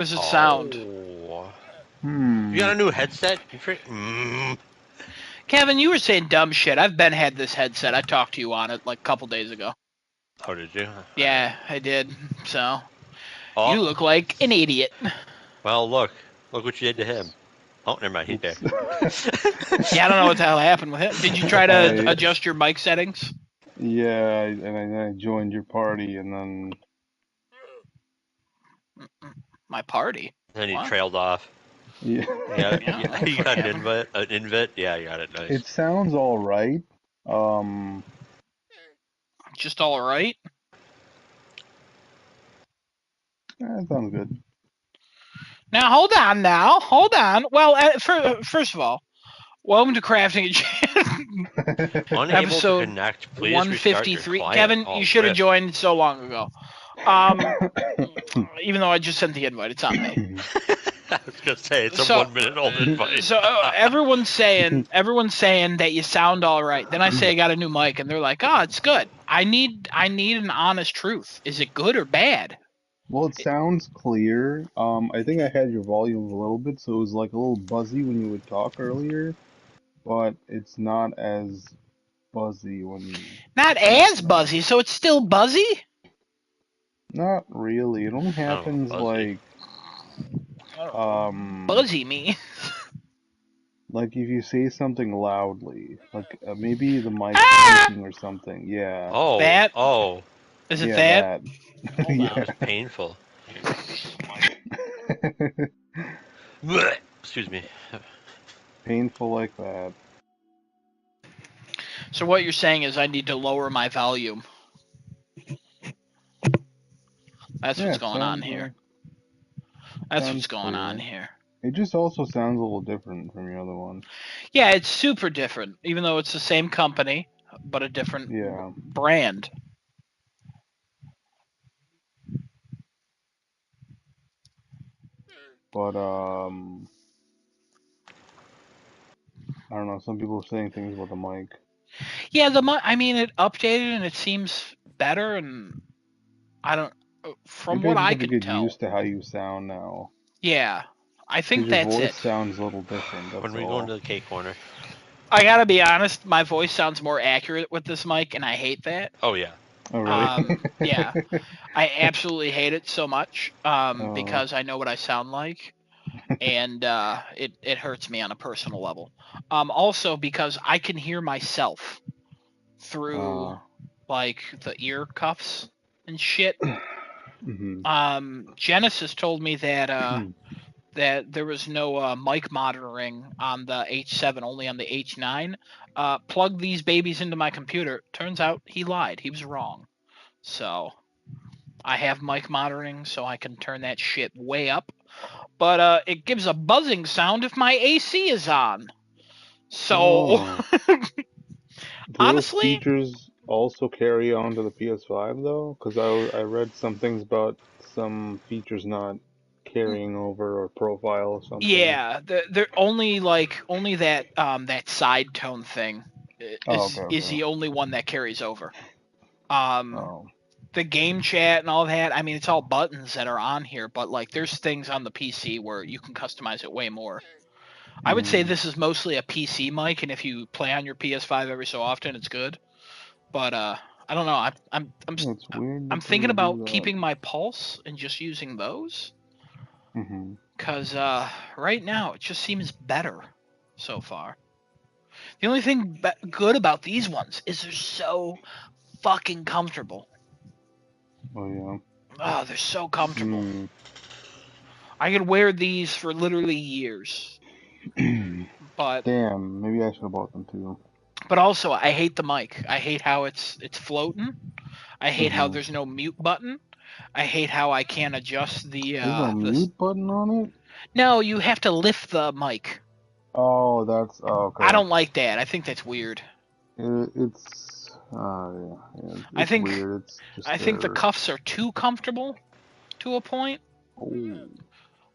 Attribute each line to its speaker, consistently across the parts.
Speaker 1: Does it sound?
Speaker 2: Oh. You
Speaker 3: Hmm.
Speaker 2: got a new headset?
Speaker 1: Kevin, you were saying dumb shit. I've been had this headset. I talked to you on it like a couple days ago.
Speaker 2: Oh, did you?
Speaker 1: Yeah, I did. So you
Speaker 2: Oh,
Speaker 1: look like an idiot.
Speaker 2: well, look. Look what you did to him. Oh, never mind. He's there.
Speaker 3: Oops.
Speaker 1: Yeah, I don't know what the hell happened with it. Did you try to
Speaker 3: I
Speaker 1: adjust your mic settings?
Speaker 3: yeah, and I joined your party, and then
Speaker 1: My party.
Speaker 2: Then he
Speaker 1: What?
Speaker 2: trailed off.
Speaker 3: yeah,
Speaker 2: Yeah,
Speaker 1: Yeah,
Speaker 2: yeah.
Speaker 1: that's
Speaker 2: You
Speaker 1: what
Speaker 2: got an
Speaker 1: happened.
Speaker 2: invite. An invite. Yeah, you got it.
Speaker 3: it
Speaker 2: Nice.
Speaker 3: sounds all right. Um,
Speaker 1: Just all right.
Speaker 3: it sounds good.
Speaker 1: Now hold on. Now hold on. Well, first of all, welcome to Crafting a
Speaker 2: Unable to
Speaker 1: episode
Speaker 2: connect. Please restart your
Speaker 1: 153.
Speaker 2: client.
Speaker 1: Kevin, you
Speaker 2: Oh,
Speaker 1: should have
Speaker 2: rip.
Speaker 1: joined so long ago. Um, even though I just sent the invite, it's on me.
Speaker 2: I was gonna say it's a
Speaker 1: So,
Speaker 2: 1 minute old invite.
Speaker 1: everyone's saying that you sound all right. Then I say I got a new mic, and they're like, "Oh, it's good." I need an honest truth. Is it good or bad?
Speaker 3: Well, it sounds clear. I think I had your volume a little bit, so it was like a little buzzy when you would talk earlier, but it's not as buzzy when
Speaker 1: Not
Speaker 3: not
Speaker 1: as
Speaker 3: now.
Speaker 1: buzzy, so it's still buzzy.
Speaker 3: Not really. It only
Speaker 2: I don't know,
Speaker 3: happens
Speaker 2: fuzzy.
Speaker 1: I don't know.
Speaker 3: um
Speaker 1: Buzzy me.
Speaker 3: like if you say something loudly, like maybe the mic's
Speaker 1: Ah!
Speaker 3: tweaking or something. Yeah.
Speaker 2: Oh,
Speaker 1: That
Speaker 2: oh,
Speaker 1: is it.
Speaker 3: Yeah,
Speaker 1: That
Speaker 3: that.
Speaker 1: hold
Speaker 2: that
Speaker 1: on.
Speaker 3: Yeah.
Speaker 2: was painful. Excuse me.
Speaker 3: Painful like that.
Speaker 1: So what you're saying is I need to lower my volume. That's
Speaker 3: Yeah,
Speaker 1: what's
Speaker 3: it
Speaker 1: going on here. That's what's
Speaker 3: sounds
Speaker 1: going on
Speaker 3: clear.
Speaker 1: here.
Speaker 3: It just also sounds a little different from your other one.
Speaker 1: Yeah, it's super different, even though it's the same company, but a different
Speaker 3: Yeah.
Speaker 1: brand.
Speaker 3: But I don't know, some people are saying things about the mic.
Speaker 1: Yeah, I mean, it updated and it seems better, and I don't. From
Speaker 3: Maybe I
Speaker 1: what
Speaker 3: just
Speaker 1: I
Speaker 3: have to
Speaker 1: could
Speaker 3: get
Speaker 1: tell,
Speaker 3: used to how you sound now.
Speaker 1: yeah, I
Speaker 3: Because
Speaker 1: think
Speaker 3: your
Speaker 1: that's
Speaker 3: voice
Speaker 1: it.
Speaker 3: sounds a little different,
Speaker 2: When
Speaker 3: that's
Speaker 2: we go into
Speaker 3: all.
Speaker 2: the cake corner.
Speaker 1: I gotta be honest, my voice sounds more accurate with this mic, and I hate that.
Speaker 2: Oh yeah.
Speaker 3: Oh, really?
Speaker 1: Yeah, I absolutely hate it so much.
Speaker 3: Oh,
Speaker 1: Because I know what I sound like, and it hurts me on a personal level. Also because I can hear myself through
Speaker 3: uh,
Speaker 1: like the ear cuffs and shit.
Speaker 3: mhm.
Speaker 1: Genesis told me that there was no mic monitoring on the H7, only on the H9. Plug these babies into my computer. Turns out he lied. He was wrong. So I have mic monitoring, so I can turn that shit way up. But it gives a buzzing sound if my AC is on. So
Speaker 3: Oh. Do those
Speaker 1: honestly,
Speaker 3: features also carry on to the PS5 though? Because I read some things about some features not carrying over or profile or something.
Speaker 1: yeah, they're only that side tone thing
Speaker 3: Oh, okay,
Speaker 1: is
Speaker 3: okay.
Speaker 1: the only one that carries over. Um,
Speaker 3: Oh.
Speaker 1: the game chat and all that. I mean, it's all buttons that are on here, but like there's things on the PC where you can customize it way more. I would say
Speaker 3: Hmm.
Speaker 1: this is mostly a PC mic, and if you play on your PS5 every so often, it's good. But I don't know.
Speaker 3: Yeah, it's weird
Speaker 1: I'm
Speaker 3: that they
Speaker 1: thinking
Speaker 3: would do
Speaker 1: about
Speaker 3: that.
Speaker 1: keeping my pulse and just using those,
Speaker 3: Hmm.
Speaker 1: cause right now it just seems better so far. The only thing good about these ones is they're so fucking comfortable.
Speaker 3: Oh, yeah.
Speaker 1: Oh, they're so comfortable.
Speaker 3: Hmm.
Speaker 1: I could wear these for literally years. But
Speaker 3: Damn, maybe I should have bought them too.
Speaker 1: also I hate the mic. I hate how it's floating. I hate how
Speaker 3: Hmm.
Speaker 1: there's no mute button. I hate how I can't adjust
Speaker 3: There's no
Speaker 1: the.
Speaker 3: mute button on it?
Speaker 1: No, you have to lift the mic.
Speaker 3: Oh, that's oh,
Speaker 1: I
Speaker 3: okay.
Speaker 1: don't like that. I think that's weird.
Speaker 3: It's yeah,
Speaker 1: I
Speaker 3: it's
Speaker 1: think
Speaker 3: weird. It's just
Speaker 1: I think the
Speaker 3: there.
Speaker 1: cuffs are too comfortable to a point
Speaker 3: Oh.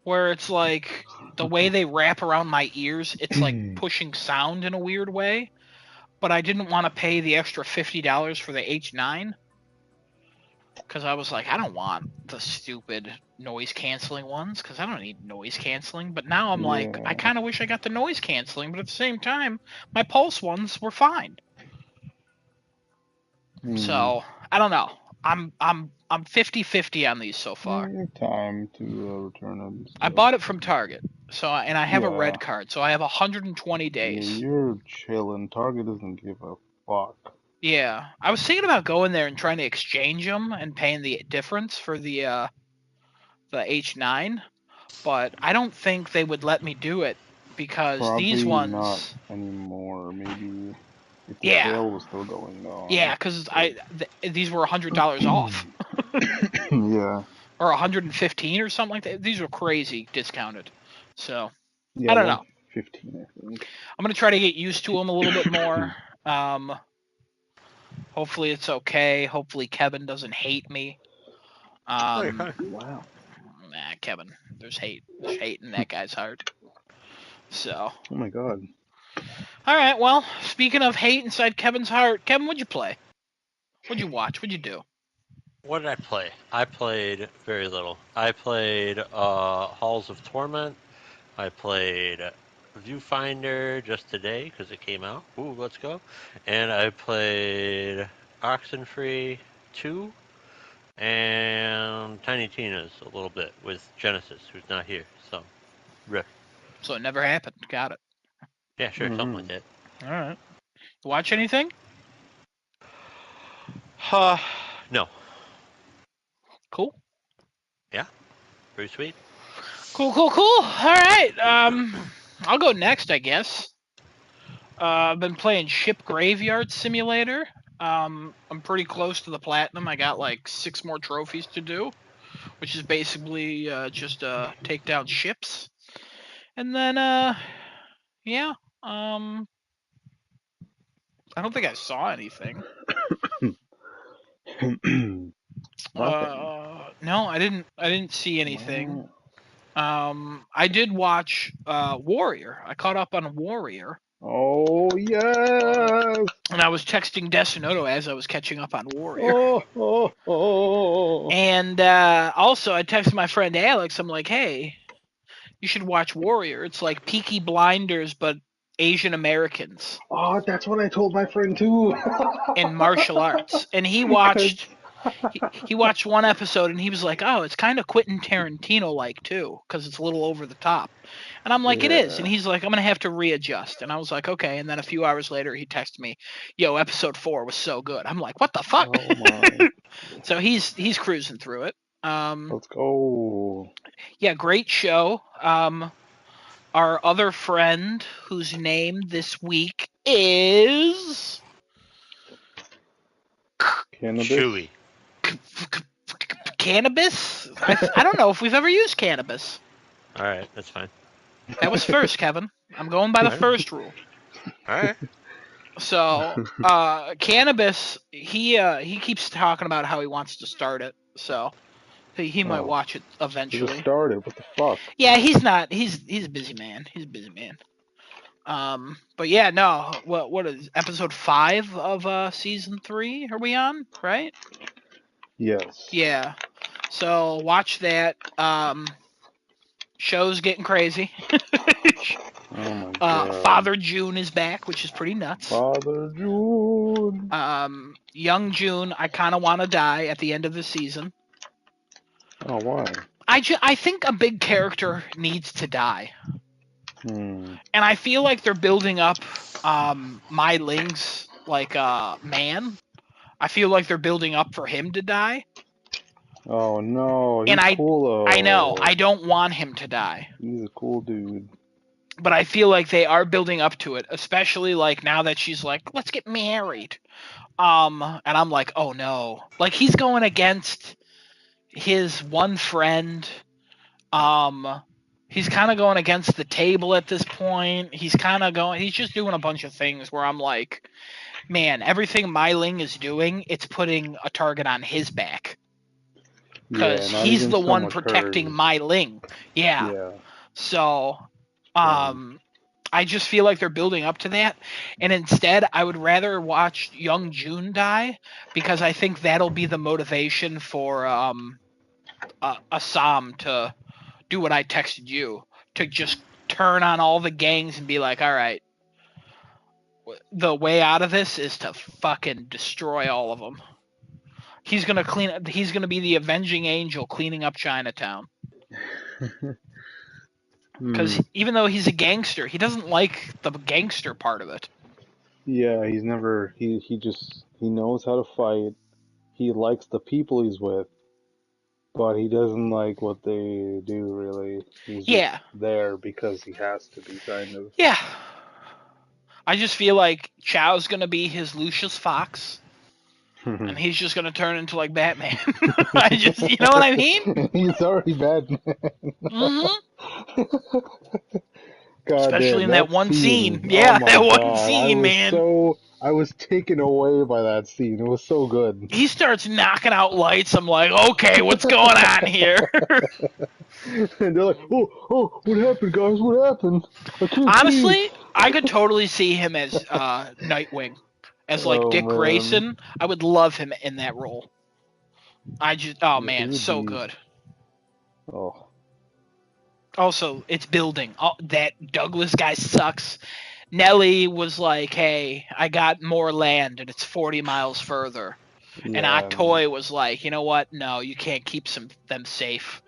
Speaker 1: where it's like the way they wrap around my ears, it's like pushing sound in a weird way. But I didn't want to pay the extra $50 for the H9. because I was like, I don't want the stupid noise canceling ones because I don't need noise canceling. But now I'm like, I
Speaker 3: Yeah.
Speaker 1: kind of wish I got the noise canceling, but at the same time, my Pulse ones were fine.
Speaker 3: Hmm.
Speaker 1: So I don't know. I'm 50-50 on these so far.
Speaker 3: Time to return it and
Speaker 1: I
Speaker 3: stuff.
Speaker 1: bought it from Target, so and I have a
Speaker 3: Yeah.
Speaker 1: red card, so I have 120
Speaker 3: Yeah,
Speaker 1: days.
Speaker 3: you're chilling. Target doesn't give a fuck.
Speaker 1: Yeah, I was thinking about going there and trying to exchange them and paying the difference for the H9, but I don't think they would let me do it because these
Speaker 3: Probably not
Speaker 1: ones.
Speaker 3: anymore. Maybe if the
Speaker 1: Yeah,
Speaker 3: sale was still going
Speaker 1: yeah,
Speaker 3: on.
Speaker 1: because
Speaker 3: But
Speaker 1: these were $100 off
Speaker 3: yeah.
Speaker 1: or 115 or something like that. These were crazy discounted. So
Speaker 3: Yeah,
Speaker 1: I don't know.
Speaker 3: 115, I think.
Speaker 1: I'm gonna try to get used to them a little bit more. Um, hopefully it's okay. Hopefully Kevin doesn't hate me.
Speaker 2: Oh, you're
Speaker 1: Um,
Speaker 2: fine.
Speaker 3: Wow.
Speaker 1: nah, Kevin, there's hate. There's hate in that guy's heart. So,
Speaker 3: Oh my god.
Speaker 1: all right. Well, speaking of hate inside Kevin's heart, Kevin, what'd you play? What'd you watch? What'd you do?
Speaker 2: What did I play? I played very little. I played Halls of Torment. I played Viewfinder just today because it came out. Ooh, let's go. And I played Oxenfree 2 and Tiny Tina's a little bit with Genesis, who's not here. So, rip.
Speaker 1: So it never happened. Got it.
Speaker 2: Yeah, sure, something like
Speaker 3: Hmm.
Speaker 2: that.
Speaker 1: All right. Watch anything?
Speaker 2: Uh, no.
Speaker 1: Cool.
Speaker 2: Yeah, pretty sweet.
Speaker 1: Cool. Cool. Cool. All right. I'll go next, I guess. I've been playing Ship Graveyard Simulator. I'm pretty close to the platinum. I got like 6 more trophies to do, which is basically just take down ships. And then yeah, um, I don't think I saw anything.
Speaker 3: Nothing.
Speaker 1: No, I didn't. I didn't see anything.
Speaker 3: Wow.
Speaker 1: I did watch Warrior. I caught up on Warrior,
Speaker 3: Oh yes.
Speaker 1: and I was texting Desinoto as I was catching up on Warrior.
Speaker 3: Oh, oh, oh.
Speaker 1: And also, I texted my friend Alex. I'm like, hey, you should watch Warrior. It's like Peaky Blinders, but Asian Americans
Speaker 3: Oh, that's what I told my friend too.
Speaker 1: in martial arts. And he
Speaker 3: 'Cause
Speaker 1: watched he watched one episode and he was like, "Oh, it's kind of Quentin Tarantino like too, because it's a little over the top." And I'm like, "It is." And
Speaker 3: yeah.
Speaker 1: he's like, "I'm gonna have to readjust." And I was like, "Okay." And then a few hours later, he texted me, "Yo, episode 4 was so good." I'm like, "What the fuck?"
Speaker 3: Oh my.
Speaker 1: So he's cruising through it.
Speaker 3: Let's go.
Speaker 1: Yeah, great show. Our other friend, whose name this week is
Speaker 3: Cannabis.
Speaker 2: Chewy.
Speaker 1: Cannabis. I don't know if we've ever used cannabis.
Speaker 2: All right, that's fine.
Speaker 1: That was first, Kevin. I'm going by the
Speaker 2: All right.
Speaker 1: first rule.
Speaker 2: All right.
Speaker 1: So, cannabis. He keeps talking about how he wants to start it. So he might
Speaker 3: Oh,
Speaker 1: watch it
Speaker 3: we just
Speaker 1: eventually.
Speaker 3: started. What the fuck?
Speaker 1: Yeah, he's not. He's a busy man. He's a busy man. But yeah, no. What is episode 5 of season 3? Are we on? Right?
Speaker 3: Yes.
Speaker 1: Yeah. So watch that. Show's getting crazy.
Speaker 3: Oh my god.
Speaker 1: Father June is back, which is pretty nuts.
Speaker 3: Father June.
Speaker 1: Young June, I kind of want to die at the end of the season.
Speaker 3: Oh, why?
Speaker 1: I think a big character needs to die,
Speaker 3: Hmm.
Speaker 1: and I feel like they're building up Mai Ling's like man. I feel like they're building up for him to die,
Speaker 3: Oh no,
Speaker 1: and
Speaker 3: he's cool
Speaker 1: I know
Speaker 3: though.
Speaker 1: I don't want him to die,
Speaker 3: He's a cool dude.
Speaker 1: but I feel like they are building up to it, especially like now that she's like, let's get married. And I'm like, oh no, like he's going against his one friend. Um, he's kind of going against the table at this point. He's just doing a bunch of things where I'm like, man, everything Myling is doing, it's putting a target on his back
Speaker 3: Yeah,
Speaker 1: because
Speaker 3: not
Speaker 1: he's
Speaker 3: even
Speaker 1: the
Speaker 3: so
Speaker 1: one
Speaker 3: much
Speaker 1: protecting
Speaker 3: hers.
Speaker 1: Myling. Yeah.
Speaker 3: Yeah,
Speaker 1: So,
Speaker 3: damn.
Speaker 1: um, I just feel like they're building up to that, and instead, I would rather watch young June die because I think that'll be the motivation for Assam to do what I texted you, to just turn on all the gangs and be like, all right, the way out of this is to fucking destroy all of them. He's gonna clean. He's gonna be the avenging angel cleaning up Chinatown. Because
Speaker 3: Hmm.
Speaker 1: even though he's a gangster, he doesn't like the gangster part of it.
Speaker 3: Yeah, he's never he knows how to fight. He likes the people he's with, but he doesn't like what they do really. He's just
Speaker 1: Yeah,
Speaker 3: there because he has to be, kind of.
Speaker 1: yeah. I just feel like Chow's gonna be his Lucius Fox, and he's just gonna turn into like Batman. You know what I mean?
Speaker 3: He's already Batman.
Speaker 1: Hmm.
Speaker 3: God
Speaker 1: Especially
Speaker 3: damn,
Speaker 1: in that
Speaker 3: that
Speaker 1: one scene.
Speaker 3: scene. Oh
Speaker 1: Yeah,
Speaker 3: my
Speaker 1: that one
Speaker 3: God.
Speaker 1: scene, man.
Speaker 3: I was taken away by that scene. It was so good.
Speaker 1: He starts knocking out lights. I'm like, okay, what's going on here?
Speaker 3: And they're like, oh, what happened, guys? What happened? I can't see.
Speaker 1: Honestly, I could totally see him as Nightwing, as like
Speaker 3: Oh
Speaker 1: Dick
Speaker 3: man.
Speaker 1: Grayson. I would love him in that role. Oh
Speaker 3: Yeah, he
Speaker 1: man,
Speaker 3: would
Speaker 1: so
Speaker 3: be.
Speaker 1: good.
Speaker 3: Oh.
Speaker 1: Also, it's building. Oh, that Douglas guy sucks. Nellie was like, "Hey, I got more land, and it's 40 miles further." And
Speaker 3: Yeah, and
Speaker 1: Atoy was like, "You know what? No, you can't keep them safe.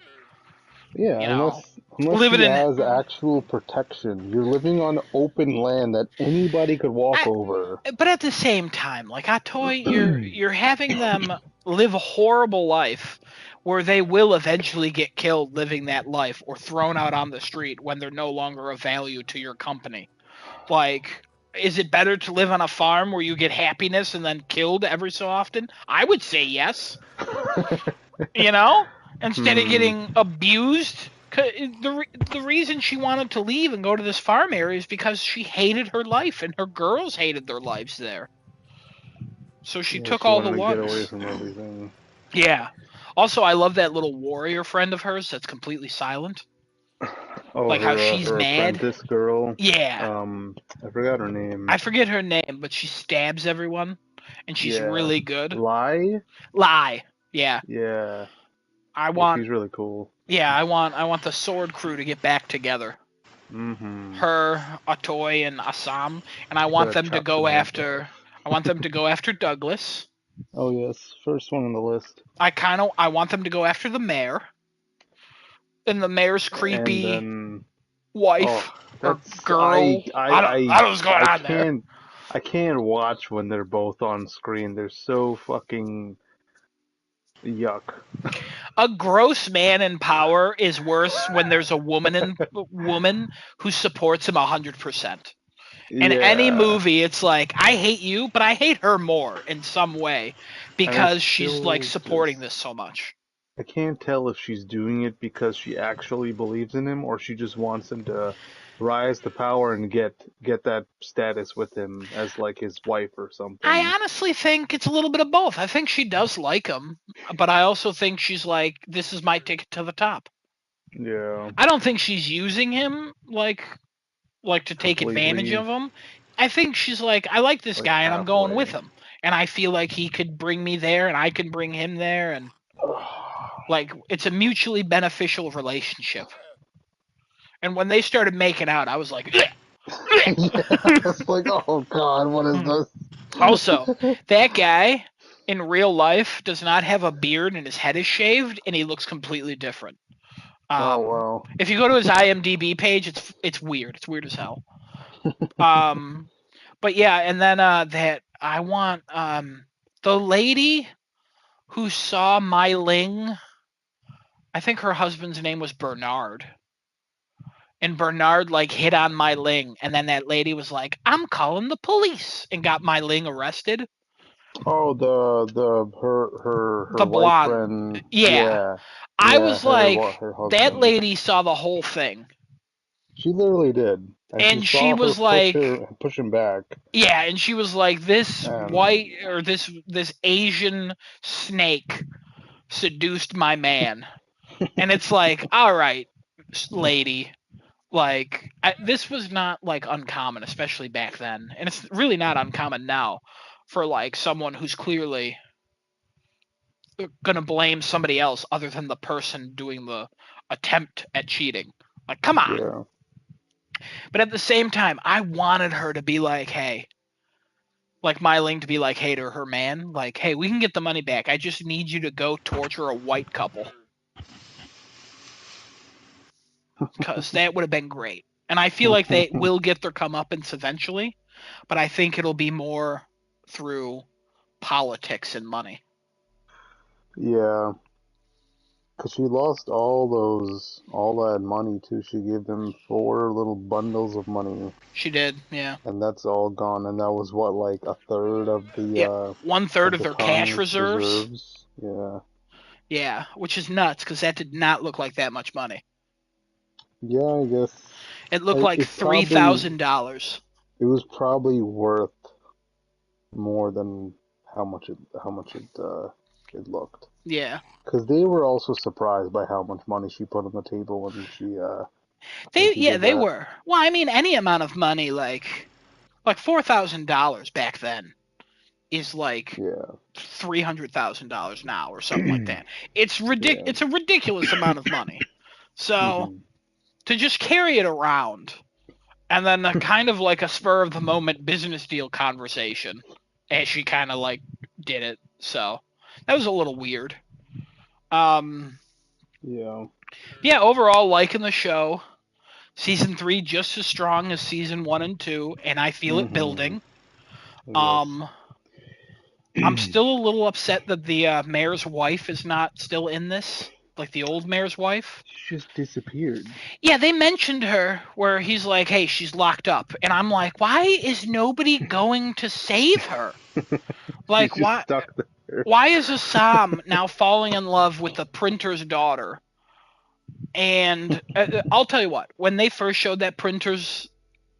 Speaker 3: yeah,
Speaker 1: You know,
Speaker 3: unless
Speaker 1: living
Speaker 3: she
Speaker 1: in."
Speaker 3: has actual protection. You're living on open land that anybody could walk
Speaker 1: I,
Speaker 3: over.
Speaker 1: but at the same time, like Atoy, you're having them live a horrible life where they will eventually get killed living that life or thrown out on the street when they're no longer of value to your company. Like, is it better to live on a farm where you get happiness and then killed every so often? I would say yes. You know, instead of
Speaker 3: Hmm.
Speaker 1: getting abused. The reason she wanted to leave and go to this farm area is because she hated her life and her girls hated their lives there. So she
Speaker 3: Yeah,
Speaker 1: took
Speaker 3: she
Speaker 1: all the
Speaker 3: wanted to get away
Speaker 1: ones.
Speaker 3: from everything.
Speaker 1: Yeah. Also, I love that little warrior friend of hers that's completely silent.
Speaker 3: Oh,
Speaker 1: Like how she's
Speaker 3: her
Speaker 1: mad.
Speaker 3: apprentice girl.
Speaker 1: Yeah.
Speaker 3: I forgot her name.
Speaker 1: I forget her name, but she stabs everyone, and she's
Speaker 3: Yeah,
Speaker 1: really good.
Speaker 3: Lie.
Speaker 1: Lie. Yeah.
Speaker 3: Yeah,
Speaker 1: I
Speaker 3: yeah,
Speaker 1: want.
Speaker 3: she's really cool.
Speaker 1: Yeah, I want the sword crew to get back together.
Speaker 3: Mm-hmm.
Speaker 1: Her, Atoy, and Assam, and I
Speaker 3: She
Speaker 1: want
Speaker 3: gotta
Speaker 1: them to
Speaker 3: chop
Speaker 1: go
Speaker 3: them heads off.
Speaker 1: after. I want them to go after Douglas.
Speaker 3: Oh yes, first one on the list.
Speaker 1: I want them to go after the mayor, and the mayor's
Speaker 3: And
Speaker 1: creepy
Speaker 3: then,
Speaker 1: wife
Speaker 3: oh,
Speaker 1: or
Speaker 3: that's
Speaker 1: girl. I don't know what's going on there.
Speaker 3: I can't watch when they're both on screen. They're so fucking yuck.
Speaker 1: A gross man in power is worse when there's a woman who supports him 100%. In any
Speaker 3: Yeah,
Speaker 1: movie, it's like I hate you, but I hate her more in some way
Speaker 3: and I
Speaker 1: because she's like
Speaker 3: still
Speaker 1: supporting
Speaker 3: just
Speaker 1: this so much.
Speaker 3: I can't tell if she's doing it because she actually believes in him or she just wants him to rise to power and get that status with him as like his wife or
Speaker 1: I
Speaker 3: something.
Speaker 1: honestly think it's a little bit of both. I think she does like him, but I also think she's like, this is my ticket to the top.
Speaker 3: Yeah,
Speaker 1: I don't think she's using him like to take advantage
Speaker 3: completely
Speaker 1: of him. I think she's like, I like this
Speaker 3: like
Speaker 1: guy and I'm going with
Speaker 3: halfway.
Speaker 1: him. And I feel like he could bring me there and I can bring him there and like it's a mutually beneficial relationship. And when they started making out, I was like, "Ugh,
Speaker 3: Yeah, it's like, oh God, what is
Speaker 1: ugh." Also,
Speaker 3: this?
Speaker 1: that guy in real life does not have a beard and his head is shaved and he looks completely different.
Speaker 3: Oh
Speaker 1: Um,
Speaker 3: wow.
Speaker 1: if you go to his IMDb page, it's weird. It's weird as hell. Um, but yeah, and then that I want the lady who saw Mai Ling. I think her husband's name was Bernard. And Bernard like hit on Mai Ling, and then that lady was like, "I'm calling the police," and got Mai Ling arrested.
Speaker 3: Oh, her
Speaker 1: The
Speaker 3: white
Speaker 1: blonde,
Speaker 3: friend.
Speaker 1: yeah.
Speaker 3: Yeah,
Speaker 1: I
Speaker 3: yeah,
Speaker 1: was like,
Speaker 3: her
Speaker 1: that
Speaker 3: husband.
Speaker 1: lady saw the whole thing,
Speaker 3: She literally did, and she
Speaker 1: and she
Speaker 3: saw her
Speaker 1: was like,
Speaker 3: push him back.
Speaker 1: yeah, and she was like, this
Speaker 3: And
Speaker 1: white or this Asian snake seduced my man, and it's like, all right, lady, Like this was not like uncommon, especially back then, and it's really not uncommon now for like someone who's clearly gonna blame somebody else other than the person doing the attempt at cheating. Like, come on.
Speaker 3: Yeah.
Speaker 1: But at the same time, I wanted her to be like, hey, like Myling to be like, hey, to her man, like, hey, we can get the money back. I just need you to go torture a white couple. Because that would have been great. And I feel like they will get their comeuppance eventually, but I think it'll be more through politics and money.
Speaker 3: Yeah. Because she lost all that money too. She gave them 4 little bundles of money,
Speaker 1: She did, yeah.
Speaker 3: and that's all gone. And that was what, like a third
Speaker 1: Yeah, 1/3 of
Speaker 3: the
Speaker 1: their cash
Speaker 3: Kong's
Speaker 1: reserves.
Speaker 3: reserves. Yeah.
Speaker 1: Yeah, which is nuts because that did not look like that much money.
Speaker 3: Yeah, I guess
Speaker 1: It looked like $3,000.
Speaker 3: it was probably worth more than how much it looked.
Speaker 1: Yeah,
Speaker 3: Because they were also surprised by how much money she put on the table when she did
Speaker 1: they
Speaker 3: that.
Speaker 1: were. Well, I mean, any amount of money like $4,000 back then is like
Speaker 3: Yeah.
Speaker 1: $300,000 now or something like that. It's
Speaker 3: Yeah.
Speaker 1: It's a ridiculous amount of money. So
Speaker 3: Hmm.
Speaker 1: to just carry it around and then a kind of like a spur of the moment business deal conversation as she kind of like did it. So that was a little weird.
Speaker 3: Yeah.
Speaker 1: Yeah, overall liking the show. Season 3 just as strong as season 1 and 2, and I feel it
Speaker 3: Hmm.
Speaker 1: building.
Speaker 3: Yes.
Speaker 1: Um, I'm still a little upset that the mayor's wife is not still in this, like the old mayor's wife.
Speaker 3: She just disappeared.
Speaker 1: Yeah, they mentioned her where he's like, "Hey, she's locked up," and I'm like, "Why is nobody going to save her?
Speaker 3: She's
Speaker 1: Like,
Speaker 3: just stuck there.
Speaker 1: why is Assam now falling in love with the printer's daughter?" And I'll tell you what, when they first showed that printer's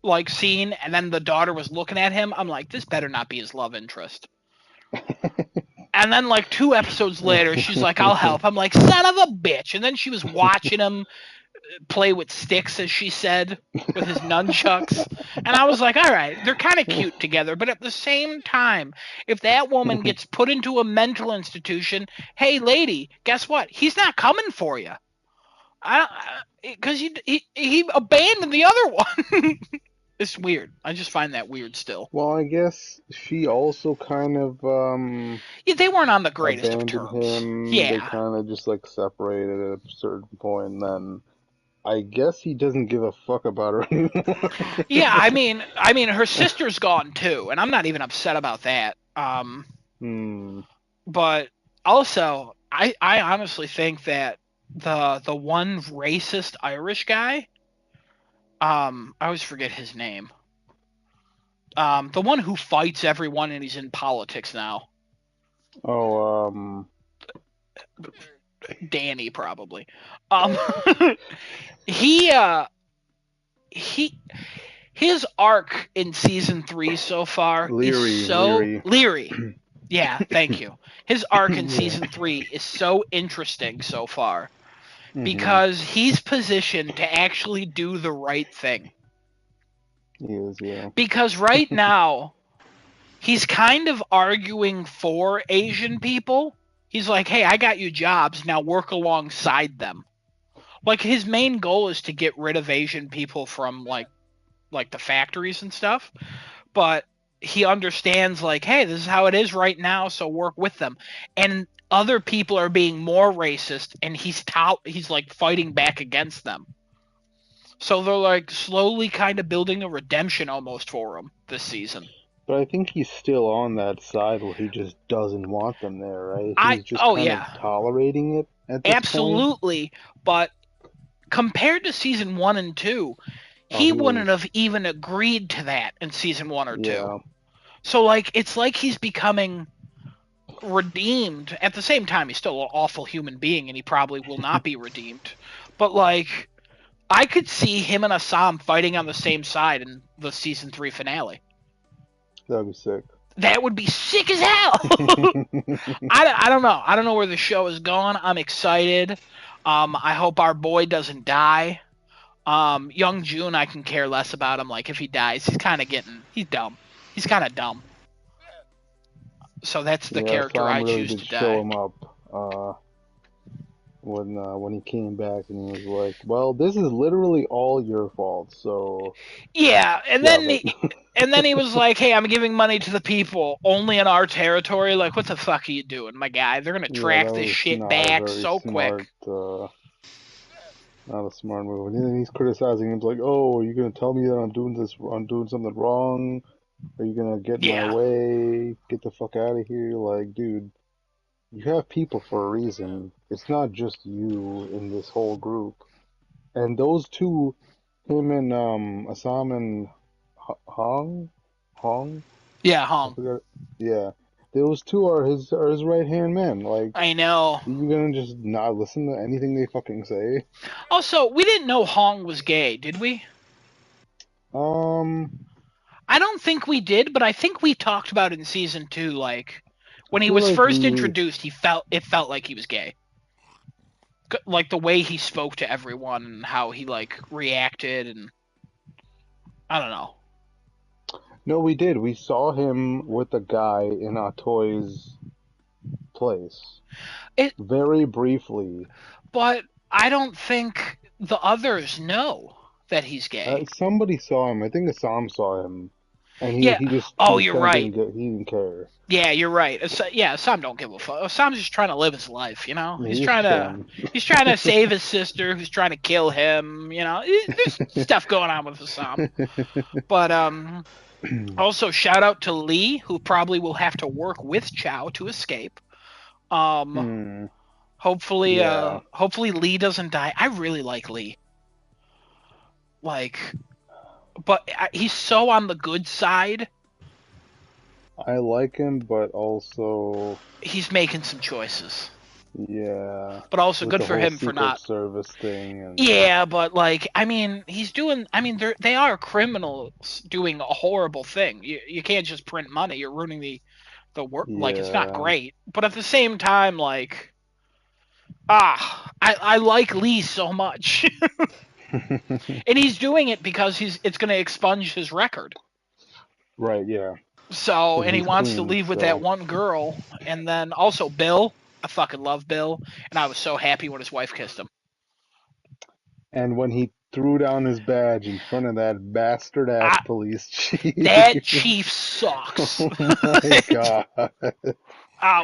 Speaker 1: like scene, and then the daughter was looking at him, I'm like, this better not be his love interest. And then like 2 episodes later, she's like, I'll help. I'm like, son of a bitch. And then she was watching him play with sticks, as she said, with his nunchucks. And I was like, all right, they're kind of cute together. But at the same time, if that woman gets put into a mental institution, hey, lady, guess what? He's not coming for you. Because he abandoned the other one. It's weird. I just find that weird still.
Speaker 3: Well, I guess she also kind of
Speaker 1: Yeah, they weren't on the greatest of
Speaker 3: abandoned
Speaker 1: terms.
Speaker 3: him. They
Speaker 1: Yeah.
Speaker 3: kind of just like separated at a certain point, and then I guess he doesn't give a fuck about her anymore.
Speaker 1: Yeah, I mean her sister's gone too, and I'm not even upset about that.
Speaker 3: Hmm.
Speaker 1: But also I honestly think that the one racist Irish guy, I always forget his name. The one who fights everyone and he's in politics now.
Speaker 3: Oh,
Speaker 1: Danny probably. Um he he his arc in season 3 so far is so
Speaker 3: Leary.
Speaker 1: Leary. Yeah, thank you. His arc in
Speaker 3: Yeah.
Speaker 1: season 3 is so interesting so far
Speaker 3: Hmm.
Speaker 1: because he's positioned to actually do the right thing.
Speaker 3: He is, yeah.
Speaker 1: Because right now he's kind of arguing for Asian people. He's like, "Hey, I got you jobs, now work alongside them." Like his main goal is to get rid of Asian people from like the factories and stuff, but he understands like, hey, this is how it is right now, so work with them. And other people are being more racist, and he's like fighting back against them. So they're like slowly kind of building a redemption almost for him this season.
Speaker 3: But I think he's still on that side where he just doesn't want them there, right?
Speaker 1: I
Speaker 3: He's just
Speaker 1: Oh
Speaker 3: kind of
Speaker 1: yeah,
Speaker 3: tolerating it at this point.
Speaker 1: absolutely. But compared to season 1 and 2,
Speaker 3: Oh,
Speaker 1: he
Speaker 3: he
Speaker 1: wouldn't have
Speaker 3: is,
Speaker 1: even agreed to that in season 1 or 2.
Speaker 3: yeah.
Speaker 1: So like it's like he's becoming redeemed. At the same time, he's still an awful human being, and he probably will not be redeemed. But like, I could see him and Assam fighting on the same side in the season 3 finale.
Speaker 3: That'd be sick.
Speaker 1: That would be sick as hell. I don't know. I don't know where the show is going. I'm excited. I hope our boy doesn't die. Young June, I can care less about him. Like if he dies, he's dumb. He's kind of dumb. So that's the
Speaker 3: Yeah,
Speaker 1: character
Speaker 3: Sam
Speaker 1: I
Speaker 3: really
Speaker 1: choose
Speaker 3: did
Speaker 1: to
Speaker 3: show
Speaker 1: die.
Speaker 3: him up when he came back and he was like, "Well, this is literally all your fault, so
Speaker 1: Yeah,
Speaker 3: shove it."
Speaker 1: and then he was like, "Hey, I'm giving money to the people only in our territory." Like, what the fuck are you doing, my guy? They're gonna
Speaker 3: Yeah,
Speaker 1: track
Speaker 3: that
Speaker 1: this
Speaker 3: was
Speaker 1: shit
Speaker 3: not a
Speaker 1: back
Speaker 3: very
Speaker 1: so quick.
Speaker 3: smart, not a smart move. And then he's criticizing him, like, "Oh, are you gonna tell me that I'm doing something wrong? Are you gonna get in my
Speaker 1: Yeah,
Speaker 3: way? Get the fuck out of here!" Like, dude, you have people for a reason. It's not just you in this whole group. And those two, him and Assam and Hong,
Speaker 1: yeah,
Speaker 3: I
Speaker 1: Hong.
Speaker 3: forgot. Yeah, those two are his right hand men. Like,
Speaker 1: I know.
Speaker 3: you gonna just not listen to anything they fucking say?
Speaker 1: Also, we didn't know Hong was gay, did we?
Speaker 3: Um,
Speaker 1: I don't think we did, but I think we talked about it in season 2. Like
Speaker 3: I
Speaker 1: when he
Speaker 3: feel
Speaker 1: was
Speaker 3: like
Speaker 1: first
Speaker 3: we,
Speaker 1: introduced, it felt like he was gay. Like the way he spoke to everyone and how he like reacted, and I don't know.
Speaker 3: no, we did. We saw him with a guy in our toys place
Speaker 1: It,
Speaker 3: very briefly.
Speaker 1: but I don't think the others know that he's gay.
Speaker 3: Somebody saw him. I think Assam saw him, and
Speaker 1: Yeah.
Speaker 3: he
Speaker 1: Oh,
Speaker 3: just
Speaker 1: you're
Speaker 3: kind of
Speaker 1: right.
Speaker 3: he didn't care.
Speaker 1: Yeah, you're right. Yeah, Sam don't give a fuck. Sam's just trying to live his life, you know.
Speaker 3: Yeah, he's just chilling.
Speaker 1: He's trying to save his sister, who's trying to kill him. You know, there's stuff going on with Sam. But also shout out to Lee, who probably will have to work with Chow to escape. Um,
Speaker 3: Hmm.
Speaker 1: hopefully,
Speaker 3: Yeah,
Speaker 1: hopefully Lee doesn't die. I really like Lee. Like, but he's so on the good side.
Speaker 3: I like him, but also,
Speaker 1: He's making some choices.
Speaker 3: yeah,
Speaker 1: But also
Speaker 3: with
Speaker 1: good
Speaker 3: the
Speaker 1: for
Speaker 3: whole
Speaker 1: him for
Speaker 3: Secret
Speaker 1: not.
Speaker 3: Service thing, and
Speaker 1: Yeah, but like, I mean, he's doing. I mean, they are criminals doing a horrible thing. You can't just print money. You're ruining the work. Like, it's not
Speaker 3: yeah.
Speaker 1: great. But at the same time, like, I like Lee so much, and he's doing it because it's going to expunge his record.
Speaker 3: Right, yeah,
Speaker 1: So,
Speaker 3: because
Speaker 1: and he
Speaker 3: he's
Speaker 1: wants to
Speaker 3: clean.
Speaker 1: leave with that
Speaker 3: So,
Speaker 1: one girl, and then also Bill. I fucking love Bill, and I was so happy when his wife kissed him.
Speaker 3: and when he threw down his badge in front of that bastard ass
Speaker 1: I,
Speaker 3: police chief,
Speaker 1: that chief sucks.
Speaker 3: oh my god.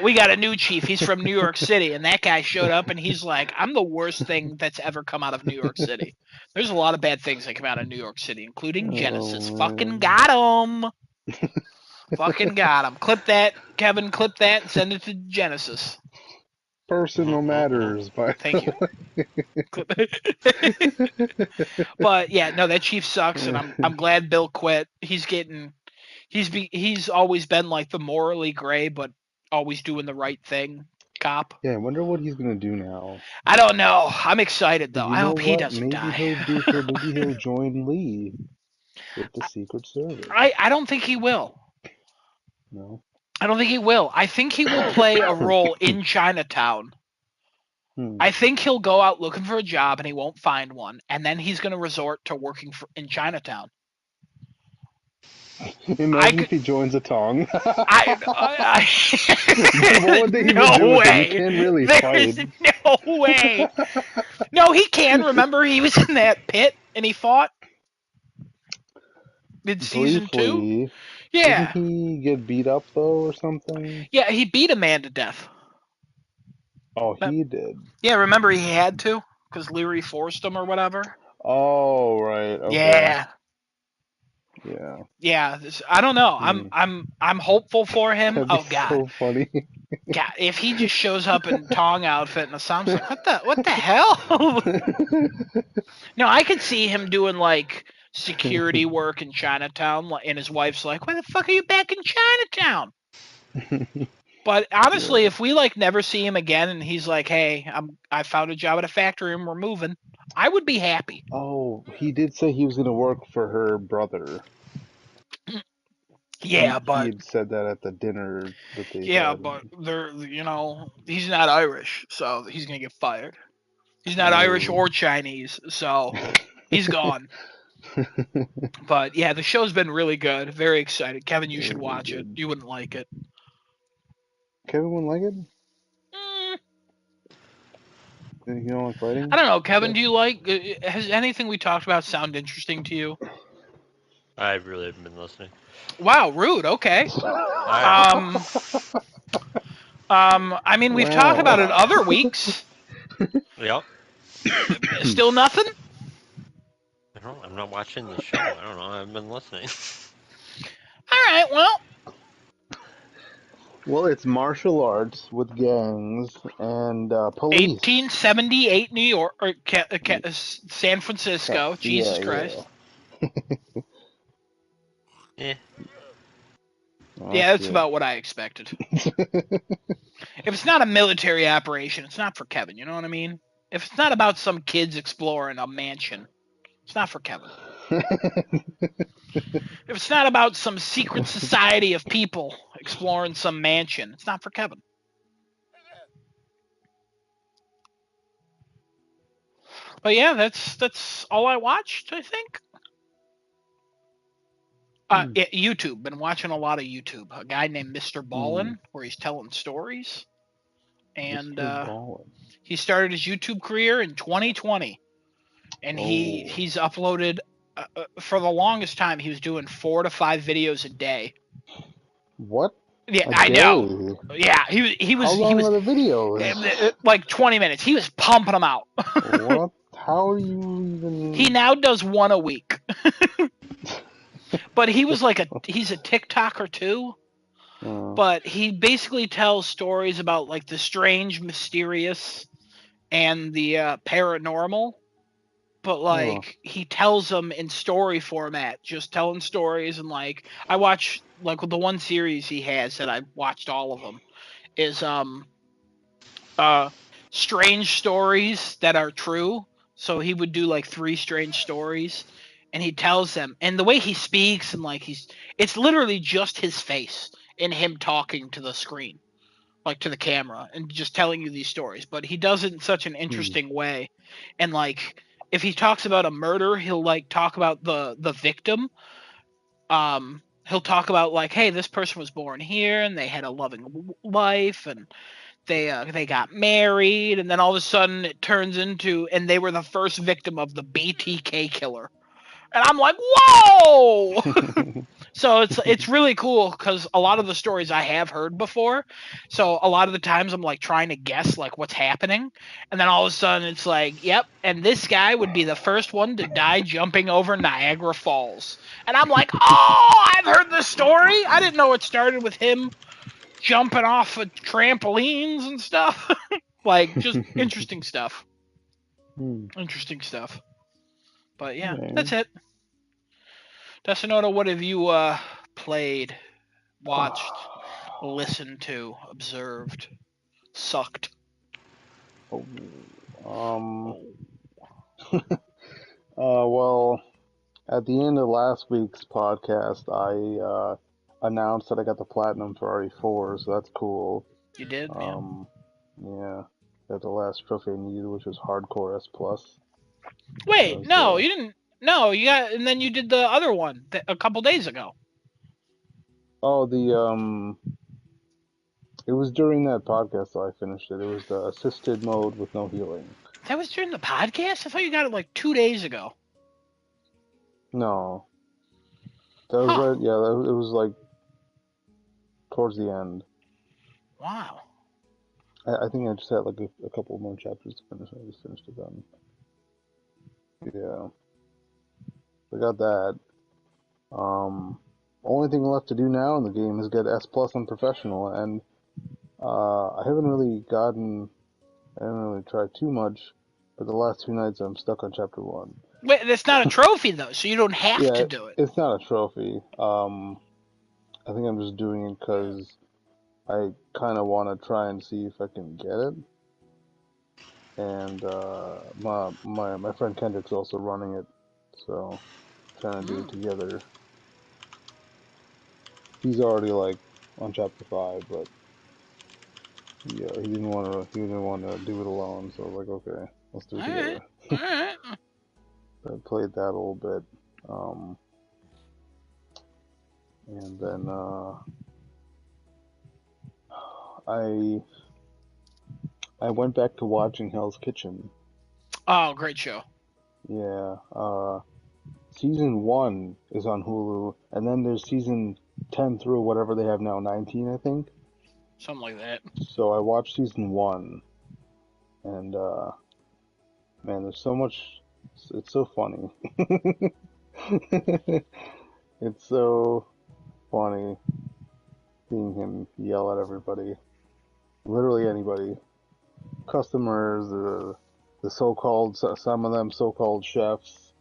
Speaker 1: We got a new chief. He's from New York City, and that guy showed up, and he's like, "I'm the worst thing that's ever come out of New York City." There's a lot of bad things that come out of New York City, including Genesis.
Speaker 3: Oh
Speaker 1: Fucking
Speaker 3: man.
Speaker 1: got him. Fucking got him. Clip that, Kevin. Clip that and send it to Genesis.
Speaker 3: Personal
Speaker 2: Mm-mm-mm.
Speaker 3: matters, by
Speaker 1: Thank you.
Speaker 3: the
Speaker 1: But yeah, no, that chief sucks, and
Speaker 3: way.
Speaker 1: I'm glad Bill quit. He's always been like the morally gray, but always doing the right thing cop.
Speaker 3: Yeah, I wonder what he's gonna do now.
Speaker 1: I don't know. I'm excited though.
Speaker 3: You
Speaker 1: I
Speaker 3: know
Speaker 1: hope he
Speaker 3: what?
Speaker 1: doesn't
Speaker 3: Maybe
Speaker 1: die.
Speaker 3: he'll join Lee with the Secret Service.
Speaker 1: I don't think he will.
Speaker 3: No.
Speaker 1: I don't think he will. I think he will play a role in Chinatown.
Speaker 3: Hmm.
Speaker 1: I think he'll go out looking for a job and he won't find one, and then he's going to resort to working in Chinatown. I
Speaker 3: Imagine
Speaker 1: could.
Speaker 3: if he joins a Tong. What would they even do
Speaker 1: No
Speaker 3: with him? He
Speaker 1: way.
Speaker 3: can't really
Speaker 1: There
Speaker 3: fight.
Speaker 1: is no way. No, he can. Remember, he was in that pit and he fought in season 2.
Speaker 3: Briefly, didn't
Speaker 1: Yeah,
Speaker 3: he get beat up though or something?
Speaker 1: yeah. He beat a man to death.
Speaker 3: Oh, he did.
Speaker 1: Yeah, remember he had to because Leary forced him or whatever.
Speaker 3: Oh, right. Okay.
Speaker 1: Yeah,
Speaker 3: Yeah.
Speaker 1: yeah. I don't know.
Speaker 3: Hmm.
Speaker 1: I'm hopeful for him.
Speaker 3: That'd be
Speaker 1: Oh God,
Speaker 3: so funny.
Speaker 1: God. If he just shows up in Tong outfit and Assam's like, what the hell? No, I could see him doing like security work in Chinatown, and his wife's like, "Why the fuck are you back in Chinatown?" But honestly,
Speaker 3: Yeah.
Speaker 1: if we like never see him again, and he's like, "Hey, I found a job at a factory and we're moving," I would be happy.
Speaker 3: Oh, he did say he was gonna work for her brother.
Speaker 1: Yeah,
Speaker 3: He
Speaker 1: but
Speaker 3: had said that at the dinner that they
Speaker 1: yeah,
Speaker 3: had.
Speaker 1: but he's not Irish, so he's gonna get fired. He's not Irish
Speaker 3: Oh.
Speaker 1: or Chinese, so He's gone. But yeah, the show's been really good. Very excited. Kevin, you should watch it. You wouldn't like it.
Speaker 3: Kevin wouldn't like it?
Speaker 1: Mm,
Speaker 3: You don't like fighting?
Speaker 1: I don't know, Kevin. Do you like? Has anything we talked about sound interesting to you?
Speaker 2: I really haven't been listening.
Speaker 1: Wow, rude. Okay.
Speaker 2: Alright.
Speaker 1: I mean, we've talked about it other weeks.
Speaker 2: Yep.
Speaker 1: Still nothing.
Speaker 2: I'm not watching the show. I don't know. I haven't been listening.
Speaker 1: All right. Well,
Speaker 3: Well, it's martial arts with gangs and police.
Speaker 1: 1878 New York or San Francisco. Jesus Christ.
Speaker 2: Eh.
Speaker 1: Yeah, that's about what I expected. If it's not a military operation, it's not for Kevin. You know what I mean? If it's not about some kids exploring a mansion, it's not for Kevin. If it's not about some secret society of people exploring some mansion, it's not for Kevin. But yeah, that's all I watched, I think. YouTube. Been watching a lot of YouTube. A guy named Mr. Ballin, where he's telling stories. And he started his YouTube career in 2020. And he's uploaded, for the longest time, he was doing 4 to 5 videos a day.
Speaker 3: What?
Speaker 1: Yeah, I know. Yeah, he was.
Speaker 3: How long
Speaker 1: he was,
Speaker 3: are the videos?
Speaker 1: Like 20 minutes. He was pumping them out.
Speaker 3: What? How are you even?
Speaker 1: He now does one a week. But he was he's a TikToker too. But he basically tells stories about like the strange, mysterious, and the paranormal. But like he tells them in story format, just telling stories. And like I watch like the one series he has that I watched all of them is strange stories that are true. So he would do like 3 strange stories and he tells them, and the way he speaks, and like it's literally just his face and him talking to the screen, like to the camera, and just telling you these stories. But he does it in such an interesting way. And like if he talks about a murder, he'll like talk about the victim. He'll talk about like, hey, this person was born here and they had a loving life, and they got married, and then all of a sudden it turns into, and they were the first victim of the BTK killer. And I'm like, whoa! So it's really cool because a lot of the stories I have heard before. So a lot of the times I'm like trying to guess like what's happening, and then all of a sudden it's like, yep, and this guy would be the first one to die jumping over Niagara Falls. And I'm like, oh, I've heard this story. I didn't know it started with him jumping off of trampolines and stuff. Like just interesting stuff. Interesting stuff. But yeah, that's it. Desonoto, what have you played, watched, listened to, observed, sucked?
Speaker 3: Well, at the end of last week's podcast, I announced that I got the platinum for RE4, so that's cool.
Speaker 1: You did?
Speaker 3: Yeah. Got the last trophy I needed, which was Hardcore S+.
Speaker 1: Wait, no, you didn't. No, you got, and then you did the other one a couple days ago.
Speaker 3: Oh, it was during that podcast that I finished it. It was the assisted mode with no healing.
Speaker 1: That was during the podcast? I thought you got it like 2 days ago.
Speaker 3: No. That was right, yeah, it was like towards the end.
Speaker 1: Wow.
Speaker 3: I think I just had like a couple more chapters to finish. I just finished it then. Yeah. I got that. Only thing left to do now in the game is get S+ on Professional, and I haven't really tried too much, but the last 2 nights I'm stuck on Chapter 1.
Speaker 1: Wait, that's not a trophy though, so you don't have to do it.
Speaker 3: It's not a trophy. I think I'm just doing it because I kind of want to try and see if I can get it. And my friend Kendrick's also running it, so trying to do it together. He's already like on Chapter 5, but yeah, he didn't want to do it alone. So I was like, okay, let's do it together.
Speaker 1: All right.
Speaker 3: I played that a little bit. And then I went back to watching Hell's Kitchen.
Speaker 1: Oh, great show.
Speaker 3: Yeah. Season 1 is on Hulu, and then there's season 10 through whatever they have now, 19, I think.
Speaker 1: Something like that.
Speaker 3: So I watched season 1, and man, there's so much. It's so funny. It's so funny seeing him yell at everybody, literally anybody, customers, the so-called, some of them so-called chefs,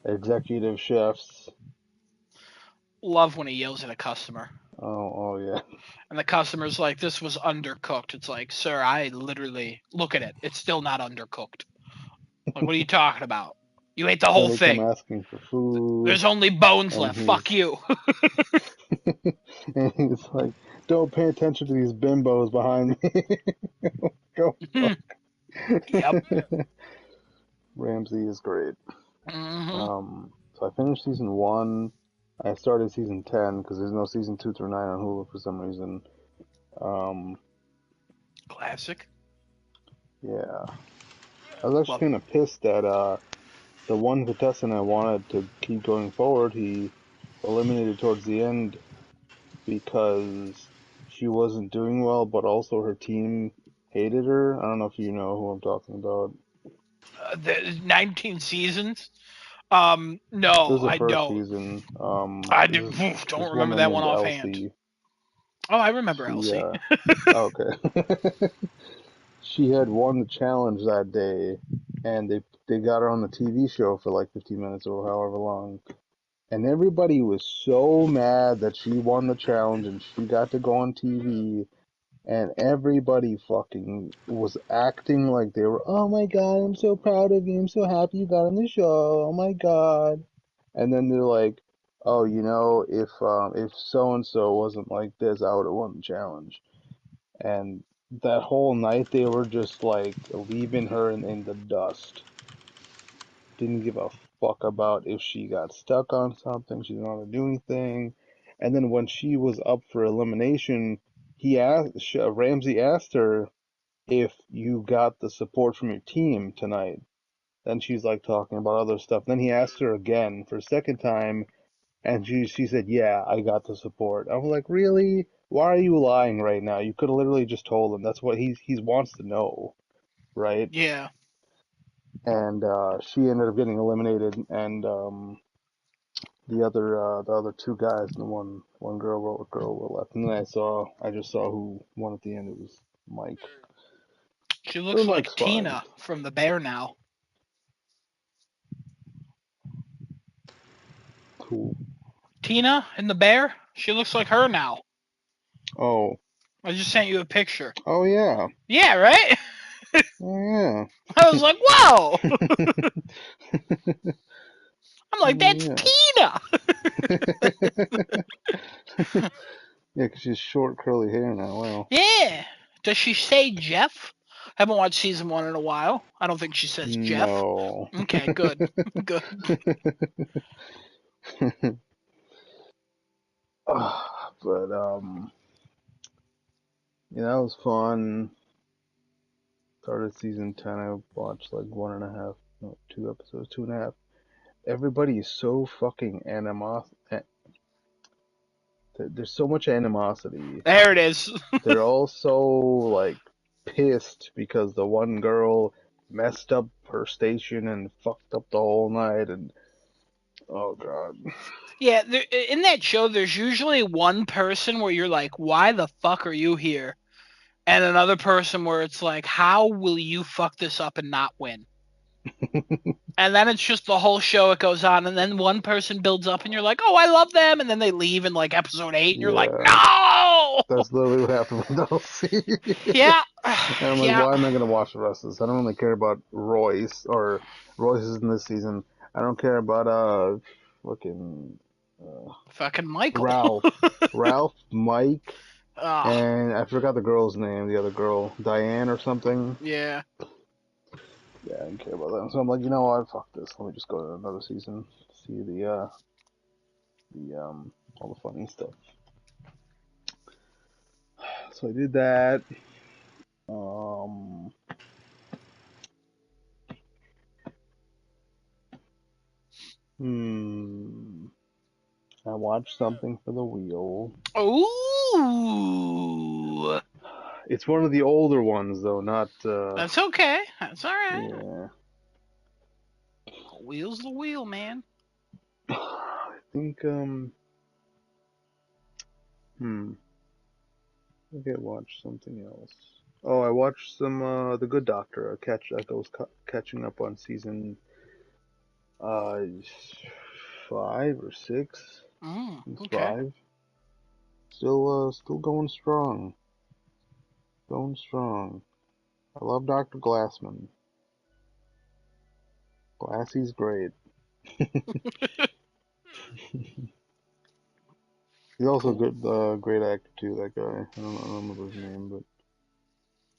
Speaker 3: executive chefs.
Speaker 1: Love when he yells at a customer.
Speaker 3: Oh yeah.
Speaker 1: And the customer's like, this was undercooked. It's like, sir, I literally look at it. It's still not undercooked. Like, what are you talking about? You ate the
Speaker 3: Then
Speaker 1: whole
Speaker 3: they come
Speaker 1: thing.
Speaker 3: asking for food,
Speaker 1: There's only bones
Speaker 3: and
Speaker 1: left. Fuck you.
Speaker 3: and he's like, "Don't pay attention to these bimbos behind me." Go fuck.
Speaker 1: Yep.
Speaker 3: Ramsey is great.
Speaker 1: Mm-hmm.
Speaker 3: So I finished season 1. I started season 10 because there's no season 2 through 9 on Hulu for some reason. Um,
Speaker 1: Classic.
Speaker 3: yeah. I was actually
Speaker 1: Love it.
Speaker 3: kind of pissed that the one contestant I wanted to keep going forward, he eliminated towards the end because she wasn't doing well, but also her team hated her. I don't know if you know who I'm talking about.
Speaker 1: The 19 seasons.
Speaker 3: It
Speaker 1: No,
Speaker 3: was the
Speaker 1: I
Speaker 3: first
Speaker 1: don't.
Speaker 3: season.
Speaker 1: I
Speaker 3: This
Speaker 1: don't remember
Speaker 3: woman
Speaker 1: that one
Speaker 3: named
Speaker 1: offhand.
Speaker 3: Elsie.
Speaker 1: Oh, I remember
Speaker 3: She
Speaker 1: Elsie.
Speaker 3: okay. She had won the challenge that day, and they got her on the TV show for like 15 minutes or however long. And everybody was so mad that she won the challenge and she got to go on TV. And everybody fucking was acting like they were, oh my god, I'm so proud of you. I'm so happy you got on the show. Oh my god. And then they're like, oh, if so and so wasn't like this, I would have won the challenge. And that whole night they were just like leaving her in the dust. Didn't give a fuck about if she got stuck on something. She didn't want to do anything. And then when she was up for elimination, Ramsey asked her if you got the support from your team tonight. Then she's like talking about other stuff. Then he asked her again for a second time, and she said, "Yeah, I got the support." I was like, "Really? Why are you lying right now? You could have literally just told him. That's what he wants to know, right?"
Speaker 1: Yeah.
Speaker 3: And she ended up getting eliminated, and the other two guys and one girl were left. And then I just saw who won at the end. It was Mike.
Speaker 1: She
Speaker 3: But
Speaker 1: looks like
Speaker 3: Mike's fine.
Speaker 1: Tina from The Bear now.
Speaker 3: Cool.
Speaker 1: Tina in The Bear? She looks like her now.
Speaker 3: Oh,
Speaker 1: I just sent you a picture.
Speaker 3: oh yeah,
Speaker 1: Yeah, right?
Speaker 3: oh
Speaker 1: I was like, whoa! I'm like, that's
Speaker 3: yeah,
Speaker 1: Tina!
Speaker 3: yeah. Yeah, 'cause she's short curly hair now. Wow.
Speaker 1: Yeah. Does she say Jeff? Haven't watched season 1 in a while. I don't think she says Jeff.
Speaker 3: No.
Speaker 1: Okay, good. Good.
Speaker 3: But yeah, that was fun. Started season 10. I watched like one and a half, no, 2 episodes, 2.5. Everybody is so fucking animos. There's so much animosity.
Speaker 1: There it is.
Speaker 3: They're all so like pissed because the one girl messed up her station and fucked up the whole night, and oh god.
Speaker 1: Yeah, in that show, there's usually one person where you're like, why the fuck are you here? And another person where it's like, how will you fuck this up and not win? And then it's just the whole show, it goes on, and then one person builds up and you're like, oh, I love them, and then they leave in like episode 8 and you're like,
Speaker 3: Yeah,
Speaker 1: no.
Speaker 3: that's literally what happened with Elsie.
Speaker 1: Yeah.
Speaker 3: And I'm like,
Speaker 1: Yeah.
Speaker 3: why am I gonna watch the rest of this? I don't really care about Royce is in this season. I don't care about fucking
Speaker 1: Fucking Michael.
Speaker 3: Ralph, Mike,
Speaker 1: Ah.
Speaker 3: and I forgot the girl's name. The other girl, Diane or something.
Speaker 1: Yeah.
Speaker 3: Yeah, I didn't care about that. So I'm like, you know what? Fuck this. Let me just go to another season. See the all the funny stuff. So I did that. Um, hmm. I watched something for the wheel.
Speaker 1: Ooh,
Speaker 3: It's one of the older ones though, not
Speaker 1: that's okay. That's all right.
Speaker 3: yeah.
Speaker 1: Wheel's the wheel, man.
Speaker 3: I think hmm. I think I watched something else. Oh, I watched some The Good Doctor. I was catching up on season uh 5 or 6. It's
Speaker 1: Okay.
Speaker 3: 5. Still going strong. Going strong. I love Dr. Glassman. Glassy's great. He's also a
Speaker 1: Cool.
Speaker 3: good, great actor too. That guy. I don't remember his name, but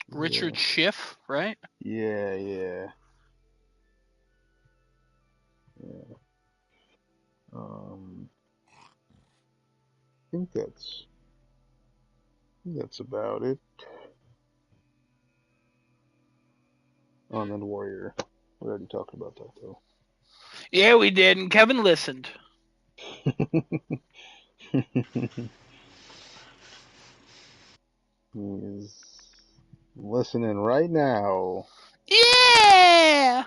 Speaker 1: Richard Schiff, right?
Speaker 3: yeah, yeah, yeah. I think that's about it. Oh, and then Warrior. We already talked about that though.
Speaker 1: Yeah, we did, and Kevin listened.
Speaker 3: He's listening right now.
Speaker 1: Yeah.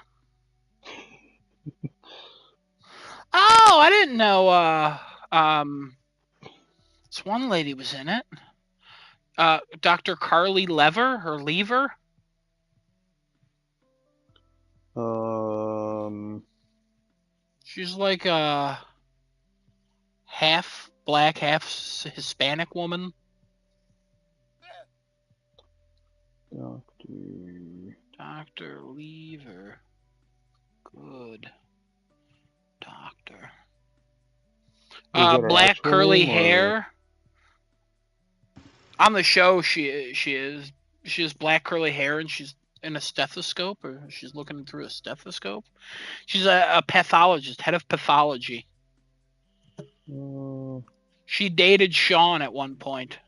Speaker 1: Oh, I didn't know. This one lady was in it. Dr. Carly Lever or Lever.
Speaker 3: Um,
Speaker 1: She's like a half black, half Hispanic woman. Dr. Lever. Good doctor.
Speaker 3: is that her
Speaker 1: Black
Speaker 3: actual
Speaker 1: curly
Speaker 3: name or?
Speaker 1: hair. On the show, she has black curly hair and she's in a stethoscope or she's looking through a stethoscope. She's a pathologist, head of pathology. She dated Sean at one point.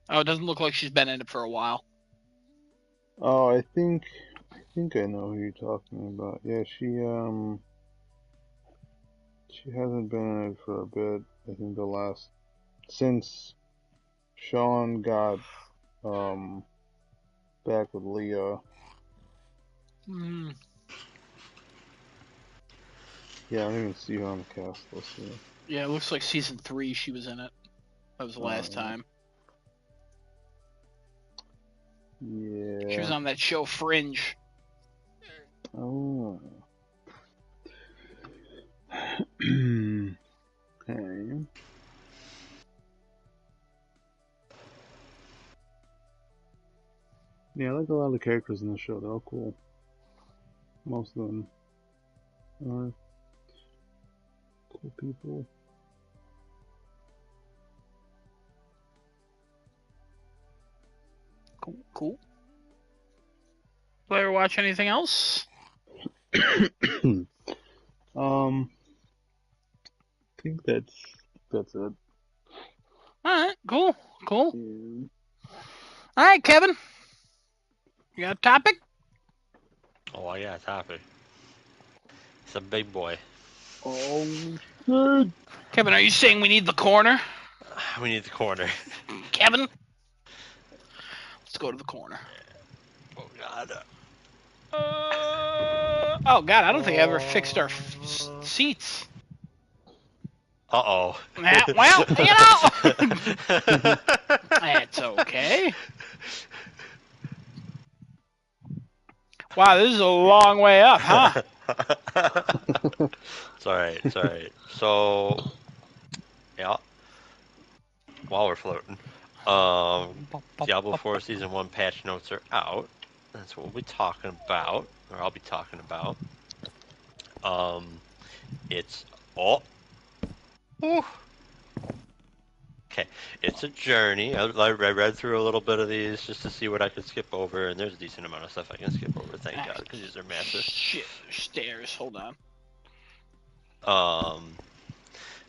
Speaker 1: Oh, it doesn't look like she's been in it for a while.
Speaker 3: Oh, I think I know who you're talking about. Yeah, she hasn't been in it for a bit. I think the last since Sean got um back with Leah.
Speaker 1: Mm.
Speaker 3: Yeah, I don't even see her on the cast list here.
Speaker 1: Yeah, it looks like season 3 she was in it. That was the last time.
Speaker 3: Yeah.
Speaker 1: She was on that show Fringe.
Speaker 3: Oh. Okay. Yeah, I like a lot of the characters in the show. They're all cool. Most of them are cool people.
Speaker 1: Cool. Player watch anything else?
Speaker 3: I think that's it.
Speaker 1: Alright, cool.
Speaker 3: Yeah.
Speaker 1: Alright, Kevin. You got a topic?
Speaker 2: Oh, I got a topic. It's a big boy.
Speaker 3: Oh shit!
Speaker 1: Kevin, are you saying we need the corner?
Speaker 2: We need the corner.
Speaker 1: Kevin? Let's go to the corner.
Speaker 2: Oh God.
Speaker 1: Oh God, I don't think I ever fixed our seats.
Speaker 2: Uh-oh.
Speaker 1: Well, you know. That's okay. Wow, this is a long way up, huh?
Speaker 2: It's alright, it's alright. So, yeah, while we're floating, Diablo 4 Season 1 patch notes are out. That's what we'll be talking about, or I'll be talking about. It's, oh, ooh. Okay, It's a journey. I read through a little bit of these just to see what I could skip over, and there's a decent amount of stuff I can skip over. Thank God, because these are massive.
Speaker 1: Shit, stairs. Hold on.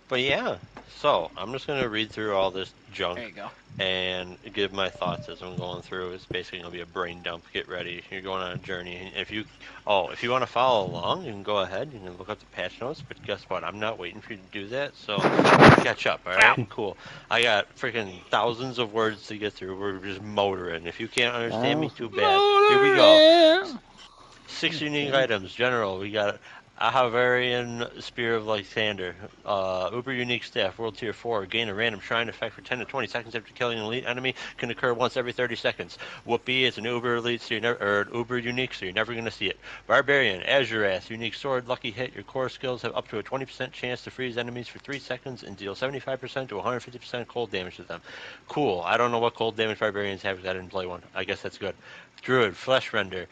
Speaker 2: But yeah. So I'm just gonna read through all this junk
Speaker 1: There you go.
Speaker 2: and give my thoughts as I'm going through. It's basically gonna be a brain dump. Get ready. You're going on a journey. And if you want to follow along, you can go ahead. You can look up the patch notes. But guess what? I'm not waiting for you to do that. So catch up. All right.
Speaker 1: Ow.
Speaker 2: Cool. I got freaking thousands of words to get through. We're just motoring. If you can't understand me, too bad. Here we go. 6 unique items. General, we got Ahavarian Spear of Lysander. Uber unique staff, World Tier 4. Gain a random shrine effect for 10 to 20 seconds after killing an elite enemy. Can occur once every 30 seconds. Whoopee is an Uber elite, so or an Uber unique, so you're never going to see it. Barbarian, Azurath, unique sword, lucky hit. Your core skills have up to a 20% chance to freeze enemies for 3 seconds and deal 75% to 150% cold damage to them. Cool. I don't know what cold damage Barbarians have because I didn't play one. I guess that's good. Druid, Flesh Render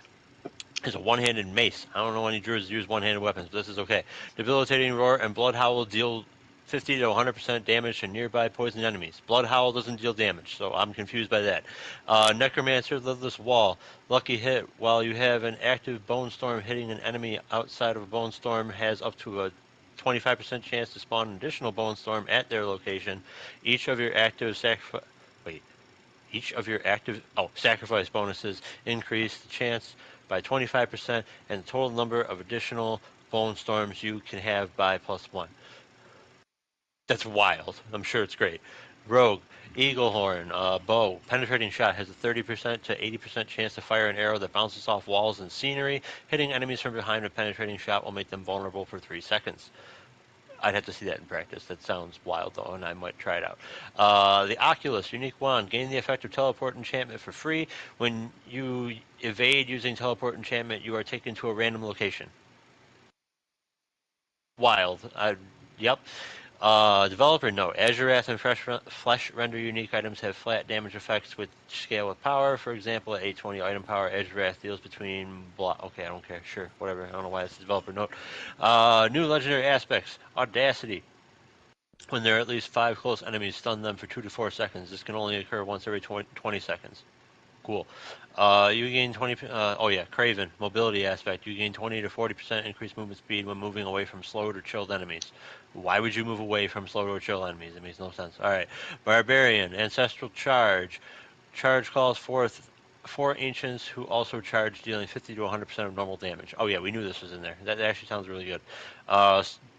Speaker 2: is a one-handed mace. I don't know any druids use one-handed weapons, but this is okay. Debilitating Roar and Blood Howl deal 50 to 100% damage to nearby poison enemies. Blood Howl doesn't deal damage, so I'm confused by that. Necromancer, Lidless Wall. Lucky hit. While you have an active Bone Storm, hitting an enemy outside of a Bone Storm has up to a 25% chance to spawn an additional Bone Storm at their location. Each of your active sacrifice... Wait. Each of your active sacrifice bonuses increase the chance by 25% and the total number of additional bone storms you can have by +1. That's wild. I'm sure it's great. Rogue, Eaglehorn, bow, penetrating shot has a 30% to 80% chance to fire an arrow that bounces off walls and scenery. Hitting enemies from behind with penetrating shot will make them vulnerable for 3 seconds. I'd have to see that in practice. That sounds wild, though, and I might try it out. The Oculus Unique Wand. Gain the effect of Teleport Enchantment for free. When you evade using Teleport Enchantment, you are taken to a random location. Wild. Yep. Developer note: Azurath and Flesh Render unique items have flat damage effects which scale with power. For example, at 820 item power, Azurath deals between Okay, I don't care. Sure, whatever. I don't know why it's a developer note. New legendary aspects: Audacity. When there are at least 5 close enemies, stun them for 2 to 4 seconds. This can only occur once every 20 seconds. Cool. You gain 20. Craven mobility aspect. You gain 20 to 40% increased movement speed when moving away from slowed or chilled enemies. Why would you move away from slowed or chilled enemies? It makes no sense. All right. Barbarian ancestral charge. Charge calls forth 4 ancients who also charge, dealing 50 to 100% of normal damage. Oh yeah, we knew this was in there. That actually sounds really good.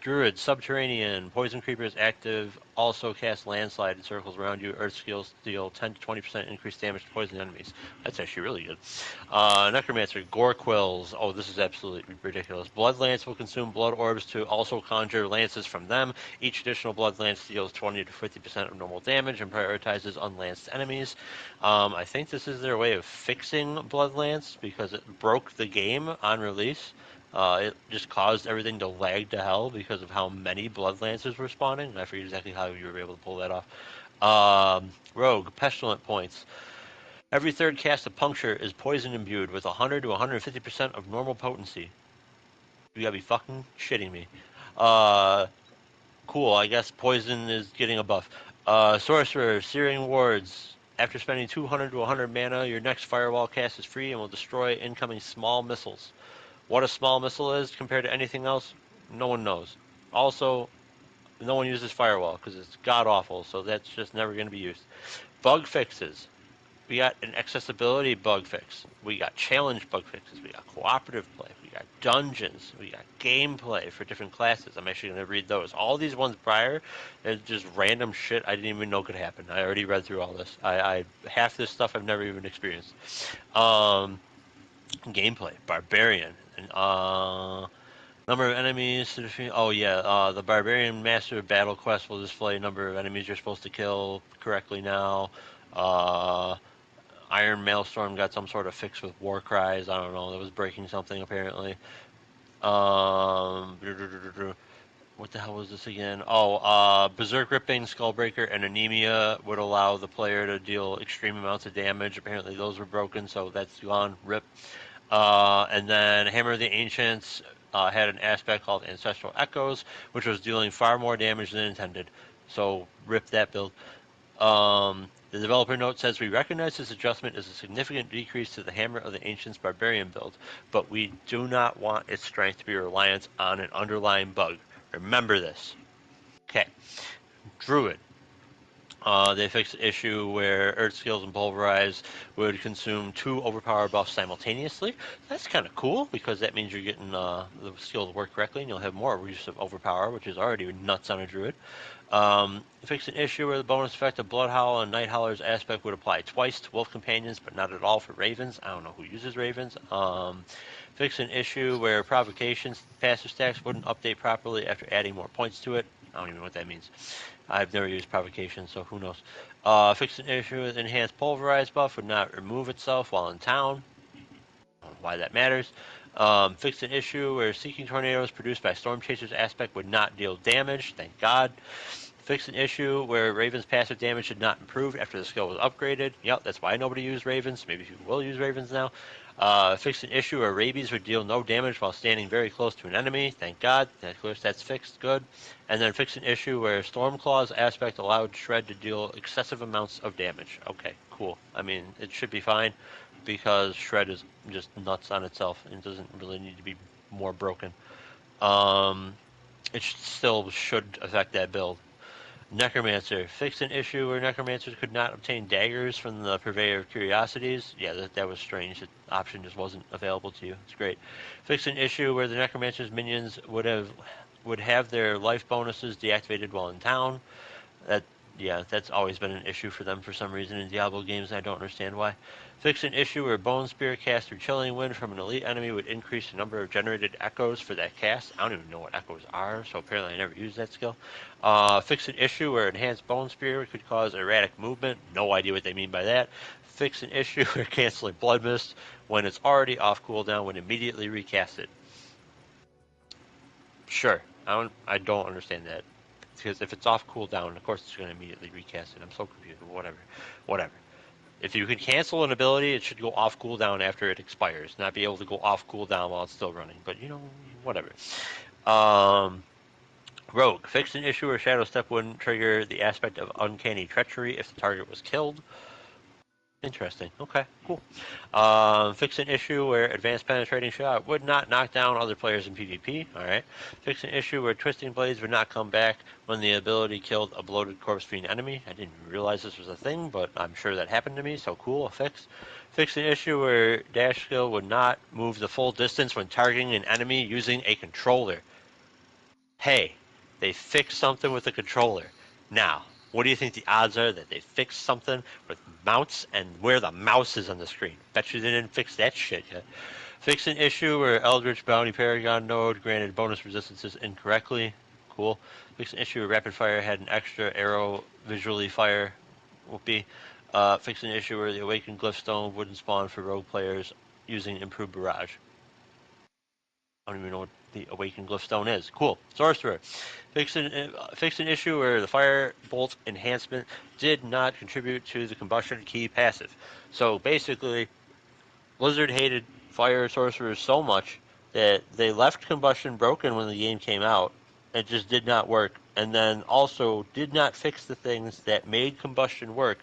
Speaker 2: Druid, subterranean, poison creepers active, also cast landslide in circles around you. Earth skills deal 10 to 20% increased damage to poison enemies. That's actually really good. Necromancer, gore quills. Oh, this is absolutely ridiculous. Blood lance will consume blood orbs to also conjure lances from them. Each additional blood lance deals 20 to 50% of normal damage and prioritizes unlanced enemies. I think this is their way of fixing blood lance because it broke the game on release. It just caused everything to lag to hell because of how many blood lancers were spawning. I forget exactly how you were able to pull that off. Rogue, pestilent points. Every third cast of puncture is poison imbued with 100 to 150% of normal potency. You gotta be fucking shitting me. Cool, I guess poison is getting a buff. Sorcerer, Searing Wards. After spending 200 to 100 mana, your next firewall cast is free and will destroy incoming small missiles. What a small missile is compared to anything else, no one knows. Also, no one uses firewall because it's god awful, so that's just never going to be used. Bug fixes. We got an accessibility bug fix. We got challenge bug fixes. We got cooperative play. We got dungeons. We got gameplay for different classes. I'm actually going to read those. All these ones prior, they're just random shit I didn't even know could happen. I already read through all this. I half this stuff I've never even experienced. Gameplay, barbarian, number of enemies to defeat. Oh yeah, the barbarian master battle quest will display number of enemies you're supposed to kill correctly now. Iron Maelstrom got some sort of fix with war cries. I don't know. That was breaking something apparently. What the hell was this again? Oh, Berserk Ripping, Skullbreaker, and Anemia would allow the player to deal extreme amounts of damage. Apparently those were broken, so that's gone. Rip. And then Hammer of the Ancients had an aspect called Ancestral Echoes, which was dealing far more damage than intended. So rip that build. The developer note says, we recognize this adjustment as a significant decrease to the Hammer of the Ancients Barbarian build, but we do not want its strength to be reliant on an underlying bug. Remember this. Okay. Druid. They fixed an issue where Earth Skills and Pulverize would consume 2 overpower buffs simultaneously. That's kind of cool, because that means you're getting the skill to work correctly, and you'll have more use of overpower, which is already nuts on a Druid. Fixed an issue where the bonus effect of Blood Howl and Night Howler's aspect would apply twice to Wolf Companions, but not at all for Ravens. I don't know who uses Ravens. Fixed an issue where Provocations passive stacks wouldn't update properly after adding more points to it. I don't even know what that means. I've never used Provocation, so who knows. Fixed an issue with Enhanced Pulverize buff would not remove itself while in town. I don't know why that matters. Fixed an issue where Seeking Tornadoes produced by Storm Chaser's aspect would not deal damage, thank God. Fixed an issue where Raven's passive damage did not improve after the skill was upgraded. Yep, that's why nobody used Ravens. Maybe people will use Ravens now. Fixed an issue where Rabies would deal no damage while standing very close to an enemy. Thank God. Of course, that's fixed. Good. And then fixed an issue where Stormclaw's aspect allowed Shred to deal excessive amounts of damage. Okay, cool. I mean, it should be fine, because Shred is just nuts on itself and doesn't really need to be more broken. It still should affect that build. Necromancer. Fixed an issue where Necromancers could not obtain daggers from the Purveyor of Curiosities. Yeah, that was strange. The option just wasn't available to you. It's great. Fixed an issue where the Necromancer's minions would have their life bonuses deactivated while in town. That's always been an issue for them for some reason in Diablo games. I don't understand why. Fix an issue where Bone Spear cast through Chilling Wind from an elite enemy would increase the number of generated echoes for that cast. I don't even know what echoes are, so apparently I never used that skill. Fix an issue where Enhanced Bone Spear could cause erratic movement. No idea what they mean by that. Fix an issue where canceling Blood Mist when it's already off cooldown would immediately recast it. Sure. I don't understand that. Because if it's off cooldown, of course it's going to immediately recast it. I'm so confused. Whatever. If you can cancel an ability, it should go off cooldown after it expires, not be able to go off cooldown while it's still running. But, whatever. Rogue. Fixed an issue where Shadow Step wouldn't trigger the aspect of Uncanny Treachery if the target was killed. Interesting. Okay, cool. Fix an issue where Advanced Penetrating Shot would not knock down other players in PvP. Alright. Fix an issue where Twisting Blades would not come back when the ability killed a bloated corpse fiend enemy. I didn't realize this was a thing, but I'm sure that happened to me, so cool, a fix. Fix an issue where Dash Skill would not move the full distance when targeting an enemy using a controller. Hey, they fixed something with the controller. Now, what do you think the odds are that they fixed something with mouse and where the mouse is on the screen? Bet you they didn't fix that shit yet. Fix an issue where Eldritch Bounty Paragon node granted bonus resistances incorrectly. Cool. Fix an issue where Rapid Fire had an extra arrow visually fire. Whoopee. Fix an issue where the Awakened Glyphstone wouldn't spawn for rogue players using Improved Barrage. I don't even know what the Awakened Glyphstone is. Cool. Sorcerer. Fix an issue where the Firebolt enhancement did not contribute to the Combustion Key passive. So basically, Blizzard hated Fire Sorcerers so much that they left Combustion broken when the game came out. It just did not work. And then also did not fix the things that made Combustion work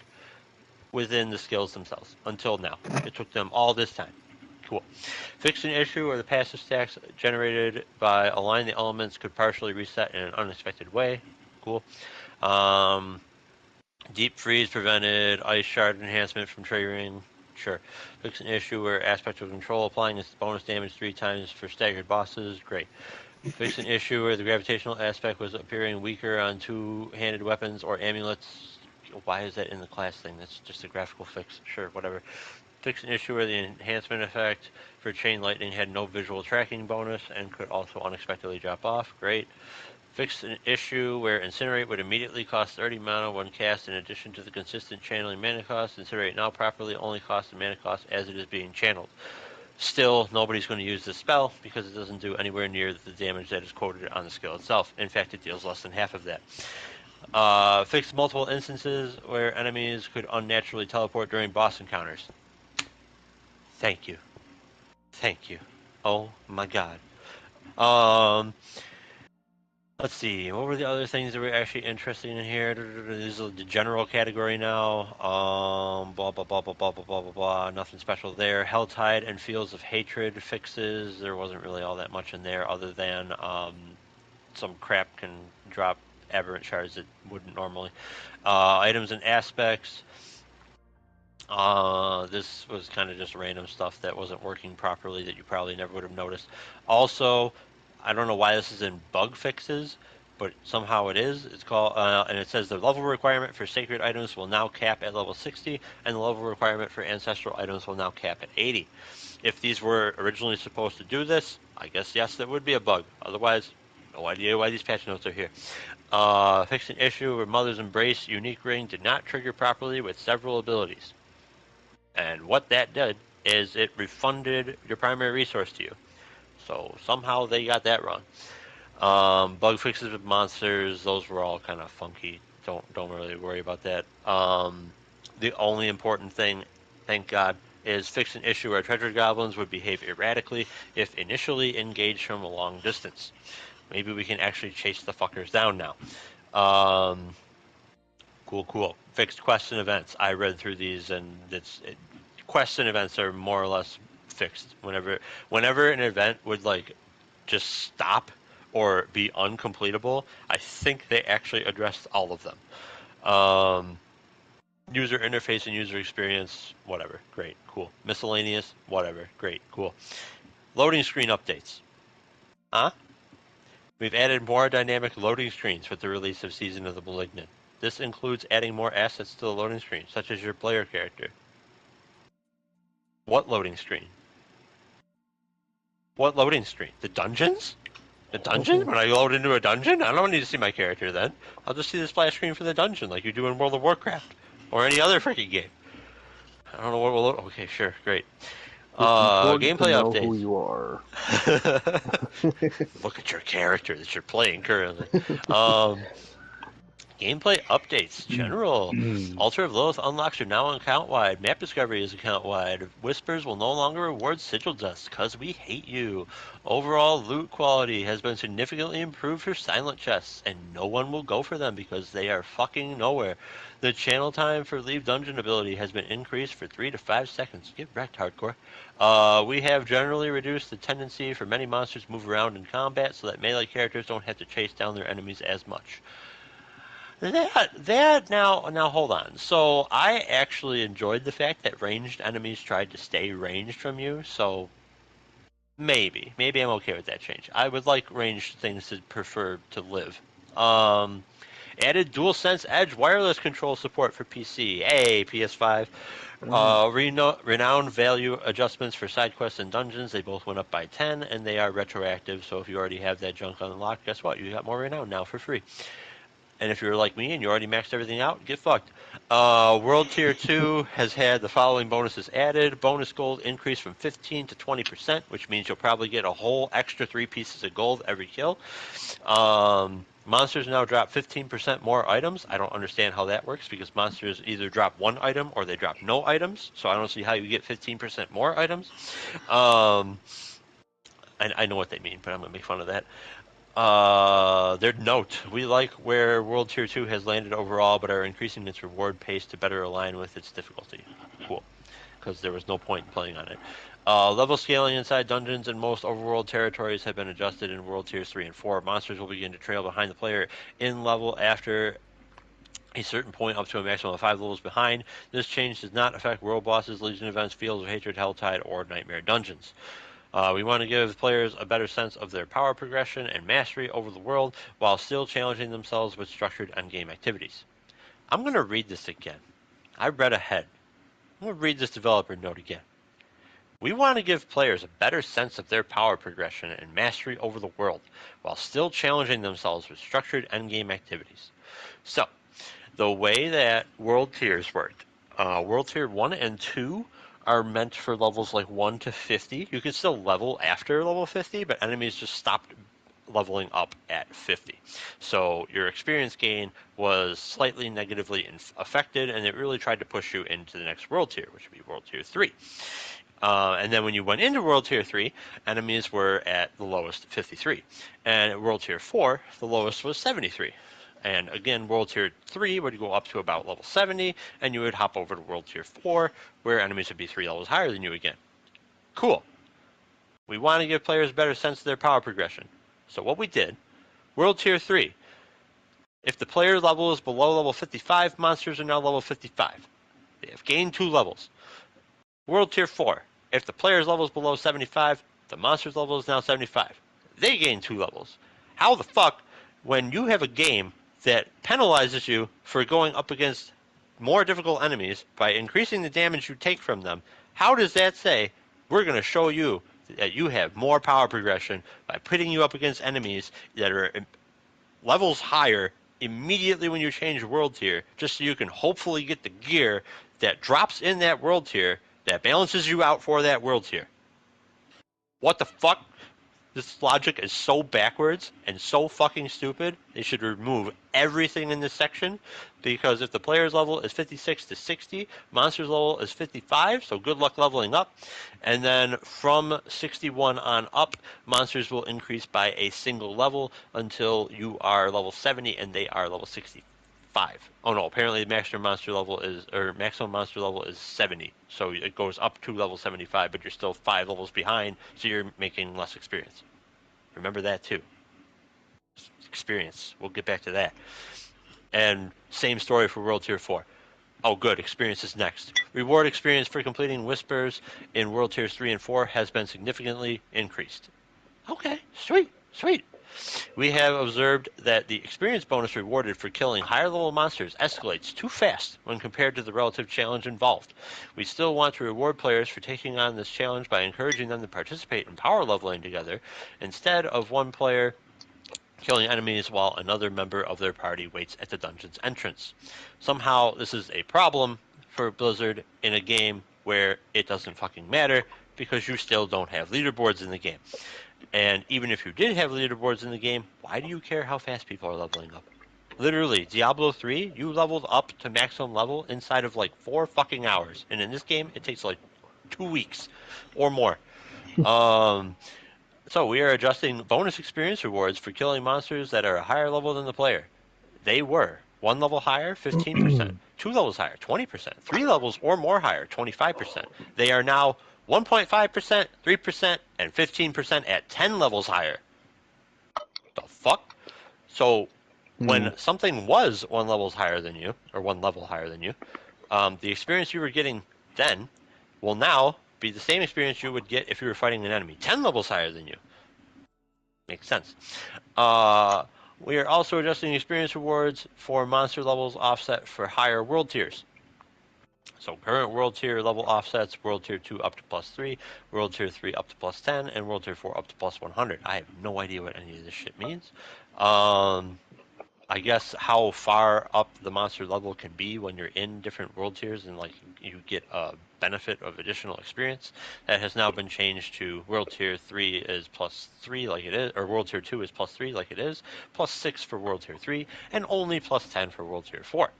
Speaker 2: within the skills themselves until now. It took them all this time. Cool. Fix an issue where the passive stacks generated by align the elements could partially reset in an unexpected way. Cool. Deep freeze prevented ice shard enhancement from triggering. Sure. Fix an issue where aspect of control applying this bonus damage 3 times for staggered bosses. Great. Fix an issue where the gravitational aspect was appearing weaker on two-handed weapons or amulets. Why is that in the class thing? That's just a graphical fix. Sure, whatever. Fix an issue where the enhancement effect for Chain Lightning had no visual tracking bonus and could also unexpectedly drop off. Great. Fix an issue where Incinerate would immediately cost 30 mana when cast in addition to the consistent channeling mana cost. Incinerate now properly only costs the mana cost as it is being channeled. Still, nobody's going to use this spell because it doesn't do anywhere near the damage that is quoted on the skill itself. In fact, it deals less than half of that. Fix multiple instances where enemies could unnaturally teleport during boss encounters. Thank you. Thank you. Oh my god. Let's see, what were the other things that were actually interesting in here? This is the general category now. Blah blah blah blah blah blah blah blah blah. Nothing special there. Helltide and Fields of Hatred fixes. There wasn't really all that much in there, other than some crap can drop aberrant shards that wouldn't normally. Items and aspects. This was kind of just random stuff that wasn't working properly that you probably never would have noticed. Also, I don't know why this is in bug fixes, but somehow it is. It's called, and it says the level requirement for sacred items will now cap at level 60, and the level requirement for ancestral items will now cap at 80. If these were originally supposed to do this, I guess yes, that would be a bug. Otherwise, no idea why these patch notes are here. Fixed an issue where Mother's Embrace unique ring did not trigger properly with several abilities. And what that did is it refunded your primary resource to you. So somehow they got that wrong. Bug fixes with monsters, those were all kind of funky. Don't really worry about that. The only important thing, thank God, is fix an issue where treasure goblins would behave erratically if initially engaged from a long distance. Maybe we can actually chase the fuckers down now. Cool. Fixed quests and events. I read through these, and quests and events are more or less fixed. Whenever an event would like just stop or be uncompletable, I think they actually addressed all of them. User interface and user experience, whatever, great, cool. Miscellaneous, whatever, great, cool. Loading screen updates. We've added more dynamic loading screens with the release of Season of the Malignant. This includes adding more assets to the loading screen, such as your player character. What loading screen? What loading screen? The dungeons? The dungeon? When I load into a dungeon? I don't need to see my character then. I'll just see the splash screen for the dungeon like you do in World of Warcraft. Or any other freaking game. I don't know what we'll load. Okay, sure, great.
Speaker 3: It's important to
Speaker 2: Gameplay
Speaker 3: know
Speaker 2: updates.
Speaker 3: who you are.
Speaker 2: Look at your character that you're playing currently. Gameplay updates, general. Altar of Loath unlocks are now account-wide. Map discovery is account-wide. Whispers will no longer reward sigil dust, cause we hate you. Overall loot quality has been significantly improved for silent chests, and no one will go for them because they are fucking nowhere. The channel time for leave dungeon ability has been increased for 3 to 5 seconds. Get wrecked, hardcore. We have generally reduced the tendency for many monsters to move around in combat so that melee characters don't have to chase down their enemies as much. Now hold on. So I actually enjoyed the fact that ranged enemies tried to stay ranged from you. So maybe I'm okay with that change. I would like ranged things to prefer to live. Added DualSense Edge wireless control support for PC. Hey, PS5. Renowned value adjustments for side quests and dungeons. They both went up by 10, and they are retroactive. So if you already have that junk unlocked, guess what? You got more renown now for free. And if you're like me and you already maxed everything out, get fucked. World Tier 2 has had the following bonuses added. Bonus gold increased from 15 to 20%, which means you'll probably get a whole extra 3 pieces of gold every kill. Monsters now drop 15% more items. I don't understand how that works because monsters either drop 1 item or they drop no items. So I don't see how you get 15% more items. I know what they mean, but I'm going to make fun of that. Their note. We like where World Tier 2 has landed overall, but are increasing its reward pace to better align with its difficulty. Cool. Because there was no point in playing on it. Level scaling inside dungeons and most overworld territories have been adjusted in World Tiers 3 and 4. Monsters will begin to trail behind the player in level after a certain point up to a maximum of 5 levels behind. This change does not affect world bosses, Legion events, Fields of Hatred, Helltide, or Nightmare dungeons. We want to give players a better sense of their power progression and mastery over the world while still challenging themselves with structured endgame activities. I'm going to read this again. I read ahead. I'm going to read this developer note again. We want to give players a better sense of their power progression and mastery over the world while still challenging themselves with structured endgame activities. So, the way that world tiers worked, World Tier 1 and 2 are meant for levels like 1 to 50. You can still level after level 50, but enemies just stopped leveling up at 50. So your experience gain was slightly negatively affected, and it really tried to push you into the next world tier, which would be World Tier 3. And then when you went into World Tier 3, enemies were at the lowest 53. And at World Tier 4, the lowest was 73. And again, World Tier 3 would go up to about level 70, and you would hop over to World Tier 4, where enemies would be 3 levels higher than you again. Cool. We want to give players a better sense of their power progression. So what we did, World Tier 3, if the player level is below level 55, monsters are now level 55. They have gained 2 levels. World Tier 4, if the player's level is below 75, the monster's level is now 75. They gain 2 levels. How the fuck, when you have a game that penalizes you for going up against more difficult enemies by increasing the damage you take from them, how does that say we're going to show you that you have more power progression by putting you up against enemies that are levels higher immediately when you change world tier, just so you can hopefully get the gear that drops in that world tier that balances you out for that world tier? What the fuck? This logic is so backwards and so fucking stupid. They should remove everything in this section, because if the player's level is 56 to 60, monster's level is 55, so good luck leveling up. And then from 61 on up, monsters will increase by a single level until you are level 70 and they are level 65. Oh no, apparently maximum monster level is 70. So it goes up to level 75, but you're still 5 levels behind, so you're making less experience. Remember that too. Experience. We'll get back to that. And same story for World Tier 4. Oh, good. Experience is next. Reward experience for completing Whispers in World Tiers 3 and 4 has been significantly increased. Okay, sweet, sweet. We have observed that the experience bonus rewarded for killing higher level monsters escalates too fast when compared to the relative challenge involved. We still want to reward players for taking on this challenge by encouraging them to participate in power leveling together, instead of one player killing enemies while another member of their party waits at the dungeon's entrance. Somehow, this is a problem for Blizzard in a game where it doesn't fucking matter, because you still don't have leaderboards in the game. And even if you did have leaderboards in the game, why do you care how fast people are leveling up? Literally, Diablo 3, you leveled up to maximum level inside of like 4 fucking hours. And in this game, it takes like 2 weeks or more. So we are adjusting bonus experience rewards for killing monsters that are a higher level than the player. They were 1 level higher, 15%, 2 levels higher, 20%, 3 levels or more higher, 25%. They are now 1.5%, 3%, and 15% at 10 levels higher. The fuck? So when something was 1 level higher than you, or 1 level higher than you, the experience you were getting then will now be the same experience you would get if you were fighting an enemy 10 levels higher than you. Makes sense. We are also adjusting experience rewards for monster levels offset for higher world tiers. So current world tier level offsets, world tier 2 up to +3, world tier 3 up to +10, and world tier 4 up to +100. I have no idea what any of this shit means. I guess how far up the monster level can be when you're in different world tiers, and like you get a benefit of additional experience. That has now been changed to world tier 3 is +3 like it is, or world tier 2 is +3 like it is, +6 for world tier 3, and only +10 for world tier 4.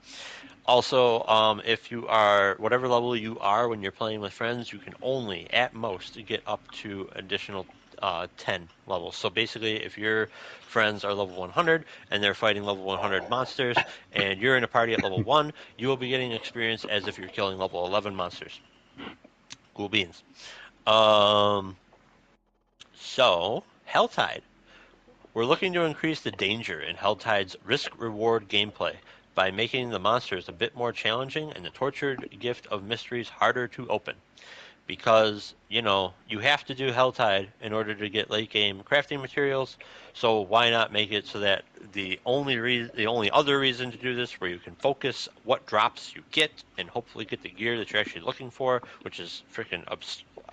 Speaker 2: Also, if you are whatever level you are when you're playing with friends, you can only at most get up to additional 10 levels. So basically, if your friends are level 100 and they're fighting level 100 monsters, and you're in a party at level 1, you will be getting experience as if you're killing level 11 monsters. Cool beans. So, Helltide. We're looking to increase the danger in Helltide's risk-reward gameplay by making the monsters a bit more challenging and the tortured gift of mysteries harder to open. Because, you know, you have to do Helltide in order to get late game crafting materials, so why not make it so that the only other reason to do this, where you can focus what drops you get and hopefully get the gear that you're actually looking for, which is freaking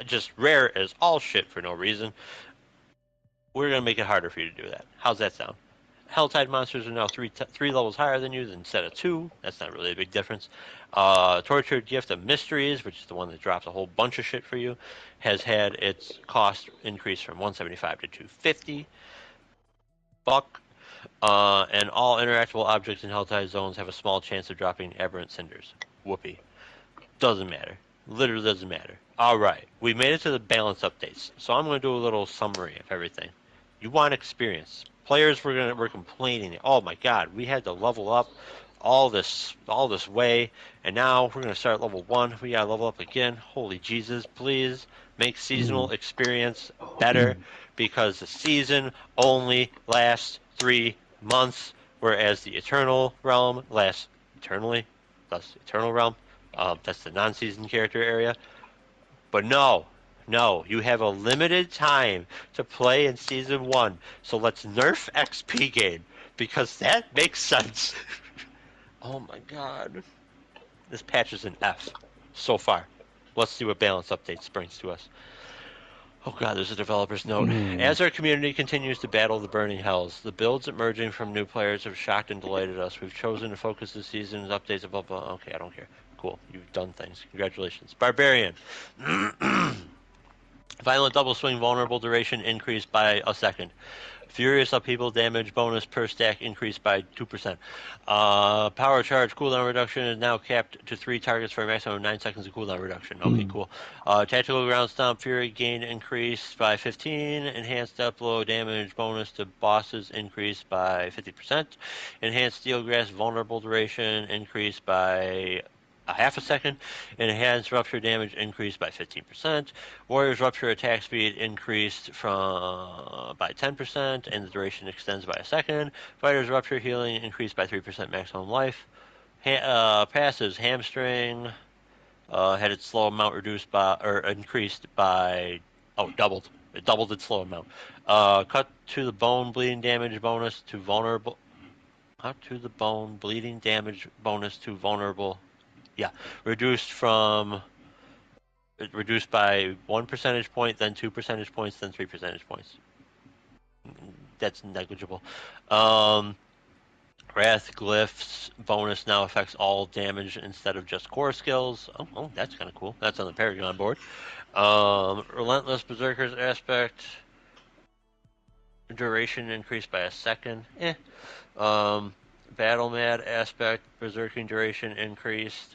Speaker 2: just rare as all shit for no reason, we're going to make it harder for you to do that. How's that sound? Helltide monsters are now three levels higher than you instead of 2. That's not really a big difference. Tortured Gift of Mysteries, which is the one that drops a whole bunch of shit for you, has had its cost increase from 175 to 250. Fuck. And all interactable objects in Helltide zones have a small chance of dropping aberrant cinders. Whoopee. Doesn't matter. Literally doesn't matter. All right, we made it to the balance updates. So I'm going to do a little summary of everything. You want experience. Players were complaining. Oh my God, we had to level up all this way, and now we're going to start at level 1. We got to level up again. Holy Jesus, please make seasonal experience better, because the season only lasts 3 months, whereas the Eternal Realm lasts eternally. Thus, Eternal Realm. That's the non-season character area. But no, you have a limited time to play in Season 1. So let's nerf XP gain, because that makes sense. Oh my God. This patch is an F so far. Let's see what balance updates brings to us. Oh God, there's a developer's note. As our community continues to battle the burning hells, the builds emerging from new players have shocked and delighted us. We've chosen to focus this season's updates above. Okay, I don't care. Cool, you've done things. Congratulations. Barbarian. Violent double swing vulnerable duration increased by a second. Furious upheaval damage bonus per stack increased by 2%. Power charge cooldown reduction is now capped to 3 targets for a maximum of 9 seconds of cooldown reduction. Okay, cool. Tactical ground stomp fury gain increased by 15. Enhanced up low damage bonus to bosses increased by 50%. Enhanced steel grass vulnerable duration increased by a half a second. Enhanced rupture damage increased by 15%. Warrior's rupture attack speed increased by 10%, and the duration extends by a second. Fighter's rupture healing increased by 3% maximum life. Passives hamstring had its slow amount reduced by or increased by doubled. It doubled its slow amount. Cut to the bone bleeding damage bonus to vulnerable. Cut to the bone bleeding damage bonus to vulnerable. Yeah, reduced by 1 percentage point, then 2 percentage points, then 3 percentage points. That's negligible. Wrath Glyphs bonus now affects all damage instead of just core skills. Oh, that's kind of cool. That's on the Paragon board. Relentless Berserker's aspect duration increased by a second. Battle Mad aspect berserking duration increased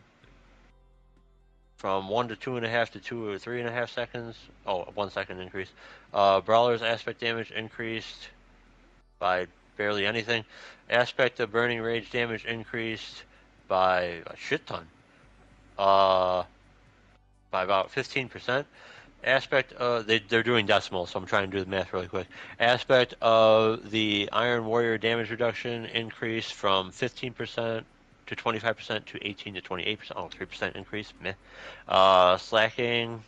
Speaker 2: from 1 to 2.5 to 2 or 3.5 seconds. Oh, 1 second increase. Brawler's aspect damage increased by barely anything. Aspect of burning rage damage increased by a shit ton. By about 15%. Aspect of they're doing decimals, so I'm trying to do the math really quick. Aspect of the Iron Warrior damage reduction increased from 15% to 25% to 18 to 28%. Oh, 3% increase. Meh. Slacking.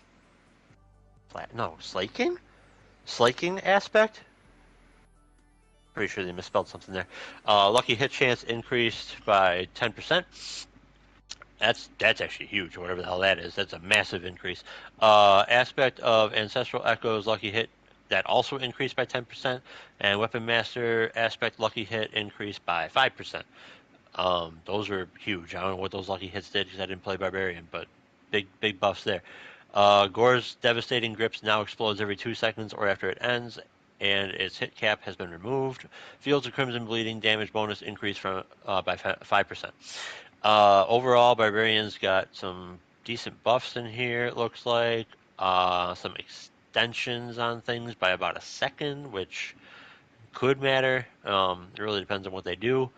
Speaker 2: Slaking? Slaking aspect? Pretty sure they misspelled something there. Lucky hit chance increased by 10%. That's actually huge, whatever the hell that is. That's a massive increase. Aspect of Ancestral Echo's lucky hit, that also increased by 10%. And Weapon Master aspect lucky hit increased by 5%. Those are huge. I don't know what those lucky hits did because I didn't play Barbarian, but big buffs there. Gore's devastating grips now explodes every 2 seconds or after it ends, and its hit cap has been removed. Fields of Crimson Bleeding damage bonus increased by 5%. Overall, Barbarian's got some decent buffs in here, it looks like. Some extensions on things by about a second, which could matter. It really depends on what they do.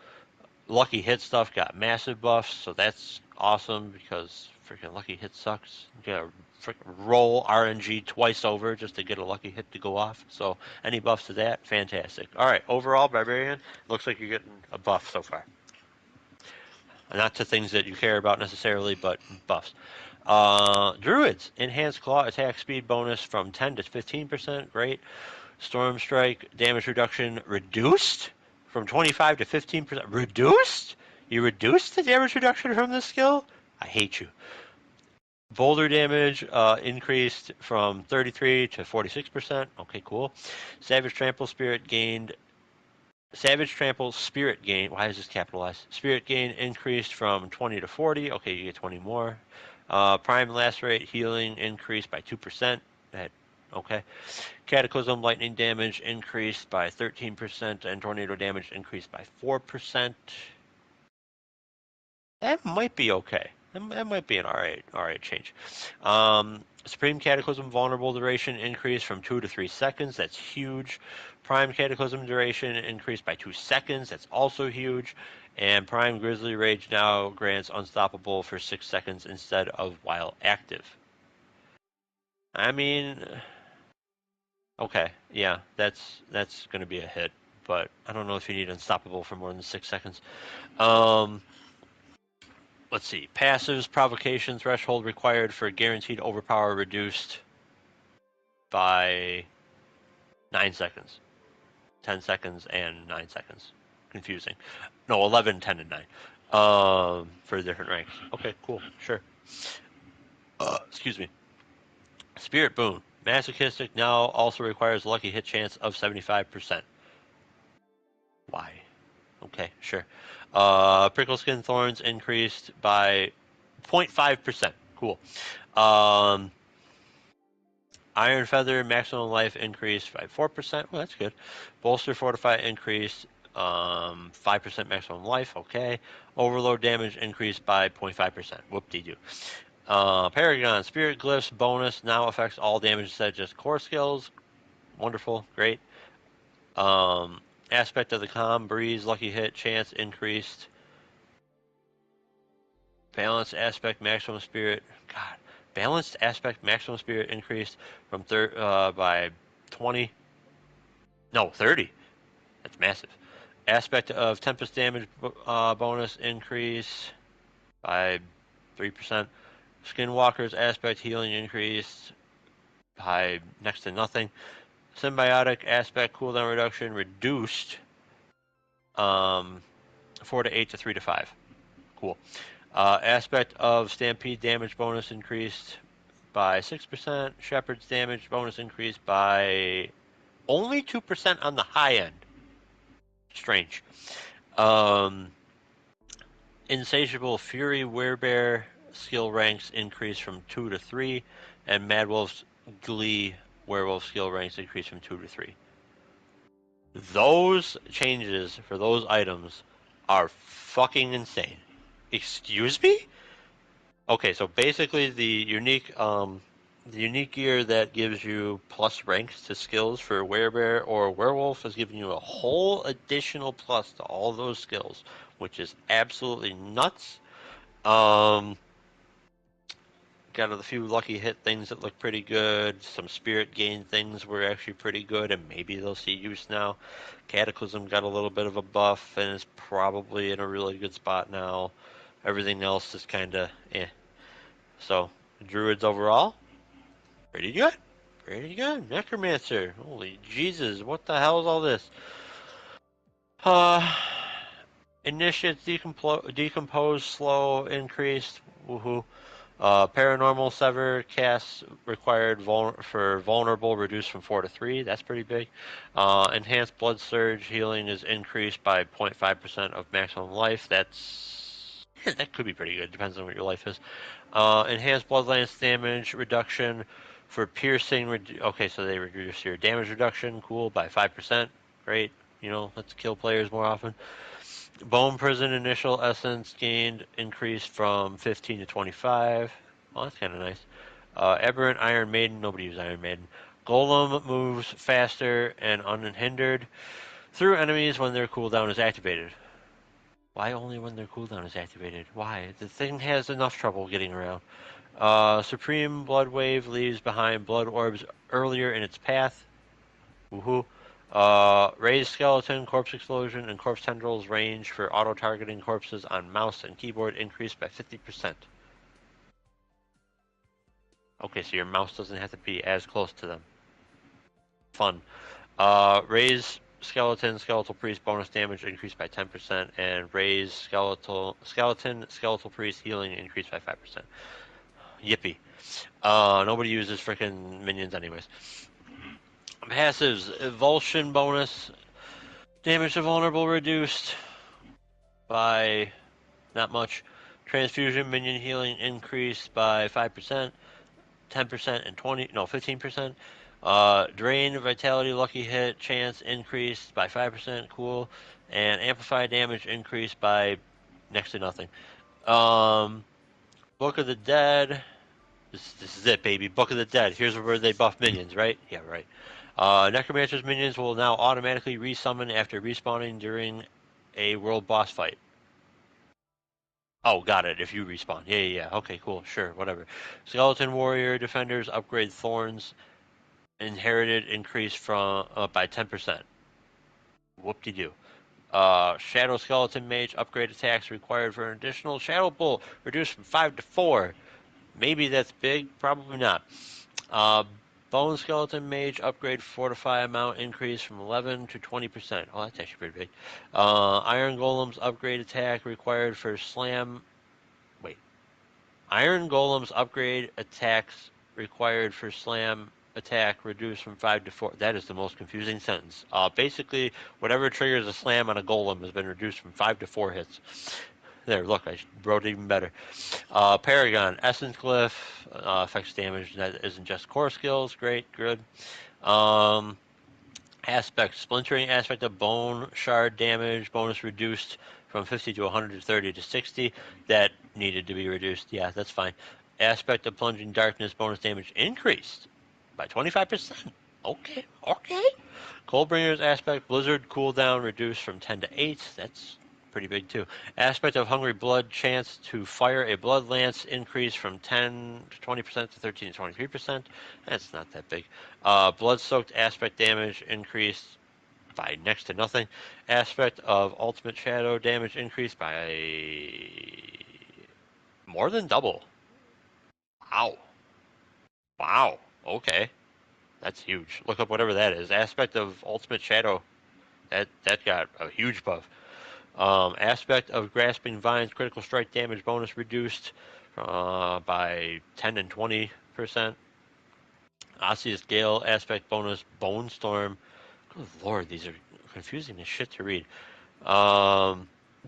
Speaker 2: Lucky Hit stuff got massive buffs, so that's awesome because freaking Lucky Hit sucks. You gotta freaking roll RNG twice over just to get a Lucky Hit to go off. So any buffs to that, fantastic. All right, overall, Barbarian, looks like you're getting a buff so far. Not to things that you care about necessarily, but buffs. Druids, enhanced claw attack speed bonus from 10 to 15%, great. Storm Strike damage reduction reduced from 25 to 15%. Reduced? You reduced the damage reduction from this skill? I hate you. Boulder damage increased from 33 to 46%. Okay, cool. Savage Trample Spirit gained. Savage Trample Spirit gain. Why is this capitalized? Spirit gain increased from 20 to 40. Okay, you get 20 more. Prime Lacerate healing increased by 2%. Okay. Cataclysm lightning damage increased by 13%, and tornado damage increased by 4%. That might be okay. That might be an alright change. Supreme Cataclysm vulnerable duration increased from 2 to 3 seconds. That's huge. Prime Cataclysm duration increased by 2 seconds. That's also huge. And Prime Grizzly Rage now grants unstoppable for 6 seconds instead of while active. I mean, okay, yeah, that's going to be a hit, but I don't know if you need unstoppable for more than 6 seconds. Let's see. Passives, provocation threshold required for guaranteed overpower reduced by 9 seconds. 10 seconds and 9 seconds. Confusing. No, 11, 10, and 9. For different ranks. Okay, cool. Sure. Excuse me. Spirit Boon. Masochistic now also requires a lucky hit chance of 75%. Why? Okay, sure. Prickle Skin Thorns increased by 0.5%. Cool. Iron Feather maximum life increased by 4%. Well, that's good. Bolster Fortify increased 5% maximum life. Okay. Overload damage increased by 0.5%. Whoop-de-doo. Paragon Spirit Glyphs bonus now affects all damage instead of just core skills. Wonderful. Great. Aspect of the Calm Breeze lucky hit chance increased. Balanced aspect maximum spirit. God. Balanced aspect maximum spirit increased from by 20. No, 30. That's massive. Aspect of Tempest damage bonus increase by 3%. Skinwalker's aspect healing increased by next to nothing. Symbiotic aspect cooldown reduction reduced 4 to 8 to 3 to 5. Cool. Aspect of Stampede damage bonus increased by 6%. Shepherd's damage bonus increased by only 2% on the high end. Strange. Insatiable Fury Werebear skill ranks increased from 2 to 3, and Madwolf's Glee Werewolf skill ranks increased from 2 to 3. Those changes for those items are fucking insane. Excuse me? Okay, so basically the unique gear that gives you plus ranks to skills for Werebear or Werewolf is giving you a whole additional plus to all those skills, which is absolutely nuts. Got a few lucky hit things that look pretty good. Some spirit gain things were actually pretty good, and maybe they'll see use now. Cataclysm got a little bit of a buff and is probably in a really good spot now. Everything else is kind of eh. So, Druids overall, pretty good. Pretty good. Necromancer. Holy Jesus, what the hell is all this? Initiates decompose slow increased. Woohoo. Paranormal Sever cast required for vulnerable reduced from 4 to 3. That's pretty big. Enhanced Blood Surge healing is increased by 0.5% of maximum life. That could be pretty good. Depends on what your life is. Enhanced Blood Lance damage reduction for piercing. Okay, so they reduce your damage reduction. Cool, by 5%. Great. Let's kill players more often. Bone Prison initial essence gained increased from 15 to 25. Well, that's kind of nice. Aberrant Iron Maiden. Nobody uses Iron Maiden. Golem moves faster and unhindered through enemies when their cooldown is activated. Why only when their cooldown is activated? Why? The thing has enough trouble getting around. Supreme Blood Wave leaves behind blood orbs earlier in its path. Woohoo. Raised Skeleton, Corpse Explosion, and Corpse Tendrils range for auto-targeting corpses on mouse and keyboard increased by 50%. Okay, so your mouse doesn't have to be as close to them. Fun. Raise Skeletal Priest bonus damage increased by 10%, and Raise Skeletal Priest healing increased by 5%. Yippee. Nobody uses freaking minions anyways. Passives, Evulsion bonus, damage to vulnerable reduced by not much. Transfusion minion healing increased by 5%, 10%, and 15%. Drain Vitality Lucky Hit chance increased by 5%, cool. And Amplify damage increased by next to nothing. Book of the Dead. This is it, baby. Book of the Dead. Here's where they buff minions, right? Yeah, right. Necromancer's minions will now automatically resummon after respawning during a world boss fight. Oh, got it. If you respawn. Yeah. Okay, cool. Sure, whatever. Skeleton Warrior Defenders upgrade Thorns inherited increase from by 10%. Whoop-de-doo. Shadow Skeleton Mage upgrade attacks required for an additional Shadow Bull reduced from 5 to 4. Maybe that's big, probably not. Uh, Bone Skeleton Mage upgrade fortify amount increase from 11 to 20%. Oh, that's actually pretty big. Iron Golem's upgrade attack required for slam. Wait. Iron Golem's upgrade attacks required for slam attack reduced from 5 to 4. That is the most confusing sentence. Basically, whatever triggers a slam on a golem has been reduced from 5 to 4 hits. There, look, I wrote it even better. Paragon, Essence Glyph, affects damage that isn't just core skills. Great, good. Aspect, splintering aspect of bone shard damage, bonus reduced from 50 to 100 to 30 to 60. That needed to be reduced. Yeah, that's fine. Aspect of plunging darkness, bonus damage increased by 25%. Okay. Coldbringer's aspect, blizzard cooldown reduced from 10 to 8. That's pretty big too. Aspect of hungry blood, chance to fire a blood lance increased from 10 to 20% to 13 to 23%. That's not that big. Blood soaked aspect damage increased by next to nothing. Aspect of ultimate shadow damage increased by more than double. Wow. Wow. Okay. That's huge. Look up whatever that is. Aspect of ultimate shadow. That got a huge buff. Aspect of grasping vines critical strike damage bonus reduced by 10 and 20%. Osseous Gale aspect bonus bone storm. Good lord, these are confusing as shit to read.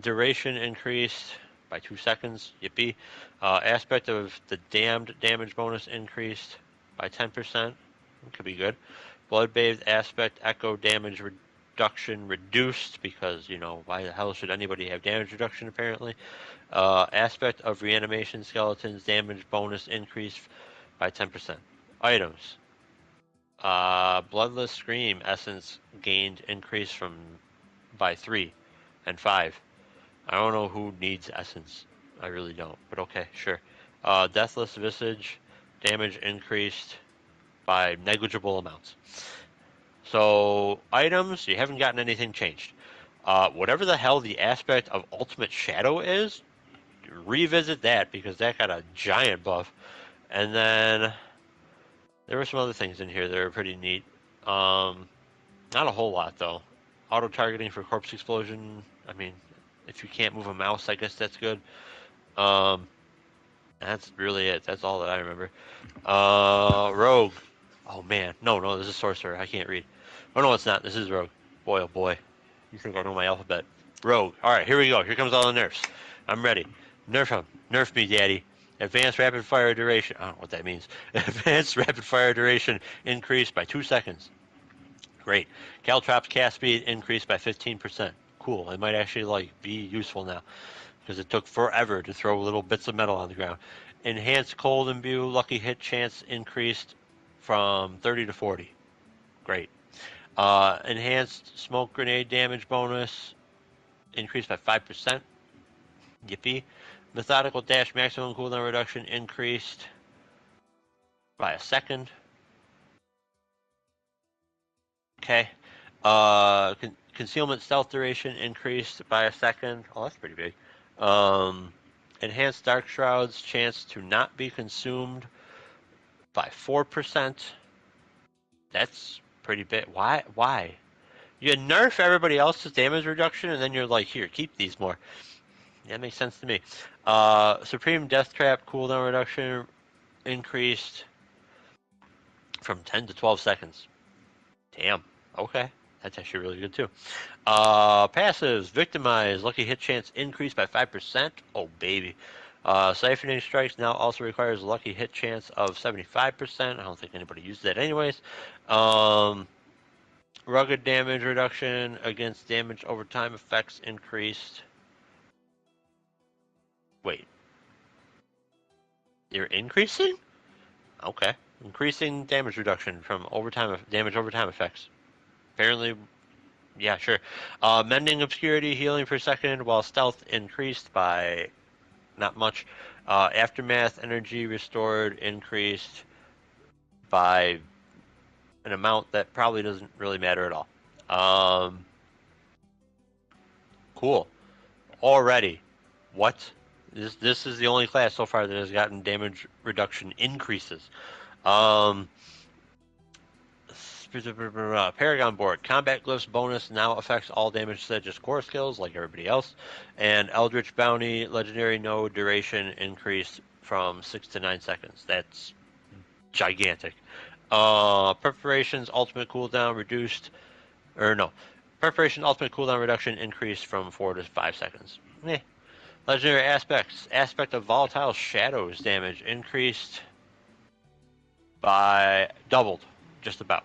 Speaker 2: Duration increased by 2 seconds. Yippee. Aspect of the damned damage bonus increased by 10%. Could be good. Blood bathed aspect echo damage reduction reduced because, why the hell should anybody have damage reduction apparently? Aspect of reanimation skeletons damage bonus increased by 10%. Items. Bloodless Scream essence gained increase from by 3 and 5. I don't know who needs essence. I really don't, but okay, sure. Deathless Visage damage increased by negligible amounts. So, items, you haven't gotten anything changed. Whatever the hell the aspect of Ultimate Shadow is, revisit that because that got a giant buff. And then there were some other things in here that are pretty neat. Not a whole lot though. Auto targeting for corpse explosion. I mean, if you can't move a mouse, I guess that's good. Um, that's really it. That's all that I remember. Rogue. Oh man, no, this is sorcerer. I can't read. Oh no, it's not. This is rogue. Boy, oh boy. You think I know my alphabet? Rogue. All right, here we go. Here comes all the nerfs. I'm ready. Nerf him. Nerf me, daddy. Advanced rapid fire duration. I don't know what that means. Advanced rapid fire duration increased by 2 seconds. Great. Caltrops cast speed increased by 15%. Cool. It might actually be useful now because it took forever to throw little bits of metal on the ground. Enhanced cold imbue lucky hit chance increased from 30 to 40. Great. Enhanced smoke grenade damage bonus increased by 5%. Yippee. Methodical dash maximum cooldown reduction increased by a second. Okay. Concealment stealth duration increased by a second. Oh, that's pretty big. Enhanced dark shrouds chance to not be consumed by 4%. That's pretty big. Why? You nerf everybody else's damage reduction, and then you're like, here, keep these more. Yeah, that makes sense to me. Supreme Death Trap cooldown reduction increased from 10 to 12 seconds. Damn. Okay. That's actually really good, too. Passives, Victimize, Lucky Hit Chance increased by 5%. Oh, baby. Siphoning Strikes now also requires a Lucky Hit Chance of 75%. I don't think anybody used that anyways. Rugged Damage Reduction against damage over time effects increased. Wait. You're increasing? Okay. Increasing damage reduction from damage overtime effects. Apparently, yeah, sure. Mending obscurity, healing per second, while stealth increased by not much. Aftermath energy restored increased by an amount that probably doesn't really matter at all. Cool. Already. What? This is the only class so far that has gotten damage reduction increases. Um, Paragon board. Combat glyphs bonus now affects all damage set just core skills like everybody else. And Eldritch Bounty legendary node duration increased from 6 to 9 seconds. That's gigantic. Preparation's ultimate cooldown reduced, or no, Preparation ultimate cooldown reduction increased from 4 to 5 seconds. Legendary aspects. Aspect of volatile shadows damage increased by doubled, just about.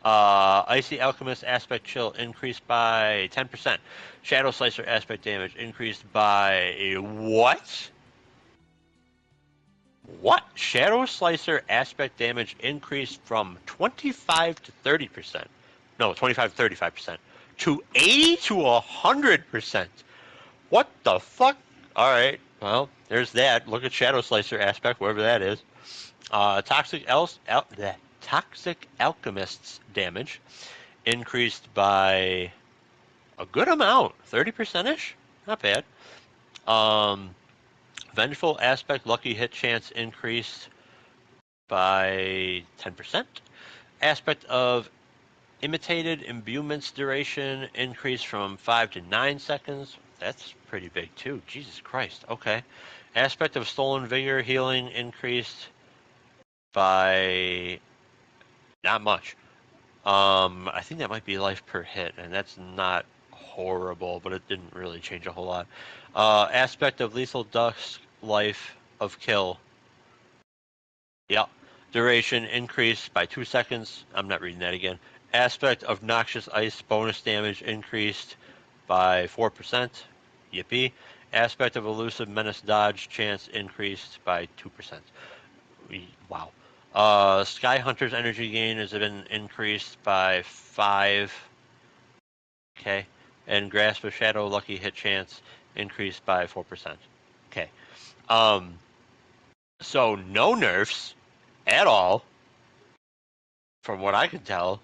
Speaker 2: Icy Alchemist aspect chill increased by 10%. Shadow Slicer aspect damage increased by what? What? Shadow Slicer aspect damage increased from 25 to 30%. No, 25 to 35%. To 80 to 100%. What the fuck? Alright, well, there's that. Look at Shadow Slicer aspect, wherever that is. Toxic Alchemist's damage increased by a good amount, 30%-ish? Not bad. Vengeful Aspect Lucky Hit Chance increased by 10%. Aspect of Imitated Imbuement's duration increased from 5 to 9 seconds. That's pretty big too. Jesus Christ. Okay. Aspect of Stolen Vigor healing increased by not much. I think that might be life per hit, and that's not horrible, but it didn't really change a whole lot. Aspect of Lethal Dusk life of kill. Yeah. Duration increased by 2 seconds. I'm not reading that again. Aspect of Noxious Ice bonus damage increased by 4%. Yippee. Aspect of Elusive Menace dodge chance increased by 2%. Wow. Sky Hunter's energy gain has been increased by 5. Okay. And Grasp of Shadow lucky hit chance increased by 4%. Okay. So no nerfs at all, from what I can tell.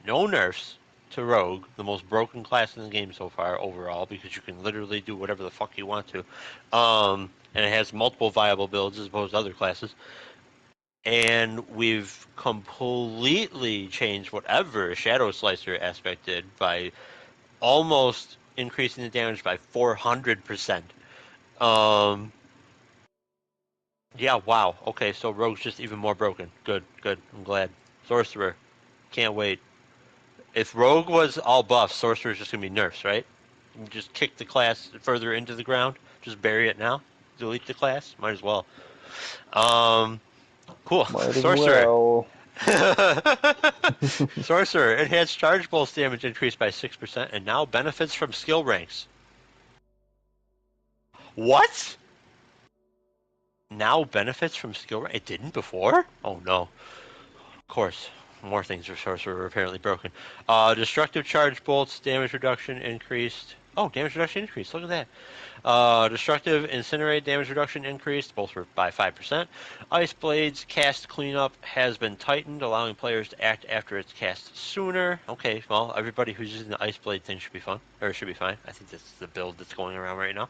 Speaker 2: No nerfs to Rogue, the most broken class in the game so far overall, because you can literally do whatever the fuck you want to. And it has multiple viable builds as opposed to other classes. And we've completely changed whatever Shadow Slicer aspect did by almost increasing the damage by 400%. Yeah, wow. Okay, so Rogue's just even more broken. Good. I'm glad. Sorcerer. Can't wait. If Rogue was all buff, Sorcerer's just gonna be nerfs, right? You just kick the class further into the ground. Just bury it now. Delete the class. Might as well. Cool.
Speaker 3: Might as
Speaker 2: Sorcerer.
Speaker 3: well.
Speaker 2: Sorcerer. Enhanced charge pulse damage increased by 6% and now benefits from skill ranks. What? Now benefits from skill rank? It didn't before? Oh no. Of course. More things for Sorcerer are apparently broken. Destructive charge bolts damage reduction increased. Oh, damage reduction increased. Look at that. Destructive Incinerate damage reduction increased, both were by 5%. Ice Blade's cast cleanup has been tightened, allowing players to act after it's cast sooner. Okay, well, everybody who's using the Ice Blade thing should be fun, or should be fine. I think that's the build that's going around right now.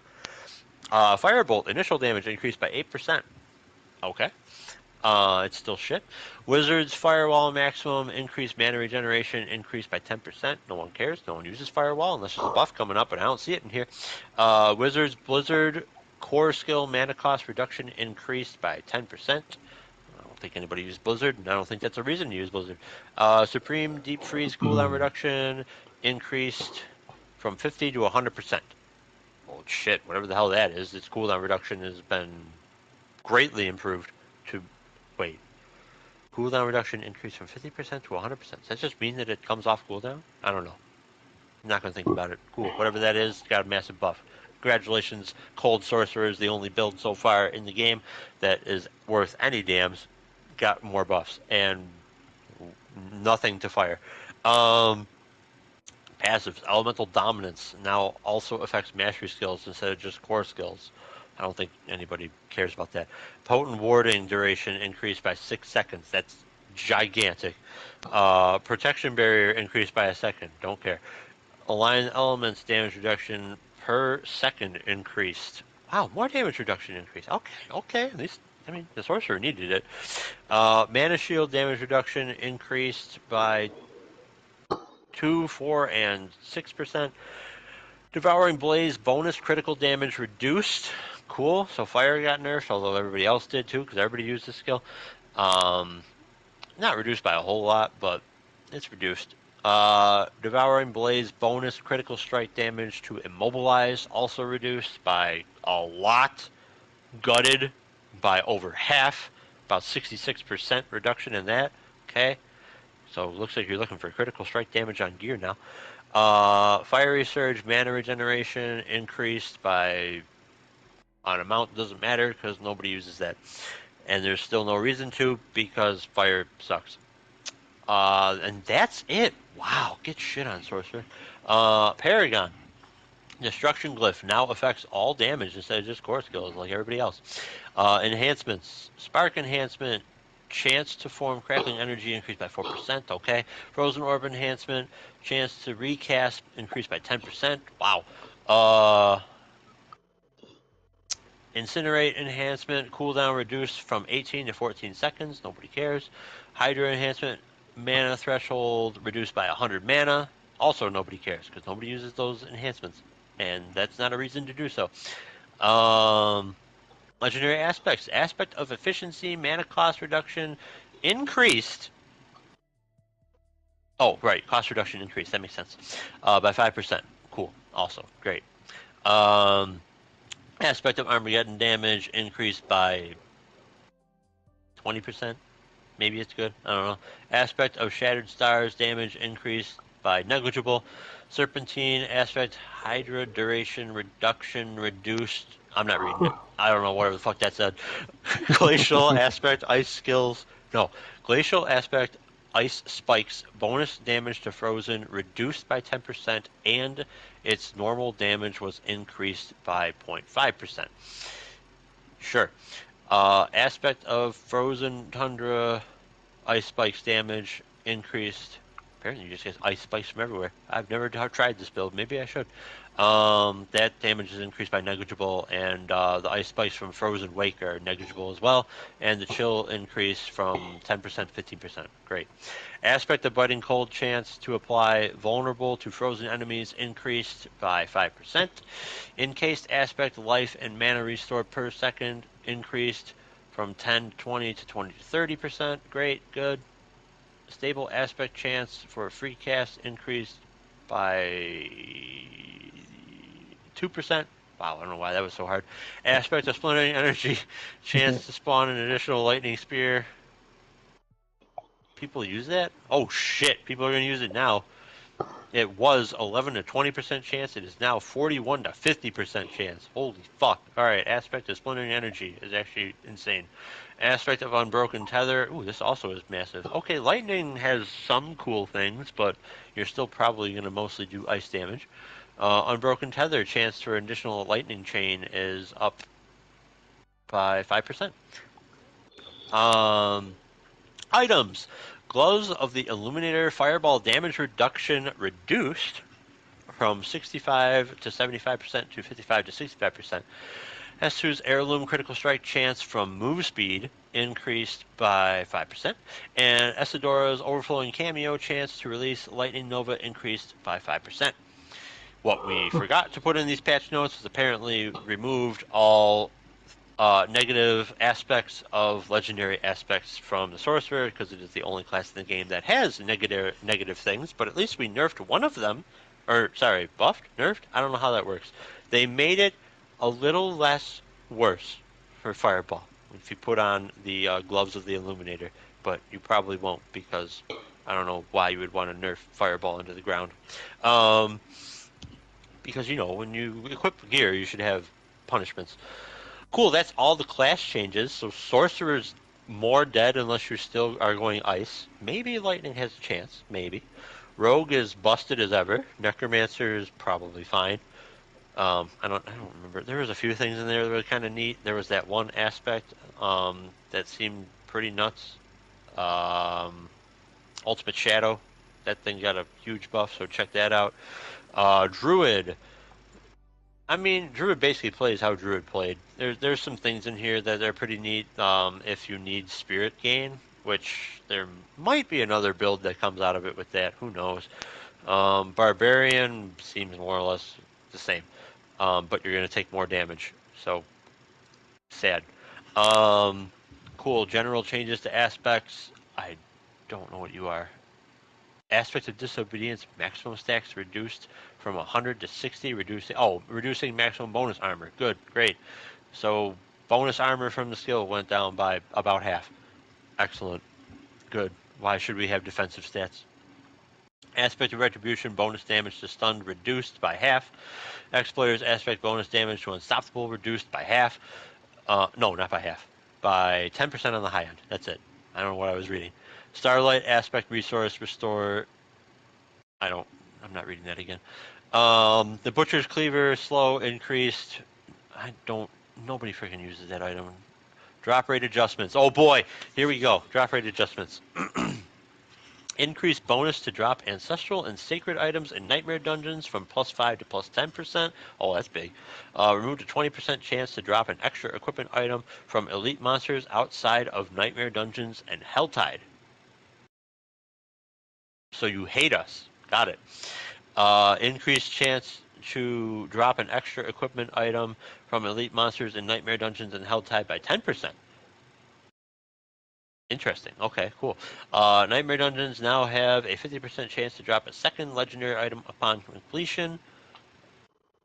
Speaker 2: Firebolt initial damage increased by 8%. Okay. It's still shit. Wizard's Firewall maximum increased mana regeneration increased by 10%. No one cares. No one uses Firewall unless there's a buff coming up, and I don't see it in here. Wizard's Blizzard core skill mana cost reduction increased by 10%. I don't think anybody used Blizzard, and I don't think that's a reason to use Blizzard. Supreme Deep Freeze cooldown reduction increased from 50 to 100%. Oh shit, whatever the hell that is, its cooldown reduction has been greatly improved to... Wait. Cooldown reduction increased from 50% to 100%. Does that just mean that it comes off cooldown? I don't know. I'm not going to think about it. Cool. Whatever that is, got a massive buff. congratulations, Cold Sorcerer is the only build so far in the game that is worth any dams. Got more buffs and nothing to fire. Passives. Elemental Dominance now also affects mastery skills instead of just core skills. I don't think anybody cares about that. Potent Warding duration increased by 6 seconds. That's gigantic. Protection Barrier increased by a second. Don't care. Align Elements damage reduction per second increased. Wow, more damage reduction increased. Okay. At least, I mean, the Sorcerer needed it. Mana Shield damage reduction increased by 2, 4, and 6%. Devouring Blaze bonus critical damage reduced. Cool. So fire got nerfed, although everybody else did too, because everybody used this skill. Not reduced by a whole lot, but it's reduced. Devouring Blaze bonus critical strike damage to immobilize also reduced by a lot. Gutted by over half, about 66% reduction in that. Okay. So it looks like you're looking for critical strike damage on gear now. Fiery Surge mana regeneration increased by an amount doesn't matter because nobody uses that, and there's still no reason to because fire sucks. And that's it. Wow, get shit on Sorcerer. Paragon. Destruction Glyph now affects all damage instead of just core skills like everybody else. Enhancements. Spark Enhancement. Chance to form crackling energy increased by 4%. Okay. Frozen Orb Enhancement. Chance to recast increased by 10%. Wow. Incinerate Enhancement. Cooldown reduced from 18 to 14 seconds. Nobody cares. Hydra Enhancement. Mana threshold reduced by 100 mana. Also, nobody cares because nobody uses those enhancements, and that's not a reason to do so. Legendary aspects. Aspect of efficiency, mana cost reduction increased. Oh, right. Cost reduction increased. That makes sense. By 5%. Cool. Also, great. Aspect of Armageddon damage increased by 20%. Maybe it's good. I don't know. Aspect of Shattered Stars damage increased by negligible. Serpentine aspect Hydra duration reduction reduced. I'm not reading it. I don't know whatever the fuck that said. Glacial aspect ice skills. No. Glacial aspect ice spikes bonus damage to frozen reduced by 10% and its normal damage was increased by 0.5%. Sure. Aspect of frozen tundra ice spikes damage increased. Apparently, you just get ice spikes from everywhere. I've never tried this build. Maybe I should. That damage is increased by negligible, and the ice spikes from Frozen Wake are negligible as well. And the chill increase from 10% to 15%. Great. Aspect of Biting Cold chance to apply vulnerable to frozen enemies increased by 5%. Encased aspect life and mana restore per second increased from 10 to 20 to 20 to 30%. Great, good. Stable aspect chance for a free cast increased by 2%. Wow, I don't know why that was so hard. Aspect of splintering energy chance to spawn an additional lightning spear. People use that? Oh shit, people are going to use it now. It was 11 to 20% chance. It is now 41 to 50% chance. Holy fuck. Alright, aspect of splintering energy is actually insane. Aspect of unbroken tether. Ooh, this also is massive. Okay, lightning has some cool things, but you're still probably going to mostly do ice damage. Unbroken tether chance for additional lightning chain is up by 5%. Items. Gloves of the Illuminator Fireball damage reduction reduced from 65 to 75% to 55 to 65%. S2's Heirloom Critical Strike chance from move speed increased by 5%. And Esidora's Overflowing Cameo chance to release Lightning Nova increased by 5%. What we forgot to put in these patch notes is apparently removed all negative aspects of legendary aspects from the Sorcerer because it is the only class in the game that has negative things, but at least we nerfed one of them. Or, sorry, buffed? Nerfed? I don't know how that works. They made it a little less worse for Fireball if you put on the gloves of the Illuminator, but you probably won't because I don't know why you would want to nerf Fireball into the ground. because when you equip gear, you should have punishments. Cool, that's all the class changes. So sorcerer's more dead unless you still are going ice. Maybe lightning has a chance. Maybe. Rogue is busted as ever. Necromancer is probably fine. I don't remember. There was a few things in there that were kind of neat. There was that one aspect that seemed pretty nuts. Ultimate Shadow. That thing got a huge buff, so check that out. Druid. I mean, Druid basically plays how Druid played. There's some things in here that are pretty neat. If you need Spirit Gain, which there might be another build that comes out of it with that. Who knows? Barbarian seems more or less the same, but you're going to take more damage. So sad. Um, cool. General changes to aspects. I don't know what you are. Aspect of disobedience, maximum stacks reduced from 100 to 60, reducing maximum bonus armor. Good, great. So bonus armor from the skill went down by about half. Excellent. Good. Why should we have defensive stats? Aspect of retribution, bonus damage to stunned reduced by half. Exploiter's aspect bonus damage to unstoppable reduced by half. No, not by half. By 10% on the high end. That's it. I don't know what I was reading. Starlight aspect resource restore. I'm not reading that again. The Butcher's Cleaver slow increased. Nobody freaking uses that item. Drop rate adjustments. Oh boy, here we go. Drop rate adjustments. Increased bonus to drop ancestral and sacred items in nightmare dungeons from +5 to +10%. Oh, that's big. Removed a 20% chance to drop an extra equipment item from elite monsters outside of nightmare dungeons and Helltide. So you hate us. Got it. Increased chance to drop an extra equipment item from elite monsters in nightmare dungeons and Helltide by 10%. Interesting. Okay, cool. Nightmare dungeons now have a 50% chance to drop a second legendary item upon completion.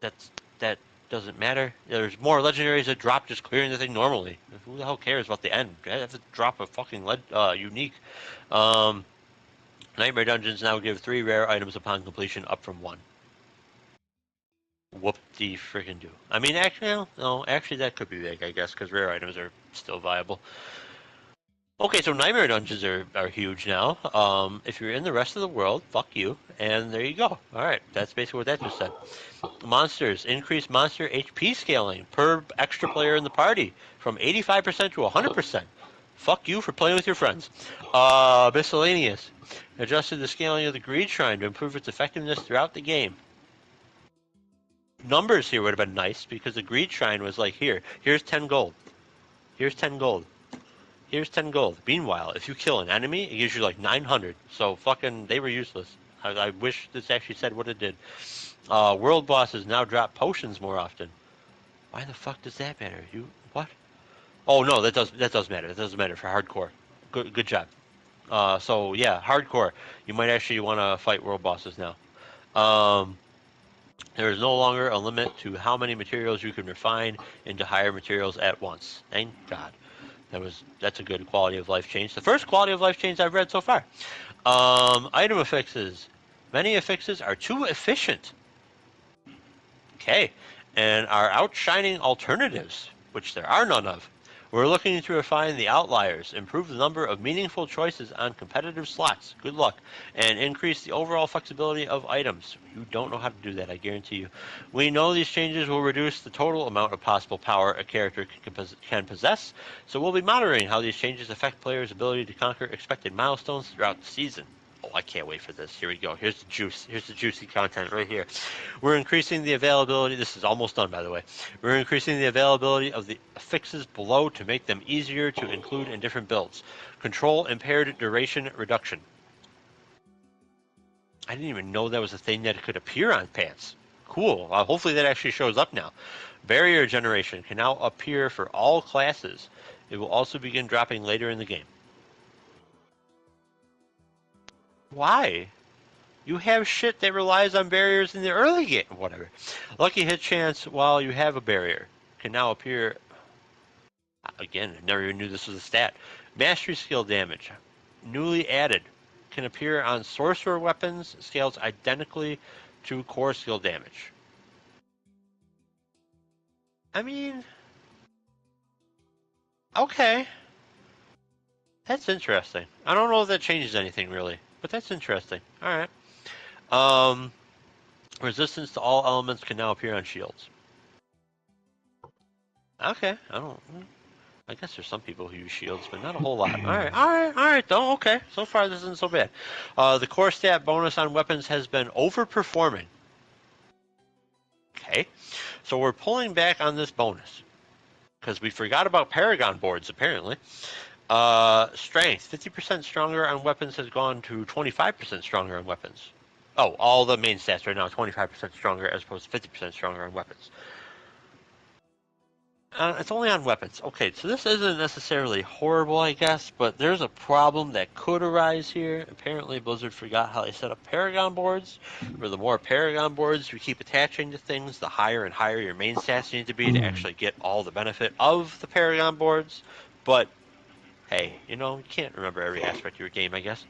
Speaker 2: That doesn't matter. There's more legendaries that drop just clearing the thing normally. Who the hell cares about the end? I have to drop a fucking unique. Nightmare dungeons now give 3 rare items upon completion, up from 1. Whoop-de freaking do. I mean, actually, no, actually that could be big, I guess, because rare items are still viable. Okay, so Nightmare Dungeons are huge now. If you're in the rest of the world, fuck you, and there you go. Alright, that's basically what that just said. Monsters. Increase monster HP scaling per extra player in the party from 85% to 100%. Fuck you for playing with your friends. Miscellaneous. Adjusted the scaling of the Greed Shrine to improve its effectiveness throughout the game. Numbers here would have been nice because the Greed Shrine was like, here's 10 gold. Here's 10 gold. Here's 10 gold. Meanwhile, if you kill an enemy, it gives you like 900. So fucking, they were useless. I wish this actually said what it did. World bosses now drop potions more often. Why the fuck does that matter? What? Oh no, that does matter. That doesn't matter for hardcore. Good job. So yeah, hardcore. You might actually want to fight world bosses now. There is no longer a limit to how many materials you can refine into higher materials at once. Thank God. That's a good quality of life change. The first quality of life change I've read so far. Item affixes. Many affixes are too efficient. Okay. And are outshining alternatives, which there are none of. We're looking to refine the outliers, improve the number of meaningful choices on competitive slots. Good luck. And increase the overall flexibility of items. You don't know how to do that, I guarantee you. We know these changes will reduce the total amount of possible power a character can possess, so we'll be monitoring how these changes affect players' ability to conquer expected milestones throughout the season. Oh, I can't wait for this. Here we go. Here's the juice. Here's the juicy content right here. We're increasing the availability. This is almost done, by the way. We're increasing the availability of the affixes below to make them easier to include in different builds. Control impaired duration reduction. I didn't even know that was a thing that could appear on pants. Cool. Hopefully that actually shows up now. Barrier generation can now appear for all classes. It will also begin dropping later in the game. Why? You have shit that relies on barriers in the early game. Whatever. Lucky hit chance while you have a barrier can now appear. Again, I never even knew this was a stat. Mastery skill damage, newly added, can appear on sorcerer weapons, scales identically to core skill damage. I mean, okay. That's interesting. I don't know if that changes anything really, but that's interesting. Alright. Um, resistance to all elements can now appear on shields. Okay, I guess there's some people who use shields, but not a whole lot. Alright, though, okay. So far this isn't so bad. The core stat bonus on weapons has been overperforming. Okay, so we're pulling back on this bonus. Because we forgot about Paragon boards, apparently. Strength, 50% stronger on weapons has gone to 25% stronger on weapons. Oh, all the main stats are now 25% stronger as opposed to 50% stronger on weapons. It's only on weapons. Okay, so this isn't necessarily horrible, I guess, but there's a problem that could arise here. Apparently, Blizzard forgot how they set up Paragon boards, where the more Paragon boards you keep attaching to things, the higher and higher your main stats need to be to actually get all the benefit of the Paragon boards. But, hey, you can't remember every aspect of your game, I guess.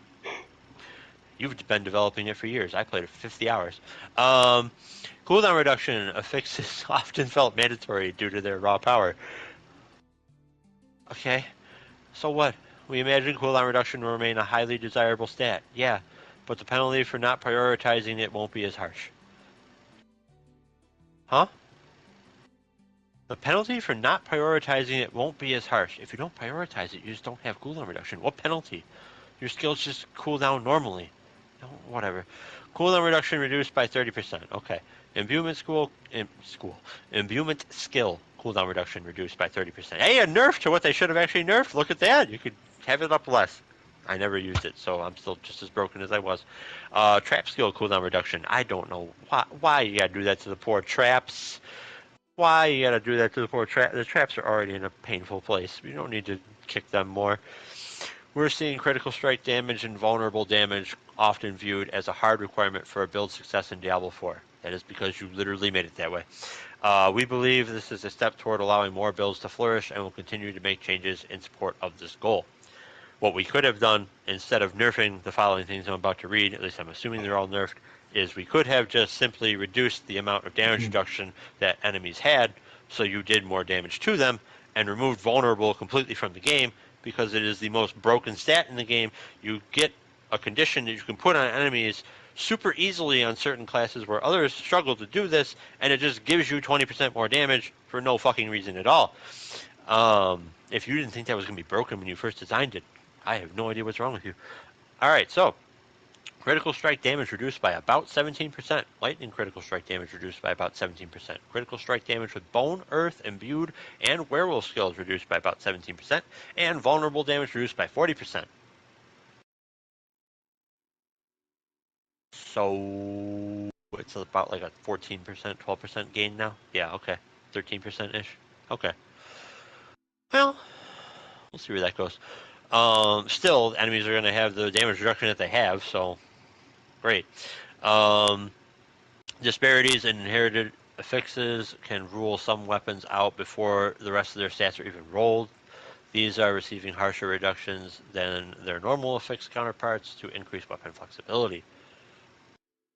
Speaker 2: You've been developing it for years. I played it for 50 hours. Cooldown reduction affixes often felt mandatory due to their raw power. Okay, so what? We imagine cooldown reduction will remain a highly desirable stat. Yeah, but the penalty for not prioritizing it won't be as harsh. Huh? The penalty for not prioritizing it won't be as harsh. If you don't prioritize it, you just don't have cooldown reduction. What penalty? Your skills just cool down normally. No, whatever. Cooldown reduction reduced by 30%. Okay. Imbuement skill cooldown reduction reduced by 30%. Hey, a nerf to what they should have actually nerfed. Look at that. You could have it up less. I never used it, so I'm still just as broken as I was. Trap skill cooldown reduction. I don't know why you gotta do that to the poor traps. Why you gotta do that to the poor traps? The traps are already in a painful place. You don't need to kick them more. We're seeing critical strike damage and vulnerable damage often viewed as a hard requirement for a build success in Diablo 4. That is because you literally made it that way. We believe this is a step toward allowing more builds to flourish and will continue to make changes in support of this goal. What we could have done, instead of nerfing the following things I'm about to read, at least I'm assuming they're all nerfed, is we could have just simply reduced the amount of damage reduction that enemies had, so you did more damage to them, and removed vulnerable completely from the game, because it is the most broken stat in the game. You get a condition that you can put on enemies super easily on certain classes where others struggle to do this, and it just gives you 20% more damage for no fucking reason at all. If you didn't think that was going to be broken when you first designed it, I have no idea what's wrong with you. Alright, so critical strike damage reduced by about 17%. Lightning critical strike damage reduced by about 17%. Critical strike damage with bone, earth, imbued, and werewolf skills reduced by about 17%. And vulnerable damage reduced by 40%. So it's about like a 14%, 12% gain now? Yeah, okay. 13%-ish. Okay. Well, we'll see where that goes. Still, enemies are going to have the damage reduction that they have, so great. Disparities in inherited affixes can rule some weapons out before the rest of their stats are even rolled. These are receiving harsher reductions than their normal affix counterparts to increase weapon flexibility.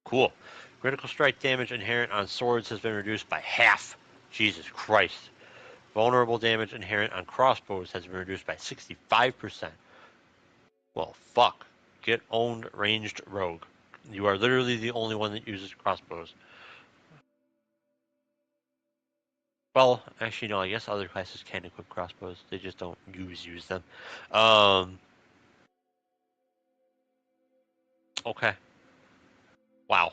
Speaker 2: Cool. Critical strike damage inherent on swords has been reduced by half. Jesus Christ. Vulnerable damage inherent on crossbows has been reduced by 65%. Well, fuck. Get owned, ranged rogue. You are literally the only one that uses crossbows. Well, actually, no, I guess other classes can equip crossbows. They just don't use them. Okay. Wow.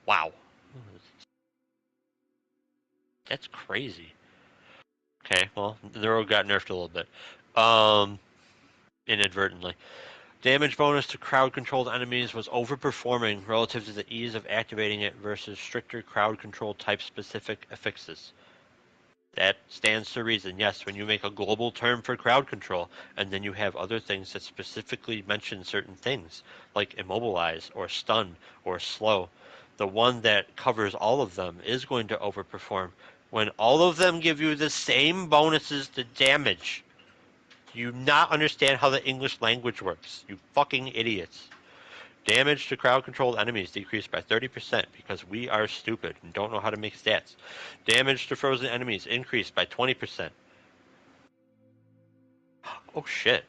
Speaker 2: Wow. That's crazy. Okay, well, the rogue got nerfed a little bit. Inadvertently. Damage bonus to crowd-controlled enemies was overperforming relative to the ease of activating it versus stricter crowd-control type-specific affixes. That stands to reason. Yes, when you make a global term for crowd control, and then you have other things that specifically mention certain things, like immobilize, or stun, or slow, the one that covers all of them is going to overperform when all of them give you the same bonuses to damage. Do you not understand how the English language works? You fucking idiots. Damage to crowd-controlled enemies decreased by 30% because we are stupid and don't know how to make stats. Damage to frozen enemies increased by 20%. Oh shit.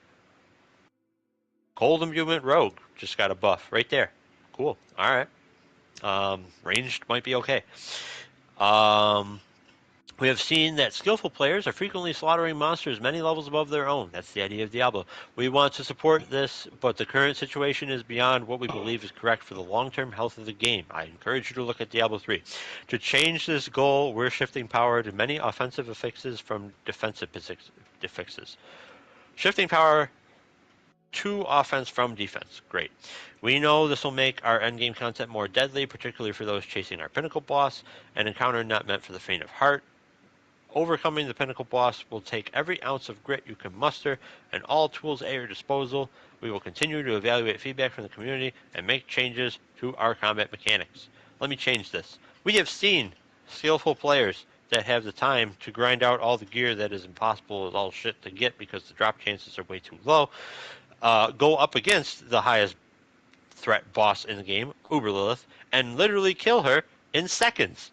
Speaker 2: Cold Imbuement Rogue just got a buff right there. Cool. Alright. Ranged might be okay. We have seen that skillful players are frequently slaughtering monsters many levels above their own. That's the idea of Diablo. We want to support this, but the current situation is beyond what we believe is correct for the long-term health of the game. I encourage you to look at Diablo 3. To change this goal, we're shifting power to many offensive affixes from defensive affixes. Shifting power to offense from defense. Great. We know this will make our endgame content more deadly, particularly for those chasing our pinnacle boss, an encounter not meant for the faint of heart. Overcoming the pinnacle boss will take every ounce of grit you can muster and all tools at your disposal. We will continue to evaluate feedback from the community and make changes to our combat mechanics. Let me change this. We have seen skillful players that have the time to grind out all the gear that is impossible as all shit to get because the drop chances are way too low, go up against the highest threat boss in the game, Uber Lilith, and literally kill her in seconds,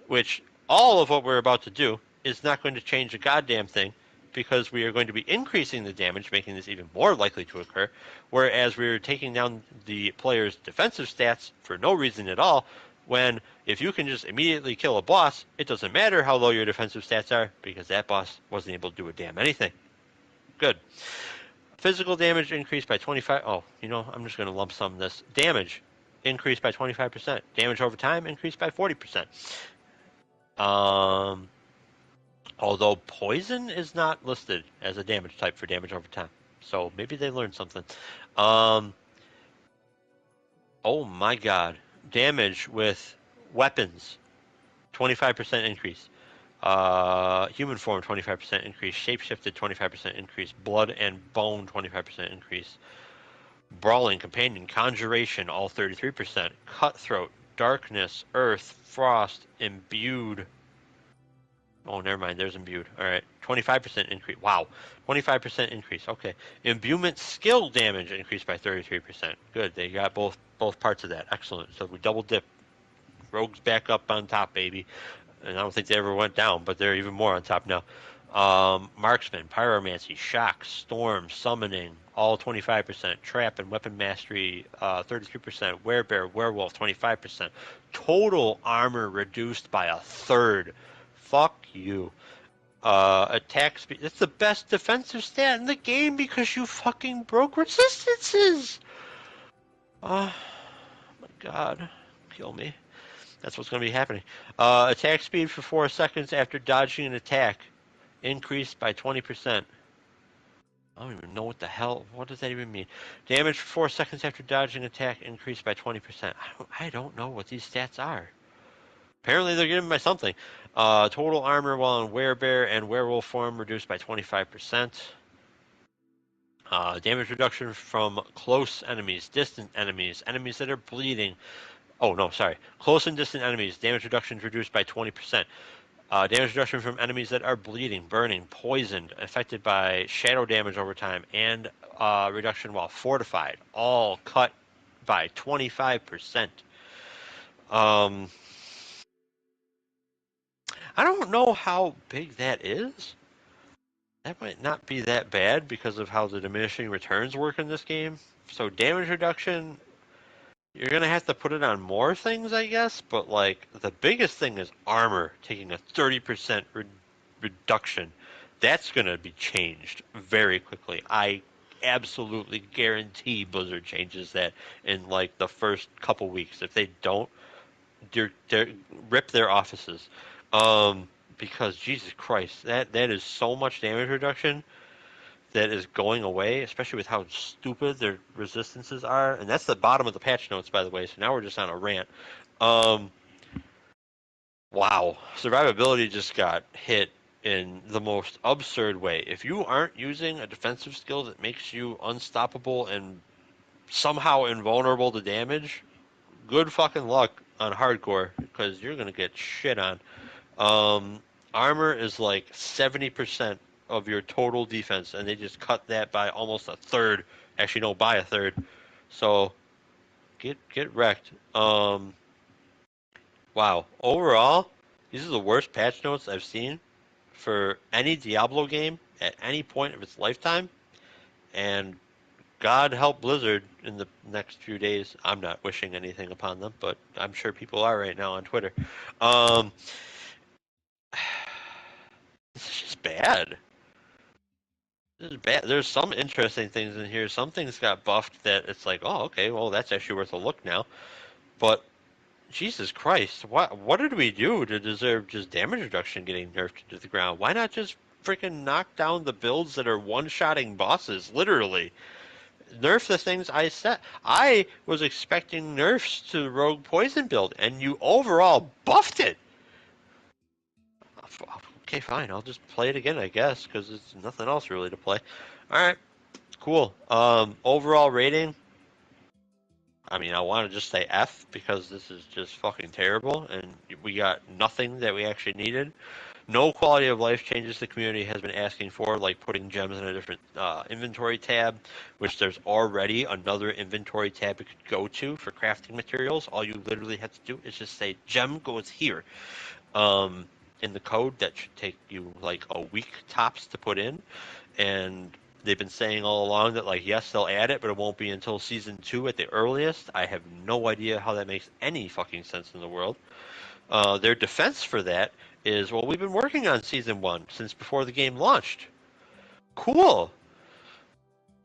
Speaker 2: which all of what we're about to do is not going to change a goddamn thing because we are going to be increasing the damage, making this even more likely to occur, whereas we're taking down the player's defensive stats for no reason at all, when if you can just immediately kill a boss, it doesn't matter how low your defensive stats are because that boss wasn't able to do a damn anything. Good. Physical damage increased by 25. Oh, I'm just going to lump sum this. Damage increased by 25%. Damage over time increased by 40%. Although poison is not listed as a damage type for damage over time. So maybe they learned something. Oh my god. Damage with weapons, 25% increase. Human form, 25% increase. Shapeshifted, 25% increase. Blood and bone, 25% increase. Brawling, companion, conjuration, all 33%. Cutthroat, darkness, earth, frost, imbued. Oh, never mind. There's imbued. All right. 25% increase. Wow. 25% increase. Okay. Imbuement skill damage increased by 33%. Good. They got both parts of that. Excellent. So we double dip. Rogues back up on top, baby. And I don't think they ever went down, but they're even more on top now. Marksman, Pyromancy, Shock, Storm, Summoning, all 25%. Trap and Weapon Mastery, 33%. Werebear, Werewolf, 25%. Total armor reduced by a third. Fuck you. Attack speed. That's the best defensive stat in the game because you fucking broke resistances. Oh my god. Kill me. That's what's going to be happening. Attack speed for 4 seconds after dodging an attack increased by 20%. I don't even know what the hell. What does that even mean? Damage for 4 seconds after dodging an attack increased by 20%. I don't know what these stats are. Apparently they're giving me something. Total armor while in werebear and werewolf form reduced by 25%. Damage reduction from close enemies, distant enemies, enemies that are bleeding. Oh, no, sorry. Close and distant enemies, damage reduction reduced by 20%. Damage reduction from enemies that are bleeding, burning, poisoned, affected by shadow damage over time, and reduction while fortified, all cut by 25%. I don't know how big that is. That might not be that bad because of how the diminishing returns work in this game. So damage reduction, you're going to have to put it on more things, I guess, but like the biggest thing is armor taking a 30% reduction. That's going to be changed very quickly. I absolutely guarantee Blizzard changes that in like the first couple weeks. If they don't, they're rip their offices. Because Jesus Christ, that is so much damage reduction that is going away, especially with how stupid their resistances are. And that's the bottom of the patch notes, by the way. So now we're just on a rant. Wow, survivability just got hit in the most absurd way. If you aren't using a defensive skill that makes you unstoppable and somehow invulnerable to damage, good fucking luck on hardcore because you're gonna get shit on. Armor is like 70% of your total defense, and they just cut that by almost a third. Actually, no, by a third. So get wrecked. Wow. Overall, these are the worst patch notes I've seen for any Diablo game at any point of its lifetime. And God help Blizzard in the next few days. I'm not wishing anything upon them, but I'm sure people are right now on Twitter. Um, this is just bad. This is bad. There's some interesting things in here. Some things got buffed that it's like, oh, okay, well, that's actually worth a look now. But Jesus Christ, what did we do to deserve just damage reduction getting nerfed to the ground? Why not just freaking knock down the builds that are one-shotting bosses, literally? Nerf the things I set. I was expecting nerfs to the Rogue Poison build, and you overall buffed it. Okay, fine. I'll just play it again, I guess, because there's nothing else really to play. All right, cool. Overall rating. I mean, I want to just say F because this is just fucking terrible, and we got nothing that we actually needed. No quality of life changes the community has been asking for, like putting gems in a different inventory tab, which there's already another inventory tab you could go to for crafting materials. All you literally have to do is just say gem goes here. In the code that should take you like a week tops to put in, and they've been saying all along that like yes they'll add it, but it won't be until season 2 at the earliest. I have no idea how that makes any fucking sense in the world. Their defense for that is, well, we've been working on season 1 since before the game launched. Cool.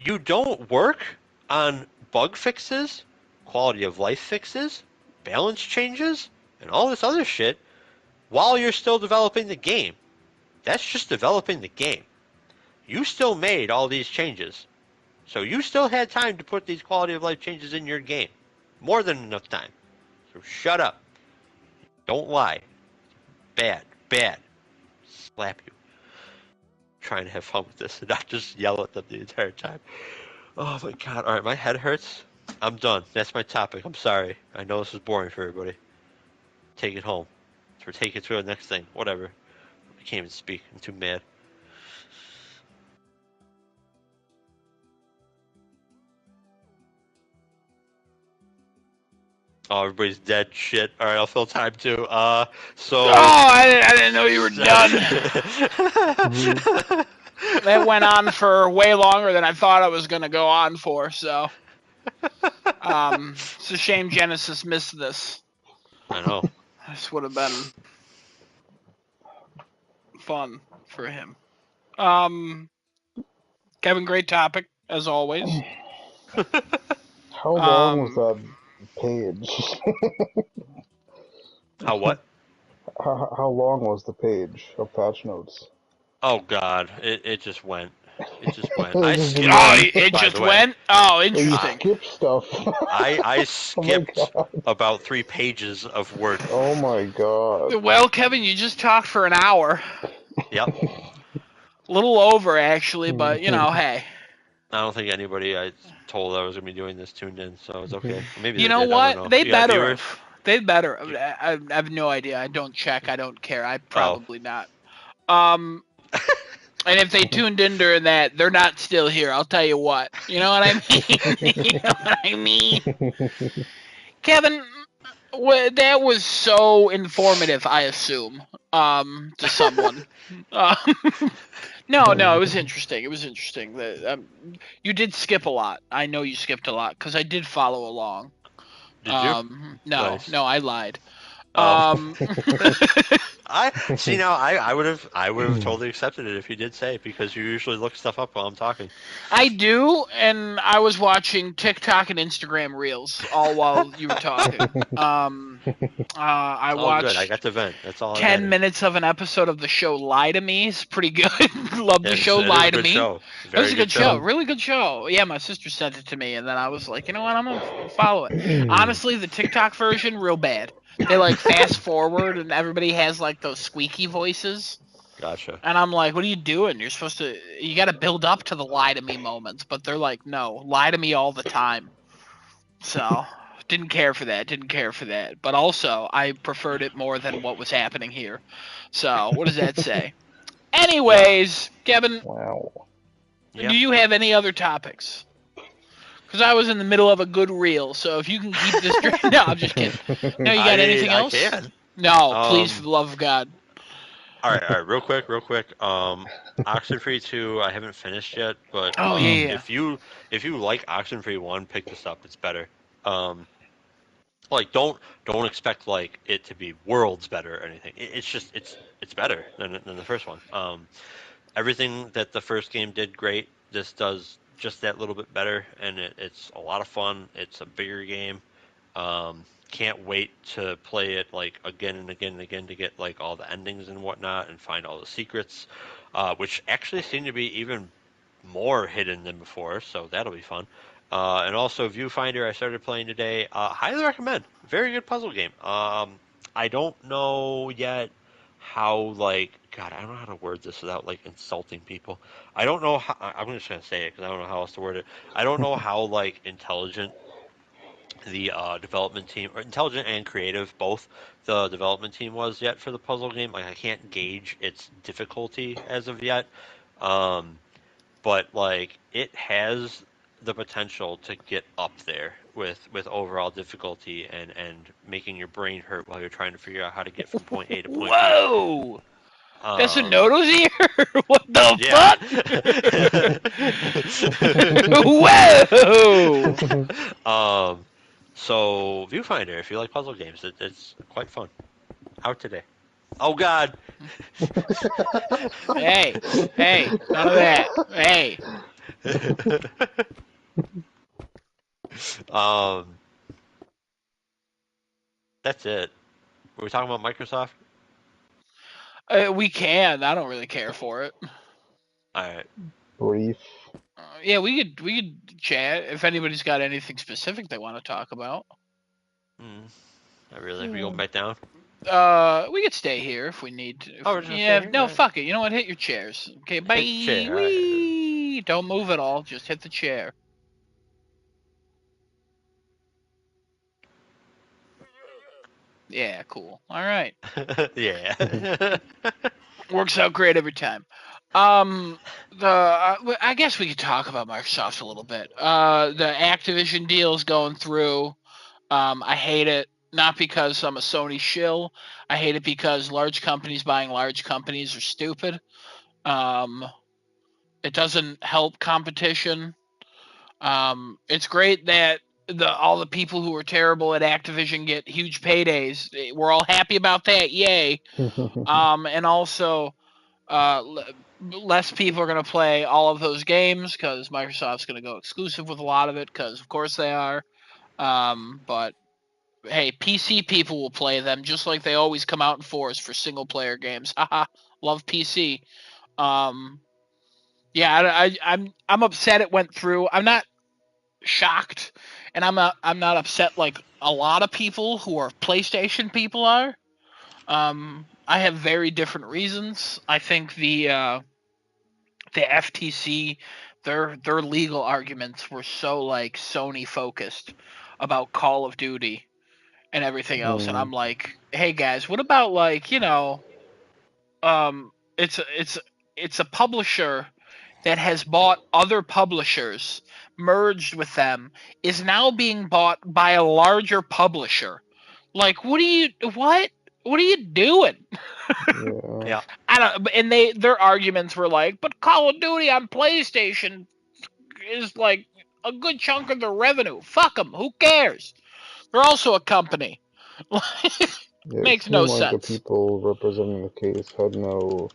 Speaker 2: You don't work on bug fixes, quality of life fixes, balance changes, and all this other shit while you're still developing the game. That's just developing the game. You still made all these changes. So you still had time to put these quality of life changes in your game. More than enough time. So shut up. Don't lie. Bad. Bad. Slap you. Trying to have fun with this and not just yell at them the entire time. Oh my god. Alright, my head hurts. I'm done. That's my topic. I'm sorry. I know this is boring for everybody. Take it home. Or take it to the next thing. Whatever. I can't even speak. I'm too mad. Oh, everybody's dead. Shit. All right, I'll fill time too. So.
Speaker 1: Oh, I didn't know you were done. That went on for way longer than I thought I was going to go on for. So, it's a shame Genesis missed this.
Speaker 2: I know.
Speaker 1: This would have been fun for him. Kevin, great topic as always.
Speaker 3: How long was that page?
Speaker 2: How what?
Speaker 3: How long was the page of patch notes?
Speaker 2: Oh god, it just went. It just went.
Speaker 3: It
Speaker 2: I
Speaker 3: just
Speaker 2: skipped.
Speaker 3: went.
Speaker 1: It just went? Oh,
Speaker 3: You
Speaker 1: interesting.
Speaker 3: skip stuff.
Speaker 2: I skipped
Speaker 3: God.
Speaker 2: about 3 pages of word.
Speaker 3: Oh my god.
Speaker 1: Well, Kevin, you just talked for an hour.
Speaker 2: Yep.
Speaker 1: A little over, actually, but, you know, hey.
Speaker 2: I don't think anybody I told I was going to be doing this tuned in, so it's okay. Maybe
Speaker 1: You
Speaker 2: they
Speaker 1: know
Speaker 2: did,
Speaker 1: what?
Speaker 2: I don't know.
Speaker 1: They
Speaker 2: You got
Speaker 1: better
Speaker 2: viewers?
Speaker 1: have. They better have. I have no idea. I don't check. I don't care. I probably not. And if they tuned in during that, they're not still here. I'll tell you what. You know what I mean? You know what I mean? Kevin, that was so informative, I assume, to someone. No, it was interesting. It was interesting. You did skip a lot. I know you skipped a lot because I did follow along.
Speaker 2: Did you?
Speaker 1: No,
Speaker 2: Nice.
Speaker 1: no, I lied.
Speaker 2: I see now. I would have totally accepted it if you did say it because you usually look stuff up while I'm talking.
Speaker 1: I do, and I was watching TikTok and Instagram reels all while you were talking. I watched.
Speaker 2: Good. I got to vent. That's all.
Speaker 1: 10 minutes of an episode of the show Lie to Me. It's pretty good. Love the show Lie to Me.
Speaker 2: Show.
Speaker 1: It was a good show. Really good show. Yeah, my sister sent it to me, and then I was like, you know what? I'm going to follow it. Honestly, the TikTok version, real bad. They like fast forward, and everybody has like those squeaky voices.
Speaker 2: Gotcha.
Speaker 1: And I'm like, what are you doing? You got to build up to the lie to me moments. But they're like, no, lie to me all the time. So, didn't care for that. But also, I preferred it more than what was happening here. So, what does that say? Anyways, Kevin,
Speaker 3: Wow.
Speaker 1: do you have any other topics? Because I was in the middle of a good reel, so if you can keep this straight. No, I'm just kidding. No, you got anything
Speaker 2: I
Speaker 1: else?
Speaker 2: can.
Speaker 1: No, please, for the love of God.
Speaker 2: All right, real quick. Oxenfree 2, I haven't finished yet, but
Speaker 1: Oh, yeah.
Speaker 2: if you like Oxenfree 1, pick this up. It's better. Um, like don't expect like it to be worlds better or anything. It's just it's better than the first one. Everything that the first game did great, this does just that little bit better, and it's a lot of fun. It's a bigger game. Can't wait to play it like again and again and again to get like all the endings and whatnot and find all the secrets, which actually seem to be even more hidden than before. So that'll be fun. And also Viewfinder, I started playing today. Highly recommend. Very good puzzle game. I don't know yet how like God, I don't know how to word this without like insulting people. I don't know how. I'm just gonna say it because I don't know how else to word it. I don't know how like intelligent the development team, or intelligent and creative, both the development team was yet for the puzzle game. Like I can't gauge its difficulty as of yet, um, but like it has the potential to get up there with overall difficulty and making your brain hurt while you're trying to figure out how to get from point A to point B.
Speaker 1: Whoa! That's a
Speaker 2: Um,
Speaker 1: Noto's ear? What the
Speaker 2: yeah.
Speaker 1: fuck? Whoa!
Speaker 2: um, so Viewfinder, if you like puzzle games, it's quite fun. Out today. Oh God.
Speaker 1: Hey, none of that. Hey.
Speaker 2: um, that's it. Were we talking about Microsoft?
Speaker 1: We can. I don't really care for it.
Speaker 2: All right.
Speaker 3: Brief.
Speaker 1: Yeah, we could chat if anybody's got anything specific they want to talk about.
Speaker 2: Not really. We going back down?
Speaker 1: We could stay here if we need to.
Speaker 2: Oh, we're just gonna
Speaker 1: Yeah,
Speaker 2: stay here.
Speaker 1: no,
Speaker 2: All right.
Speaker 1: fuck it. You know what? Hit your chairs. Okay, bye.
Speaker 2: Hit the chair. All right.
Speaker 1: Wee. Don't move at all. Just hit the chair. Yeah, cool. All right.
Speaker 2: Yeah.
Speaker 1: Works out great every time. I guess we could talk about Microsoft a little bit. The Activision deal's going through. I hate it. Not because I'm a Sony shill. I hate it because large companies buying large companies are stupid. Um, it doesn't help competition. It's great that all the people who are terrible at Activision get huge paydays. We're all happy about that. Yay. And also, uh, less people are going to play all of those games because Microsoft's going to go exclusive with a lot of it because, of course, they are. But hey, PC people will play them just like they always come out in force for single player games. Haha, love PC. Um, yeah, I'm upset it went through. I'm not shocked, and I'm not upset like a lot of people who are PlayStation people are. I have very different reasons. I think the FTC, their legal arguments were so like Sony focused about Call of Duty and everything else, and I'm like, hey guys, what about like it's a publisher that has bought other publishers, merged with them, is now being bought by a larger publisher. Like, what are you doing?
Speaker 3: Yeah.
Speaker 2: Yeah.
Speaker 1: I don't. And their arguments were like, but Call of Duty on PlayStation is like a good chunk of their revenue. Fuck them. Who cares? They're also a company.
Speaker 3: Yeah, it
Speaker 1: Makes no
Speaker 3: seemed like the
Speaker 1: sense.
Speaker 3: people representing the case had no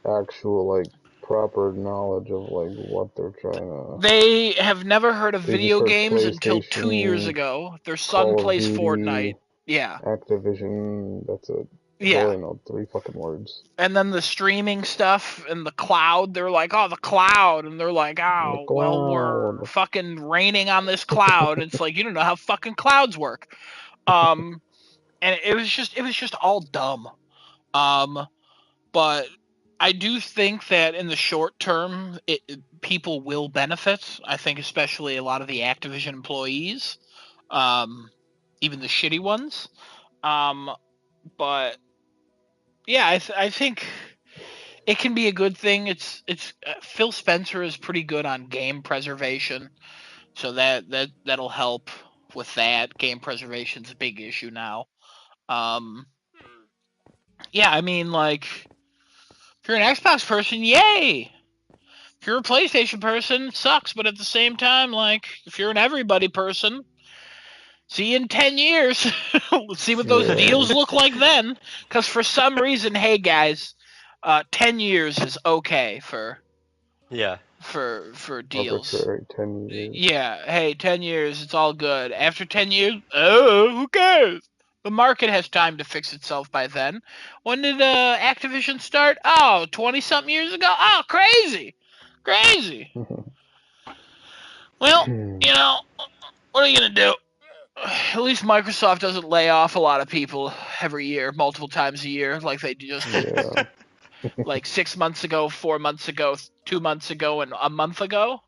Speaker 3: actual, like, proper knowledge of, like, what they're trying to.
Speaker 1: They have never heard of
Speaker 3: They just
Speaker 1: video
Speaker 3: heard
Speaker 1: games until 2 years
Speaker 3: PlayStation,
Speaker 1: ago. Their son
Speaker 3: Call of
Speaker 1: plays
Speaker 3: Duty,
Speaker 1: Fortnite. Yeah.
Speaker 3: Activision. That's it. That's all
Speaker 1: Yeah.
Speaker 3: I know. Three fucking words.
Speaker 1: And then the streaming stuff and the cloud, they're like, oh, the cloud. And they're like,
Speaker 3: The
Speaker 1: oh, well, we're
Speaker 3: cloud.
Speaker 1: fucking raining on this cloud. It's like, you don't know how fucking clouds work. Um, and it was just all dumb. Um, but I do think that in the short term, people will benefit. I think especially a lot of the Activision employees, um, even the shitty ones. Um, but yeah, I think it can be a good thing. It's Phil Spencer is pretty good on game preservation, So that'll help with that. Game preservation's a big issue now. Yeah, I mean, like, if you're an Xbox person, yay! If you're a PlayStation person, it sucks, but at the same time, like, if you're an everybody person, see you in 10 years. See what those
Speaker 3: Yeah.
Speaker 1: deals look like then. Because for some reason, hey guys, 10 years is okay for
Speaker 2: Yeah.
Speaker 1: deals.
Speaker 3: Arbitrary 10 years.
Speaker 1: Yeah, hey, 10 years, it's all good. After 10 years, oh, who cares? The market has time to fix itself by then. When did Activision start? Oh, 20 something years ago? Oh, crazy. Crazy. Well, you know, what are you going to do? At least Microsoft doesn't lay off a lot of people every year, multiple times a year, like they just did
Speaker 3: Yeah.
Speaker 1: like 6 months ago, 4 months ago, 2 months ago, and a month ago.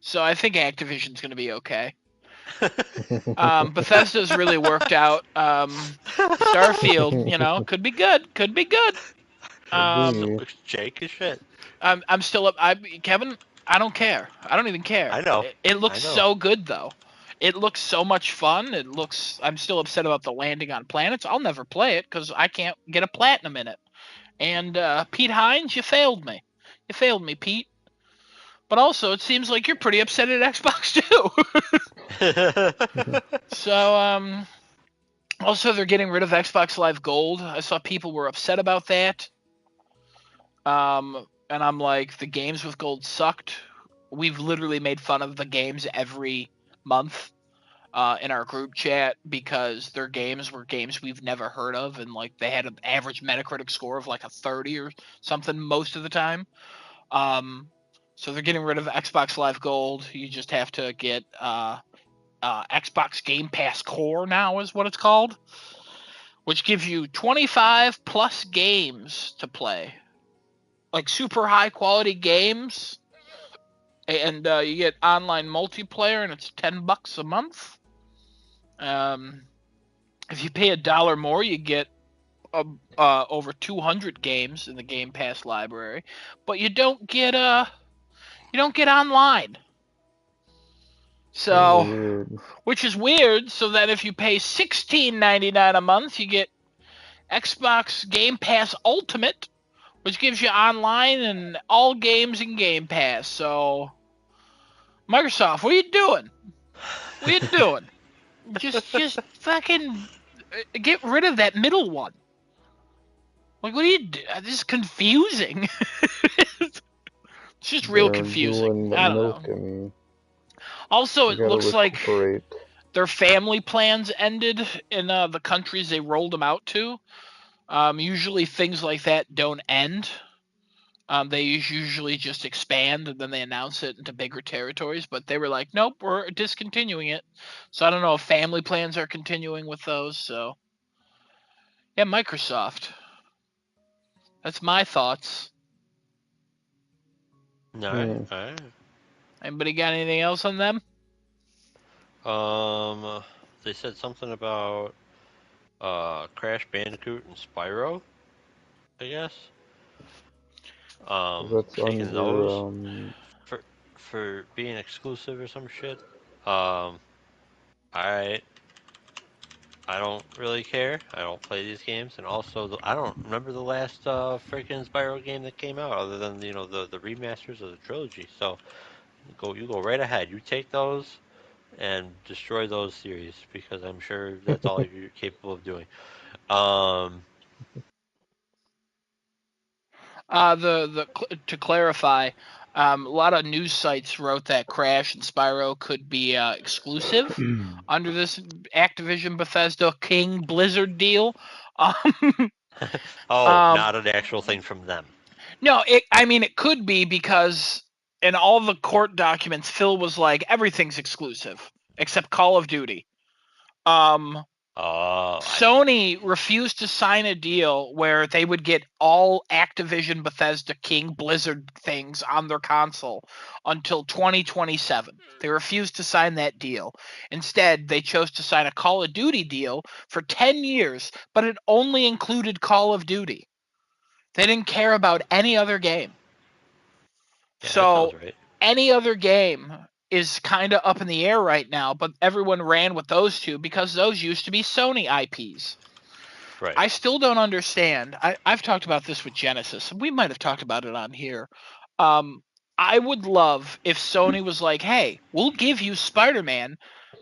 Speaker 1: So I think Activision's going to be okay. Bethesda's really worked out. Starfield, could be good. Could be good.
Speaker 3: Could be.
Speaker 2: Looks jank as shit.
Speaker 1: I'm still up. Kevin, I don't care. I don't even care.
Speaker 2: I know.
Speaker 1: It looks
Speaker 2: I know.
Speaker 1: so good though. It looks so much fun. I'm still upset about the landing on planets. I'll never play it because I can't get a platinum in it. And Pete Hines, you failed me. You failed me, Pete. But also, it seems like you're pretty upset at Xbox too. So, also they're getting rid of Xbox Live Gold. I saw people were upset about that. And I'm like, the games with gold sucked. We've literally made fun of the games every month in our group chat because their games were games we've never heard of, and like they had an average Metacritic score of like a 30 or something most of the time. So they're getting rid of Xbox Live Gold. You just have to get Xbox Game Pass Core now is what it's called, which gives you 25 plus games to play, like super high quality games, and you get online multiplayer, and it's $10 a month. If you pay $1 more, you get over 200 games in the Game Pass library, but you don't get online. So,
Speaker 3: Weird.
Speaker 1: which is weird. So that if you pay $16.99 a month, you get Xbox Game Pass Ultimate, which gives you online and all games in Game Pass. So, Microsoft, what are you doing? What are you doing? Just fucking get rid of that middle one. Like, what do you do? This is confusing. It's just real
Speaker 3: They're
Speaker 1: confusing.
Speaker 3: doing the
Speaker 1: I don't know.
Speaker 3: milking.
Speaker 1: Also,
Speaker 3: You
Speaker 1: it
Speaker 3: gotta
Speaker 1: looks like
Speaker 3: recuperate.
Speaker 1: their family plans ended in the countries they rolled them out to. Usually things like that don't end. They usually just expand and then they announce it into bigger territories. But they were like, nope, we're discontinuing it. So I don't know if family plans are continuing with those. So yeah, Microsoft. That's my thoughts.
Speaker 2: All right. All right.
Speaker 1: Anybody got anything else on them?
Speaker 2: They said something about Crash Bandicoot and Spyro, I guess.
Speaker 3: That's
Speaker 2: Taking
Speaker 3: under
Speaker 2: those for being exclusive or some shit. I I don't really care. I don't play these games, and also I don't remember the last freaking Spyro game that came out, other than the remasters of the trilogy. So you go right ahead. You take those and destroy those series because I'm sure that's all you're capable of doing. Um,
Speaker 1: To clarify, a lot of news sites wrote that Crash and Spyro could be exclusive under this Activision Bethesda King Blizzard deal. Um,
Speaker 2: oh,
Speaker 1: um,
Speaker 2: not an actual thing from them.
Speaker 1: no, I mean it could be because in all the court documents, Phil was like everything's exclusive except Call of Duty. Um,
Speaker 2: Oh, I see.
Speaker 1: Sony refused to sign a deal where they would get all Activision, Bethesda, King, Blizzard things on their console until 2027. They refused to sign that deal. Instead, they chose to sign a Call of Duty deal for 10 years, but it only included Call of Duty. They didn't care about any other game.
Speaker 2: Yeah, that sounds
Speaker 1: So,
Speaker 2: right.
Speaker 1: any other game is kind of up in the air right now, but everyone ran with those two because those used to be Sony IPs.
Speaker 2: Right.
Speaker 1: I still don't understand. I've talked about this with Genesis. We might have talked about it on here. I would love if Sony was like, hey, we'll give you Spider-Man.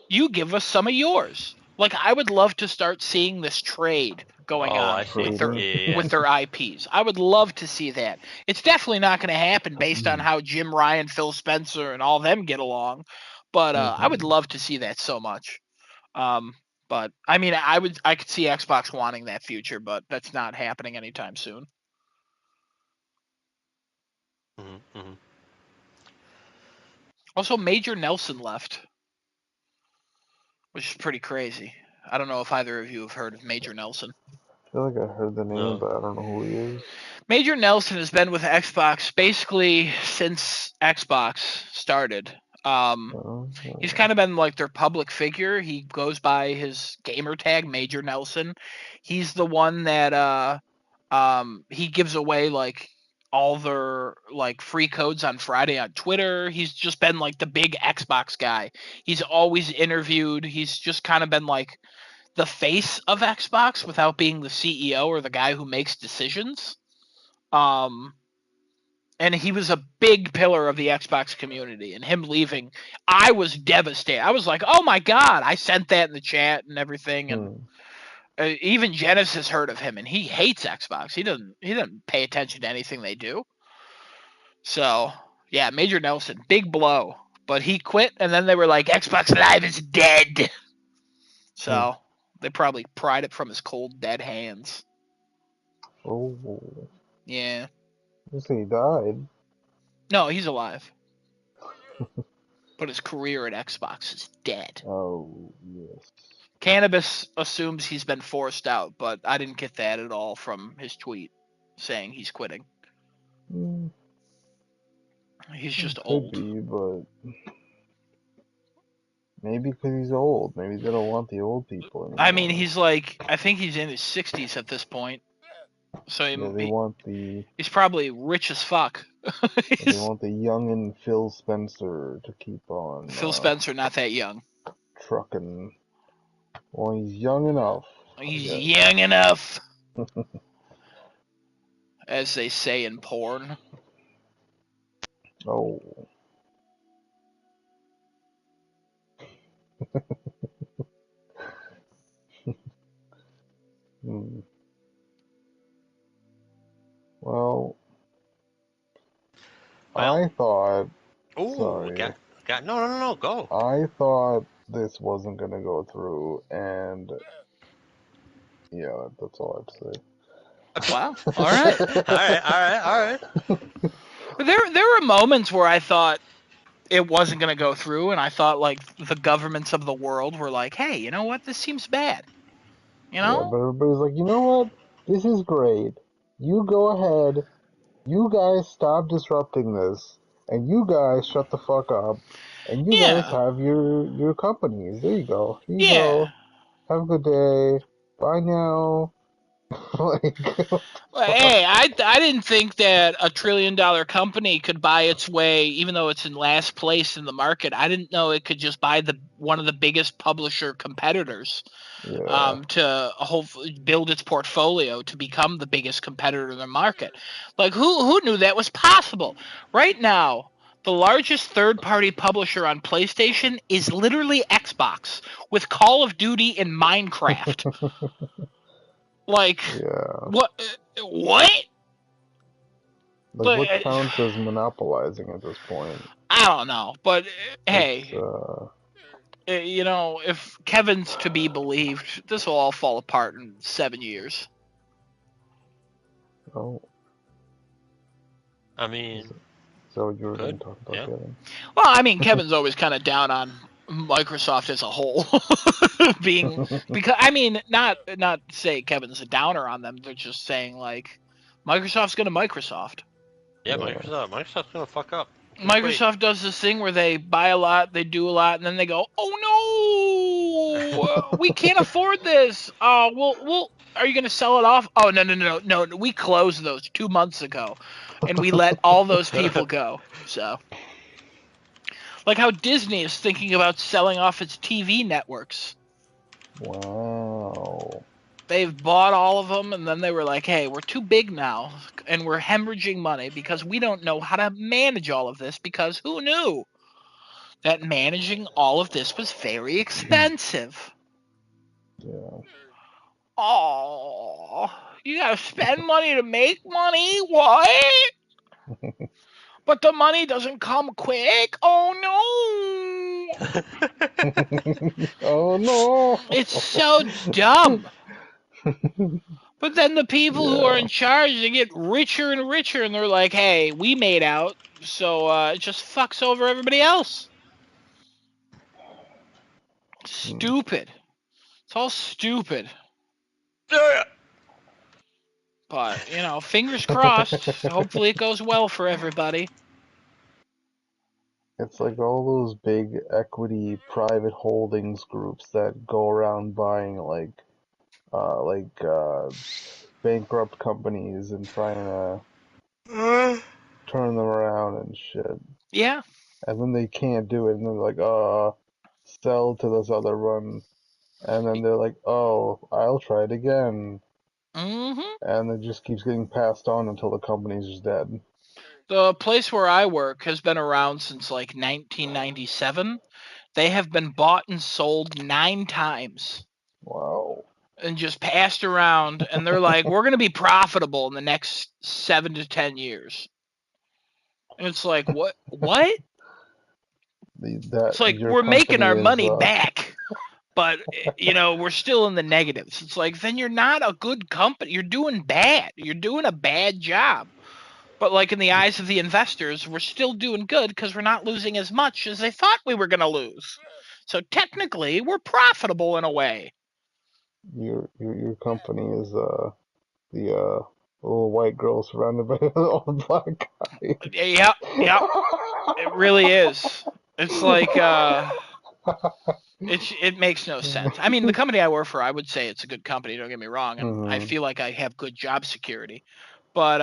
Speaker 1: You give us some of yours. Like, I would love to start seeing this trade going
Speaker 2: Oh,
Speaker 1: on
Speaker 2: I see.
Speaker 1: with their
Speaker 2: Yeah.
Speaker 1: with their IPs. I would love to see that. It's definitely not going to happen based on how Jim Ryan, Phil Spencer, and all them get along. But I would love to see that so much. Um, but I mean, I could see Xbox wanting that future, but that's not happening anytime soon.
Speaker 2: Mm-hmm.
Speaker 1: Also, Major Nelson left, which is pretty crazy. I don't know if either of you have heard of Major Nelson.
Speaker 3: I feel like I heard the name,
Speaker 2: No.
Speaker 3: but I don't know who he is.
Speaker 1: Major Nelson has been with Xbox basically since Xbox started. He's kind of been like their public figure. He goes by his gamer tag, Major Nelson. He's the one that he gives away like all their like free codes on Friday on Twitter. He's just been like the big Xbox guy. He's always interviewed. He's just kind of been like the face of Xbox without being the CEO or the guy who makes decisions. And he was a big pillar of the Xbox community. And him leaving, I was devastated. I was like, "Oh my god!" I sent that in the chat and everything, and even Genesis heard of him, and he hates Xbox. He doesn't pay attention to anything they do. So yeah, Major Nelson, big blow. But he quit, and then they were like, "Xbox Live is dead." So they probably pried it from his cold, dead hands.
Speaker 3: Oh.
Speaker 1: Yeah.
Speaker 3: You say he died.
Speaker 1: No, he's alive. But his career at Xbox is dead.
Speaker 3: Oh, yes.
Speaker 1: Cannabis assumes he's been forced out, but I didn't get that at all from his tweet saying he's quitting. He's just old.
Speaker 3: Could be, but maybe because he's old. Maybe they don't want the old people anymore.
Speaker 1: I mean, he's like, I think he's in his 60s at this point. So
Speaker 3: yeah, they want the.
Speaker 1: He's probably rich as fuck.
Speaker 3: They want the youngin' Phil Spencer to keep on.
Speaker 1: Phil Spencer, not that young.
Speaker 3: Trucking. Well, he's young enough.
Speaker 1: He's young enough. As they say in porn.
Speaker 3: Oh. Well, I thought.
Speaker 2: Oh,
Speaker 3: sorry.
Speaker 2: No, go.
Speaker 3: I thought this wasn't gonna go through, and yeah, that's all I have to say.
Speaker 1: Wow. All right.
Speaker 2: all right.
Speaker 1: There were moments where I thought it wasn't going to go through, and I thought like the governments of the world were like, "Hey, you know what? This seems bad." You know?
Speaker 3: Yeah, but everybody's like, you know what? This is great. You go ahead. You guys stop disrupting this, and you guys shut the fuck up, and you guys have your companies. There you go. Here you go. Have a good day. Bye now. Like,
Speaker 1: hey, I didn't think that a $1 trillion company could buy its way, even though it's in last place in the market. I didn't know it could just buy one of the biggest publisher competitors. To hopefully build its portfolio to become the biggest competitor in the market. Like, who knew that was possible? Right now, the largest third-party publisher on PlayStation is literally Xbox, with Call of Duty and Minecraft. Like, what? What?
Speaker 3: Like, what counts as monopolizing at this point?
Speaker 1: I don't know, but hey. You know, if Kevin's to be believed, this will all fall apart in 7 years.
Speaker 3: Oh.
Speaker 2: I mean...
Speaker 3: So you were going to talk about Kevin?
Speaker 1: Well, I mean, Kevin's always kind of down on Microsoft as a whole. Because, I mean, not say Kevin's a downer on them. They're just saying, like, Microsoft's going to Microsoft.
Speaker 2: Yeah, Microsoft's going to fuck up.
Speaker 1: Microsoft does this thing where they buy a lot, they do a lot, and then they go, "Oh no, we can't afford this. We'll. Are you going to sell it off? Oh no. We closed those 2 months ago, and we let all those people go. So, Like how Disney is thinking about selling off its TV networks.
Speaker 3: Wow.
Speaker 1: They've bought all of them, and then they were like, hey, we're too big now, and we're hemorrhaging money because we don't know how to manage all of this, because who knew that managing all of this was very expensive?
Speaker 3: Yeah.
Speaker 1: Oh, you gotta spend money to make money? What? But the money doesn't come quick? Oh
Speaker 3: Oh
Speaker 1: no! It's so dumb.
Speaker 3: no.
Speaker 1: But then the people who are
Speaker 3: Yeah.
Speaker 1: in charge, they get richer and richer, and they're like, hey, we made out, so it just fucks over everybody else.
Speaker 3: Hmm.
Speaker 1: Stupid. It's all stupid. But, fingers crossed. Hopefully it goes well for everybody.
Speaker 3: It's like all those big equity private holdings groups that go around buying like bankrupt companies and trying to turn them around and shit.
Speaker 1: Yeah.
Speaker 3: And then they can't do it and they're like, sell to this other one. And then they're like, oh, I'll try it again.
Speaker 1: Mm-hmm.
Speaker 3: And it just keeps getting passed on until the company's just dead.
Speaker 1: The place where I work has been around since like 1997. They have been bought and sold 9 times
Speaker 3: Wow.
Speaker 1: and just passed around, and they're like, we're going to be profitable in the next 7 to 10 years. And it's like, what? What?
Speaker 3: That
Speaker 1: It's like,
Speaker 3: your
Speaker 1: we're making
Speaker 3: company
Speaker 1: our
Speaker 3: is
Speaker 1: money back, but, we're still in the negatives. It's like, then you're not a good company. You're doing bad. You're doing a bad job. But, like, in the eyes of the investors, we're still doing good because we're not losing as much as they thought we were going to lose. So, technically, we're profitable in a way.
Speaker 3: your company is the little white girl surrounded by an old black guy.
Speaker 1: Yep, yep. It really is. It's like, it makes no sense. I mean, the company I work for, I would say it's a good company. Don't get me wrong, and I
Speaker 3: Mhm.
Speaker 1: feel like I have good job security. But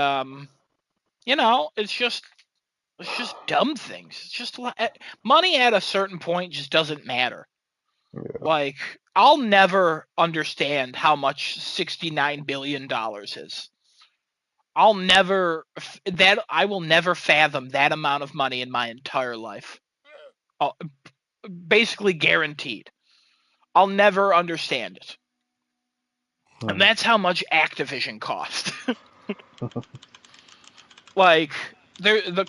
Speaker 1: it's just dumb things. It's just money at a certain point just doesn't matter.
Speaker 3: Yeah.
Speaker 1: Like, I'll never understand how much $69 billion is. I will never fathom that amount of money in my entire life. Oh, basically guaranteed. I'll never understand it. And
Speaker 3: Hmm.
Speaker 1: that's how much Activision cost. Like, the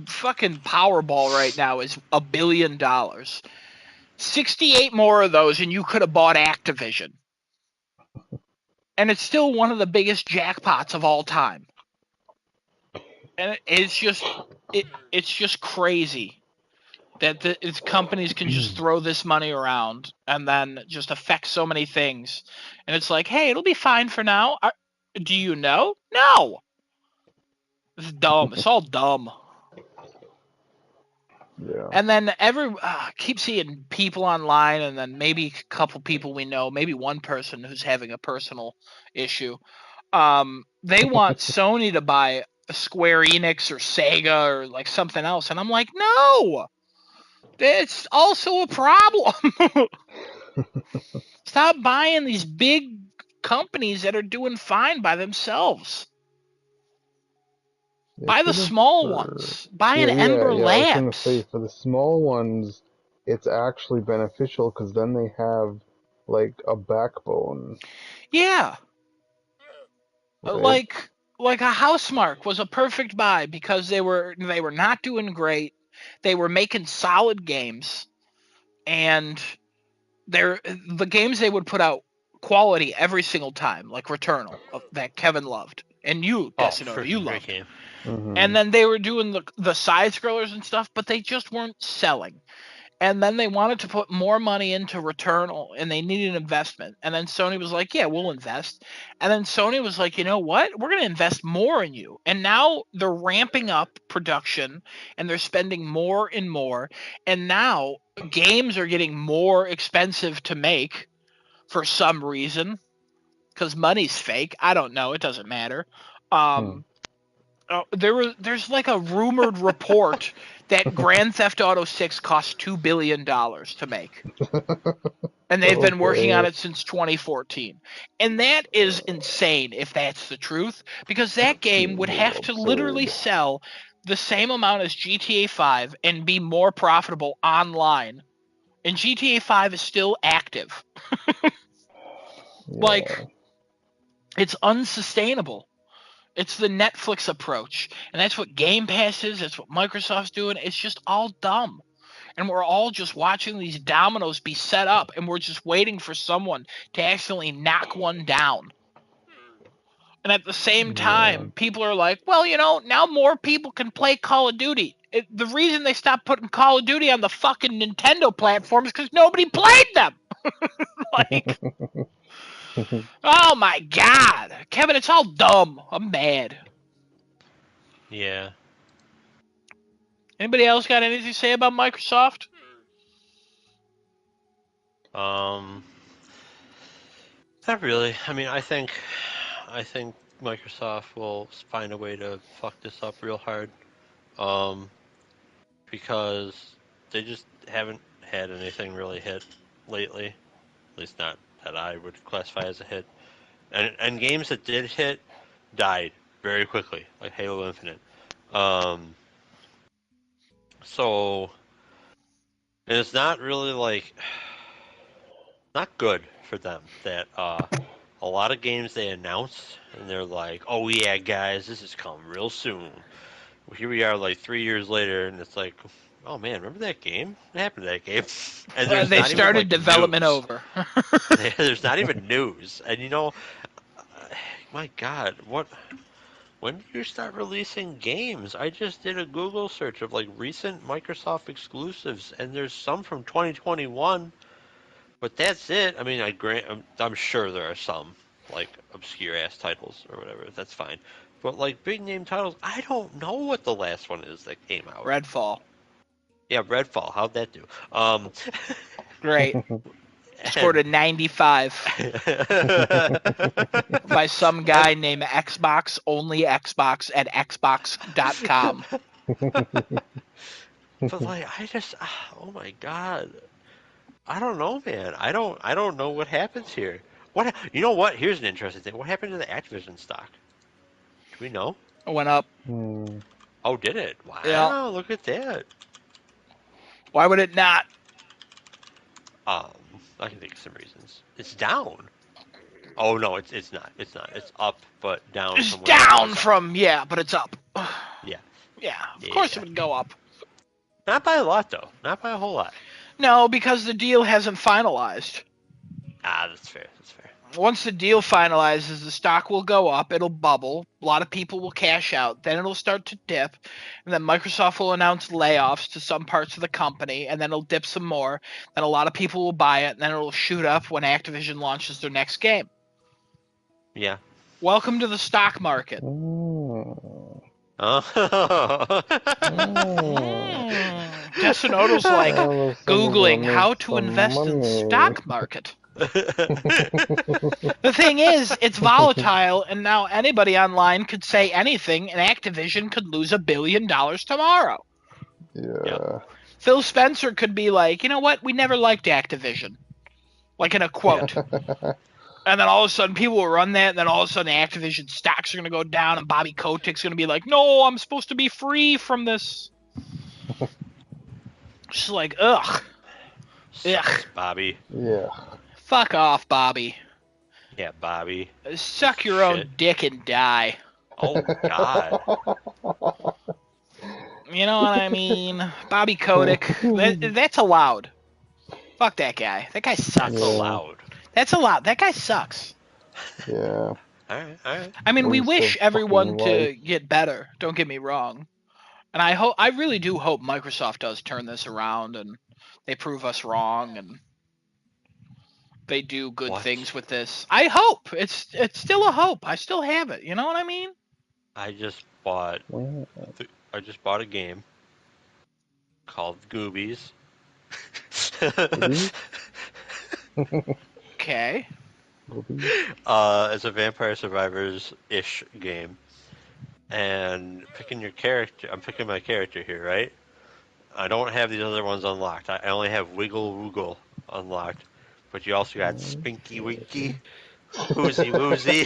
Speaker 1: fucking Powerball right now is $1 billion. 68 more of those and you could have bought Activision. And it's still one of the biggest jackpots of all time. And it's just crazy that its companies can just throw this money around and then just affect so many things. And it's like, hey, it'll be fine for now. Do you know? No. It's dumb. It's all dumb.
Speaker 3: Yeah.
Speaker 1: And then keep seeing people online, and then maybe a couple people we know, maybe one person who's having a personal issue. They want Sony to buy Square Enix or Sega or like something else, and I'm like, no, it's also a problem. Stop buying these big companies that are doing fine by themselves.
Speaker 3: They
Speaker 1: Buy the
Speaker 3: should have
Speaker 1: small
Speaker 3: for
Speaker 1: ones. Buy an
Speaker 3: yeah,
Speaker 1: Ember
Speaker 3: yeah, I was gonna say
Speaker 1: Labs.
Speaker 3: for the small ones it's actually beneficial because then they have like a backbone,
Speaker 1: Yeah,
Speaker 3: right?
Speaker 1: like a Housemark was a perfect buy because they were not doing great. They were making solid games, and the games they would put out quality every single time, like Returnal that Kevin loved, and you,
Speaker 2: Oh,
Speaker 1: Desinota, you
Speaker 2: freaking great
Speaker 1: loved.
Speaker 2: game.
Speaker 3: Mm-hmm.
Speaker 1: And then they were doing the side scrollers and stuff, but they just weren't selling. And then they wanted to put more money into Returnal, and they needed investment. And then Sony was like, yeah, we'll invest. And then Sony was like, you know what? We're going to invest more in you. And now they're ramping up production, and they're spending more and more. And now games are getting more expensive to make for some reason, because money's fake. I don't know. It doesn't matter.
Speaker 3: Hmm.
Speaker 1: Um, There's like a rumored report that Grand Theft Auto 6 cost $2 billion to make. And they've been working on
Speaker 3: Okay.
Speaker 1: it since 2014. And that is insane if that's the truth, because that game would
Speaker 3: Little
Speaker 1: have to literally
Speaker 3: absurd.
Speaker 1: sell the same amount as GTA 5 and be more profitable online. And GTA 5 is still active. Like,
Speaker 3: Yeah.
Speaker 1: it's unsustainable. It's the Netflix approach. And that's what Game Pass is. That's what Microsoft's doing. It's just all dumb. And we're all just watching these dominoes be set up, and we're just waiting for someone to accidentally knock one down. And at the same
Speaker 3: Yeah.
Speaker 1: time, people are like, well, now more people can play Call of Duty. The reason they stopped putting Call of Duty on the fucking Nintendo platform is because nobody played them. Like, oh my god. Kevin, it's all dumb. I'm mad.
Speaker 2: Yeah.
Speaker 1: Anybody else got anything to say about Microsoft?
Speaker 2: Not really. I mean, I think Microsoft will find a way to fuck this up real hard. Because they just haven't had anything really hit lately. At least not that I would classify as a hit. And games that did hit died very quickly, like Halo Infinite. Um, so and it's not really like not good for them that a lot of games they announce and they're like, oh yeah, guys, this is coming real soon. Well, here we are, like 3 years later, and it's like, oh man, remember that game? What happened to that game? And there's
Speaker 1: They
Speaker 2: not even
Speaker 1: started
Speaker 2: like
Speaker 1: development
Speaker 2: news.
Speaker 1: over.
Speaker 2: There's not even news, and my God, what? When did you start releasing games? I just did a Google search of like recent Microsoft exclusives, and there's some from 2021, but that's it. I mean, I'm sure there are some like obscure ass titles or whatever. That's fine, but like big name titles, I don't know what the last one is that came out.
Speaker 1: Redfall.
Speaker 2: Yeah, Redfall. How'd that do?
Speaker 1: Great. Scored
Speaker 2: And
Speaker 1: a 95 by some guy named Xbox, only Xbox at Xbox.com.
Speaker 2: but like oh my God, I don't know, man. I don't know what happens here. What you know? What? Here's an interesting thing. What happened to the Activision stock? Do we know?
Speaker 1: It went up.
Speaker 3: Hmm.
Speaker 2: Oh, did it?
Speaker 1: Yeah.
Speaker 2: Wow, look at that.
Speaker 1: Why would it not?
Speaker 2: Um, I can think of some reasons. It's down. Oh no, it's not. It's not. It's up, but down
Speaker 1: It's
Speaker 2: from where it
Speaker 1: down
Speaker 2: was.
Speaker 1: from, yeah, but it's up.
Speaker 2: Yeah.
Speaker 1: Yeah, of course it
Speaker 2: Yeah.
Speaker 1: would go up.
Speaker 2: Not by a lot though. Not by a whole lot.
Speaker 1: No, because the deal hasn't finalized.
Speaker 2: Ah, that's fair. That's fair.
Speaker 1: Once the deal finalizes, the stock will go up, it'll bubble, a lot of people will cash out, then it'll start to dip, and then Microsoft will announce layoffs to some parts of the company, and then it'll dip some more, then a lot of people will buy it, and then it'll shoot up when Activision launches their next game.
Speaker 2: Yeah.
Speaker 1: Welcome to the stock market.
Speaker 3: Oh.
Speaker 2: Oh.
Speaker 1: Desinoto's like
Speaker 3: All of a sudden
Speaker 1: Googling
Speaker 3: gonna
Speaker 1: how
Speaker 3: make
Speaker 1: to
Speaker 3: some
Speaker 1: invest in
Speaker 3: money.
Speaker 1: stock market. The thing is, it's volatile, and now anybody online could say anything, and Activision could lose $1 billion tomorrow.
Speaker 3: Yeah.
Speaker 1: Phil Spencer could be like, you know what? We never liked Activision. Like in a quote. And then all of a sudden people will run that, and then all of a sudden Activision stocks are going to go down, and Bobby Kotick's going to be like, no, I'm supposed to be free from this. Just like, ugh.
Speaker 2: Sucks, Bobby.
Speaker 3: Yeah.
Speaker 1: Fuck off, Bobby.
Speaker 2: Yeah, Bobby.
Speaker 1: Suck your
Speaker 2: Shit.
Speaker 1: own dick and die.
Speaker 2: Oh God.
Speaker 1: You know what I mean? Bobby Kotick. That's allowed. Fuck that guy. That guy sucks.
Speaker 2: That's allowed.
Speaker 1: That's allowed. That guy sucks.
Speaker 3: Yeah.
Speaker 2: All right.
Speaker 1: I mean, we
Speaker 3: Waste
Speaker 1: wish
Speaker 3: of
Speaker 1: everyone
Speaker 3: fucking
Speaker 1: to
Speaker 3: life.
Speaker 1: get better. Don't get me wrong. And I really do hope Microsoft does turn this around and they prove us wrong and they do good
Speaker 2: What?
Speaker 1: things with this. I hope. It's still a hope. I still have it. You know what I mean?
Speaker 2: I just bought a game called Goobies.
Speaker 3: Goobies?
Speaker 1: Okay.
Speaker 3: Goobies?
Speaker 2: It's a Vampire Survivors ish game. and picking your character. I'm picking my character here, right? I don't have these other ones unlocked. I only have Wiggle Woogle unlocked. But you also got Spinky Winky, Woozy Woozy,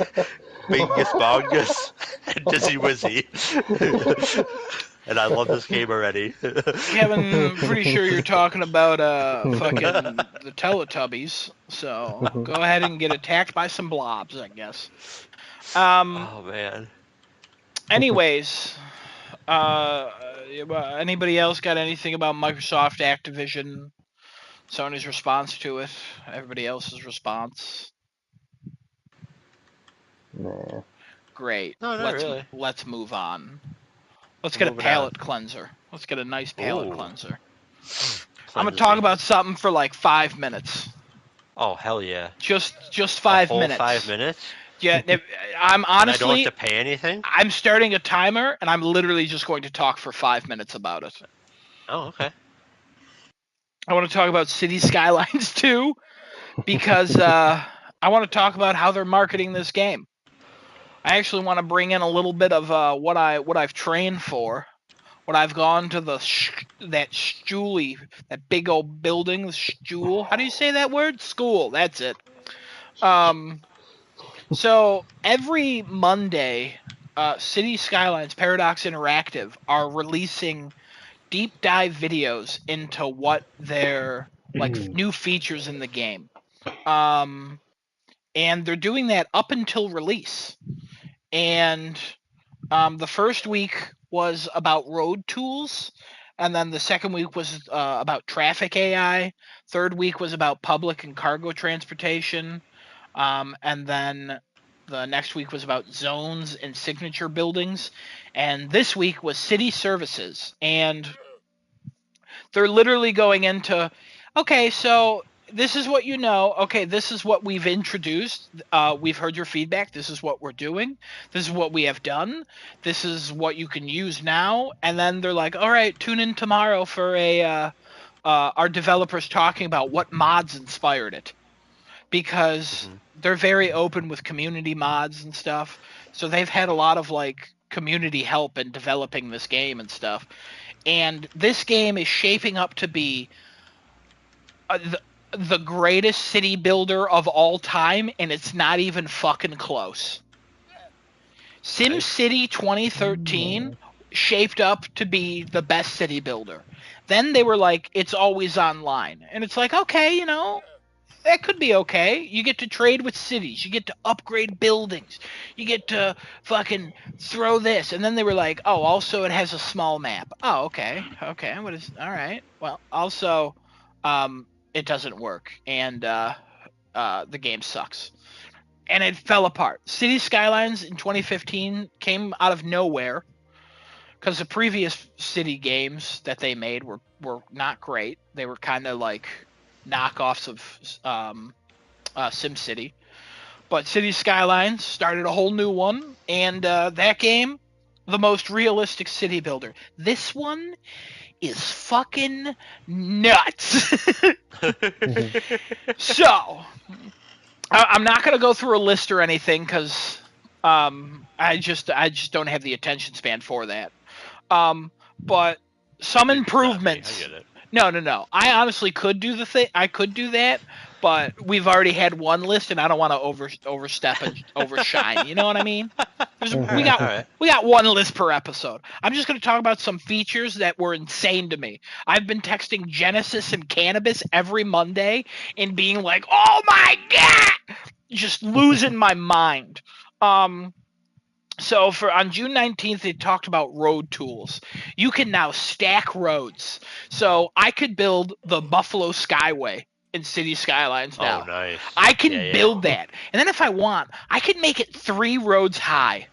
Speaker 2: Bingus Bongus, and Dizzy Wizzy. And I love this game already.
Speaker 1: Kevin, I'm pretty sure you're talking about fucking the Teletubbies. So go ahead and get attacked by some blobs, I guess.
Speaker 2: Oh man.
Speaker 1: Anyways, anybody else got anything about Microsoft Activision? Sony's response to it? Everybody else's response?
Speaker 3: Nah.
Speaker 1: Great.
Speaker 2: No, not really.
Speaker 1: Let's move on. Let's
Speaker 2: We're
Speaker 1: get a
Speaker 2: moving on.
Speaker 1: palate cleanser. Let's get a nice palate
Speaker 2: Ooh.
Speaker 1: cleanser. I'm gonna
Speaker 2: Cleanse
Speaker 1: talk
Speaker 2: me.
Speaker 1: about something for like 5 minutes.
Speaker 2: Oh hell yeah.
Speaker 1: Just
Speaker 2: A
Speaker 1: 5
Speaker 2: whole
Speaker 1: minutes.
Speaker 2: 5 minutes?
Speaker 1: Yeah, I'm
Speaker 2: And I don't
Speaker 1: honestly.
Speaker 2: have to pay anything?
Speaker 1: I'm starting a timer, and I'm literally just going to talk for 5 minutes about it.
Speaker 2: Oh, okay.
Speaker 1: I want to talk about City Skylines 2 because I want to talk about how they're marketing this game. I actually want to bring in a little bit of what I've trained for, what I've gone to that Stuely, that big old building, the Stuhl. How do you say that word? School. That's it. So every Monday, City Skylines Paradox Interactive are releasing deep dive videos into what their like new features in the game. And they're doing that up until release. And the first week was about road tools, and then the second week was about traffic AI. Third week was about public and cargo transportation, and then the next week was about zones and signature buildings, and this week was city services. And they're literally going into, okay, so this is what you know. Okay, this is what we've introduced. We've heard your feedback. This is what we're doing. This is what we have done. This is what you can use now. And then they're like, all right, tune in tomorrow for our developers talking about what mods inspired it, because they're very open with community mods and stuff. So they've had a lot of like community help in developing this game and stuff. And this game is shaping up to be the greatest city builder of all time, and it's not even fucking close. SimCity 2013 shaped up to be the best city builder. Then they were like, it's always online. And it's like, okay, you know, that could be okay. You get to trade with cities. You get to upgrade buildings. You get to fucking throw this. And then they were like, oh, also it has a small map. Oh, okay. Okay. What is, all right. Well, also, it doesn't work. And, the game sucks. And it fell apart. City Skylines in 2015 came out of nowhere because the previous city games that they made were not great. They were kind of like knockoffs of SimCity. But City Skylines started a whole new one, and that game, the most realistic city builder. This one is fucking nuts. So, I'm not gonna go through a list or anything because I just don't have the attention span for that. But some improvements.
Speaker 2: I get it.
Speaker 1: No. I honestly could do the thing. I could do that, but we've already had one list, and I don't want to overstep and overshine. You know what I mean? We got one list per episode. I'm just going to talk about some features that were insane to me. I've been texting Genesis and Cannabis every Monday and being like, "Oh my god!" Just losing my mind. So on June 19th, they talked about road tools. You can now stack roads. So I could build the Buffalo Skyway in City Skylines now.
Speaker 2: Oh, nice.
Speaker 1: I can build that. And then if I want, I can make it 3 roads high.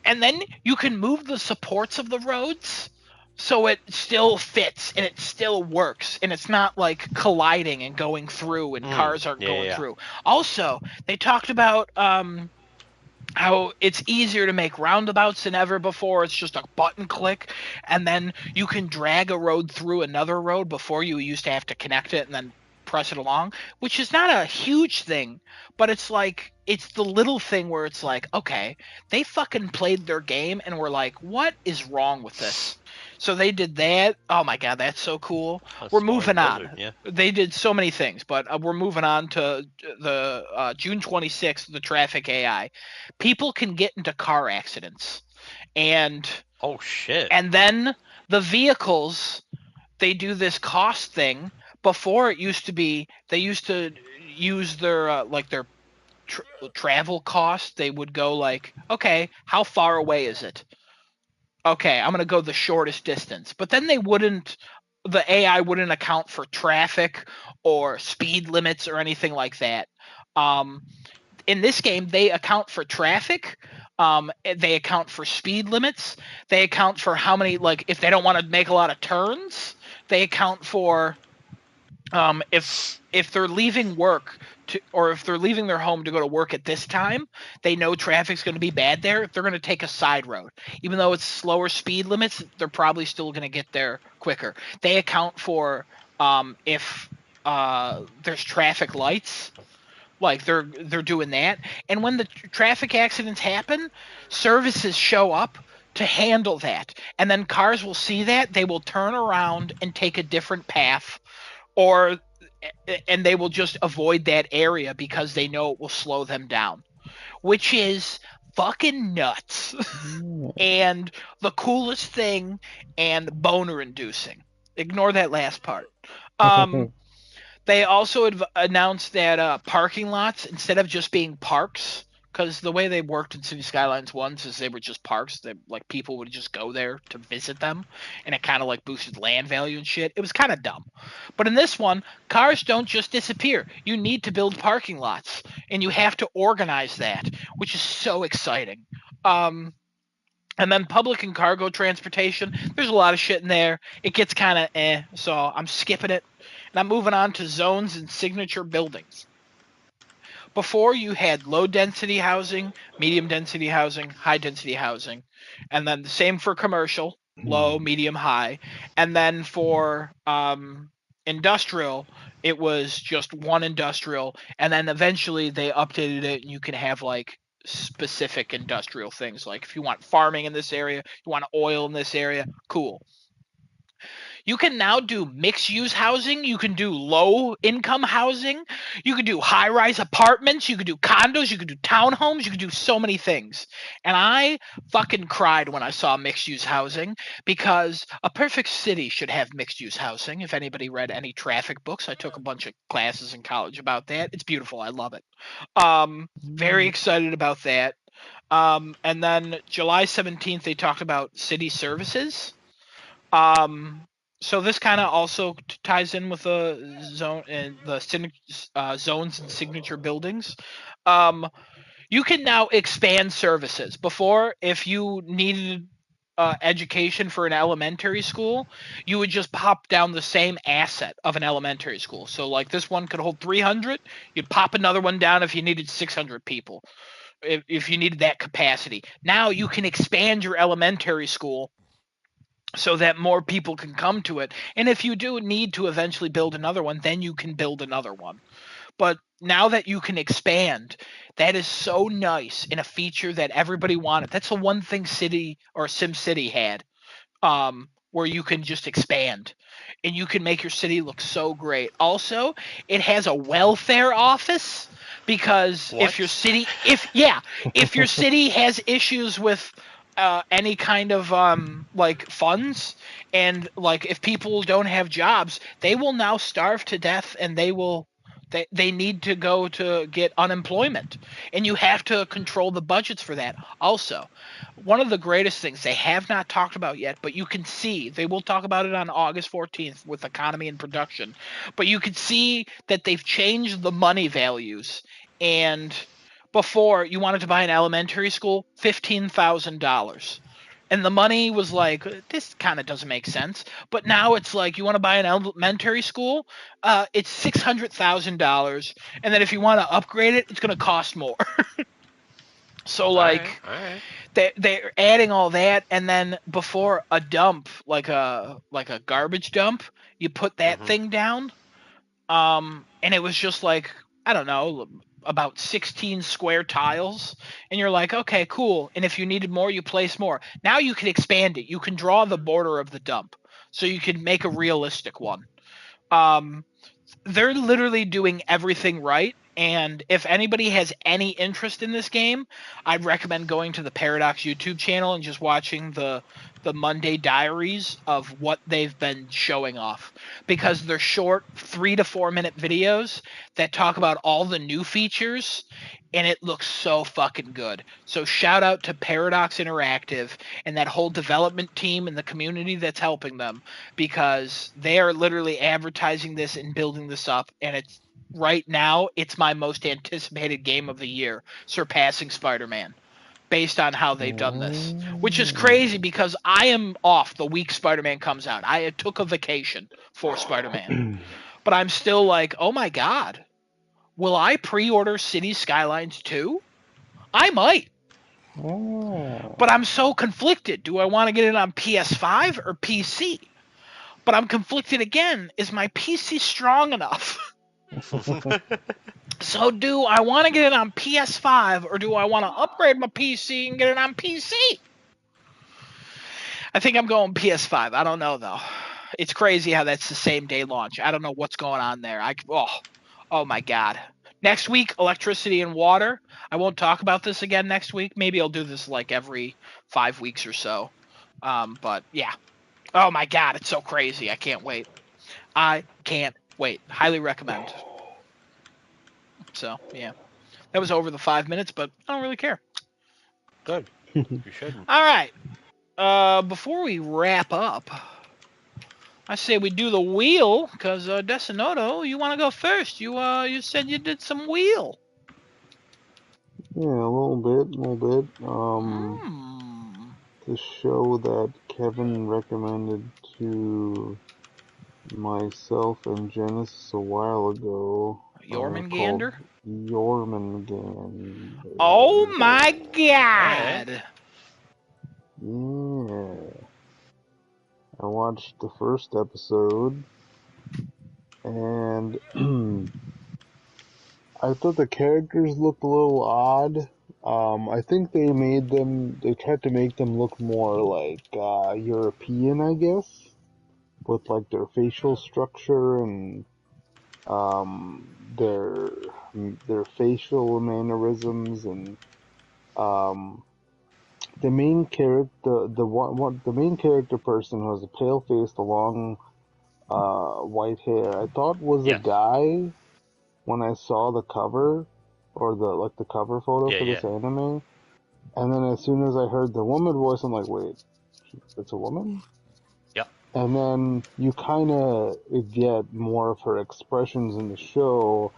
Speaker 1: And then you can move the supports of the roads so it still fits and it still works. And it's not like colliding and going through and cars aren't going through. Also, they talked about how it's easier to make roundabouts than ever before. It's just a button click, and then you can drag a road through another road. Before, you used to have to connect it and then press it along, which is not a huge thing, but it's like it's the little thing where it's like, okay, they fucking played their game and were like, what is wrong with this? So they did that. Oh my god, that's so cool.
Speaker 2: A
Speaker 1: We're
Speaker 2: smart
Speaker 1: moving
Speaker 2: Blizzard,
Speaker 1: on.
Speaker 2: yeah.
Speaker 1: They did so many things, but we're moving on to the June 26th, the traffic AI. People can get into car accidents, and
Speaker 2: Oh shit.
Speaker 1: then the vehicles, they do this cost thing. Before it used to be they used to use their like their travel cost. They would go like, okay, how far away is it? Okay, I'm gonna go the shortest distance. But then the AI wouldn't account for traffic or speed limits or anything like that. Um, in this game, they account for traffic. They account for speed limits. They account for how many, like, if they don't want to make a lot of turns. They account for if they're leaving work or if they're leaving their home to go to work at this time, they know traffic's going to be bad there. They're going to take a side road, even though it's slower speed limits. They're probably still going to get there quicker. They account for if there's traffic lights, like they're doing that. And when the traffic accidents happen, services show up to handle that, and then cars will see that, they will turn around and take a different path, or and they will just avoid that area because they know it will slow them down, which is fucking nuts. And the coolest thing, and boner inducing. Ignore that last part. Um, they also announced that parking lots, instead of just being parks, because the way they worked in City Skylines ones is they were just parks. That like people would just go there to visit them, and it kind of like boosted land value and shit. It was kind of dumb. But in this one, cars don't just disappear. You need to build parking lots, and you have to organize that, which is so exciting. And then public and cargo transportation, there's a lot of shit in there. It gets kind of so I'm skipping it. And I'm moving on to zones and signature buildings. Before, you had low density housing, medium density housing, high density housing, and then the same for commercial, low, medium, high. And then for industrial, it was just one industrial, and then eventually they updated it and you can have like specific industrial things, like if you want farming in this area, you want oil in this area, cool. You can now do mixed use housing. You can do low income housing. You can do high rise apartments. You can do condos. You can do townhomes. You can do so many things. And I fucking cried when I saw mixed use housing, because a perfect city should have mixed use housing. If anybody read any traffic books, I took a bunch of classes in college about that. It's beautiful. I love it. Very excited about that. And then July 17th, they talked about city services. Um, so this kind of also ties in with the zone and the zones and signature buildings. Um, you can now expand services. Before, if you needed education for an elementary school, you would just pop down the same asset of an elementary school. So like this one could hold 300, you'd pop another one down if you needed 600 people. If you needed that capacity. Now you can expand your elementary school so that more people can come to it. And if you do need to eventually build another one, then you can build another one. But now that you can expand, that is so nice, in a feature that everybody wanted. That's the one thing City or SimCity had, where you can just expand and you can make your city look so great. Also, it has a welfare office, because
Speaker 2: What?
Speaker 1: if your city has issues with any kind of like funds, and like if people don't have jobs, they will now starve to death, and they need to go to get unemployment, and you have to control the budgets for that. Also, one of the greatest things they have not talked about yet, but you can see they will talk about it on August 14th with economy and production. But you can see that they've changed the money values. And before, you wanted to buy an elementary school, $15,000. And the money was like, this kind of doesn't make sense. But now it's like, you want to buy an elementary school, it's $600,000. And then if you want to upgrade it, it's going to cost more. So
Speaker 2: All right,
Speaker 1: like,
Speaker 2: all right.
Speaker 1: they're adding all that. And then before, a dump, like a garbage dump, you put that
Speaker 2: Mhm.
Speaker 1: thing down, and it was just like, I don't know, about 16 square tiles, and you're like, okay, cool. And if you needed more, you place more. Now you can expand it. You can draw the border of the dump, so you can make a realistic one. Um, they're literally doing everything right. And if anybody has any interest in this game, I'd recommend going to the Paradox YouTube channel and just watching the Monday diaries of what they've been showing off, because they're short 3 to 4 minute videos that talk about all the new features, and it looks so fucking good. So shout out to Paradox Interactive and that whole development team and the community that's helping them, because they are literally advertising this and building this up, and it's right now it's my most anticipated game of the year, surpassing Spider-Man, based on how they've done this. Which is crazy because I am off the week Spider-Man comes out. I took a vacation for Spider-Man. But I'm still like, "Oh my god. Will I pre-order City Skylines 2? I might."
Speaker 3: Oh.
Speaker 1: But I'm so conflicted. Do I want to get it on PS5 or PC? But I'm conflicted again. Is my PC strong enough? So do I want to get it on PS5 or do I want to upgrade my PC and get it on PC? I think I'm going PS5. I don't know though. It's crazy how that's the same day launch. I don't know what's going on there. Oh my god. Next week, electricity and water. I won't talk about this again next week. Maybe I'll do this like every 5 weeks or so. But yeah. Oh my god, it's so crazy. I can't wait. I can't wait. Highly recommend. So yeah, that was over the 5 minutes, but I don't really care.
Speaker 2: Good. You shouldn't.
Speaker 1: All right. Before we wrap up, I say we do the wheel, because Decinoto, you want to go first? You said you did some wheel.
Speaker 3: Yeah, a little bit.
Speaker 1: Hmm.
Speaker 3: The show that Kevin recommended to myself and Genesis a while ago, called
Speaker 1: Jormungandr?
Speaker 3: Jormungand.
Speaker 1: Oh my
Speaker 2: All right.
Speaker 1: god.
Speaker 3: Yeah, I watched the first episode, and I thought the characters looked a little odd. I think they tried to make them look more like European, I guess, with like their facial structure and their facial mannerisms and um, the main character, the main character person who has a pale face, the long white hair, I thought was a
Speaker 2: Yes.
Speaker 3: guy when I saw the cover or the cover photo
Speaker 2: Yeah,
Speaker 3: for
Speaker 2: yeah.
Speaker 3: this anime, and then as soon as I heard the woman voice, I'm like, wait, it's a woman?
Speaker 2: Yep.
Speaker 3: And then you kind of get more of her expressions in the show,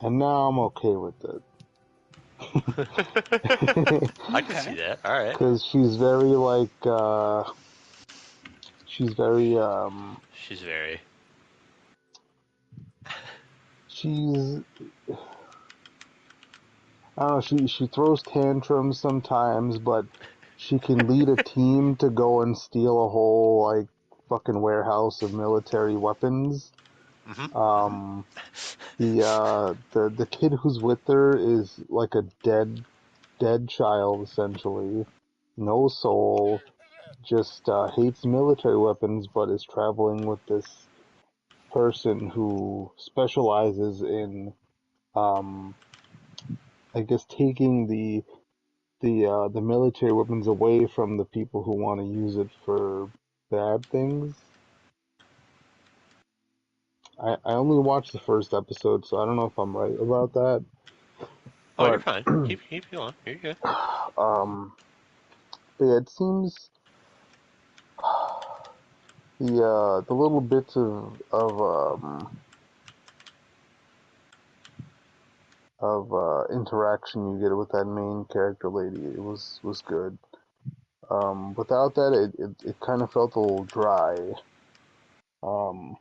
Speaker 3: and now I'm okay with it.
Speaker 2: I can see
Speaker 1: Okay.
Speaker 2: that. All right.
Speaker 3: Because she's very like, she's very,
Speaker 2: She's very.
Speaker 3: she's, I don't know, she throws tantrums sometimes, but she can lead a team to go and steal a whole, like, fucking warehouse of military weapons.
Speaker 2: Hmm. Hmm.
Speaker 3: Um, the kid who's with her is like a dead child, essentially. No soul, just hates military weapons, but is traveling with this person who specializes in, um, I guess, taking the military weapons away from the people who want to use it for bad things. I only watched the first episode, so I don't know if I'm right about that.
Speaker 2: Oh, you're
Speaker 3: But
Speaker 2: fine. Keep going. You're good.
Speaker 3: um, but yeah, it seems the little bits of interaction you get with that main character lady, it was good. Without that, it kind of felt a little dry. Um,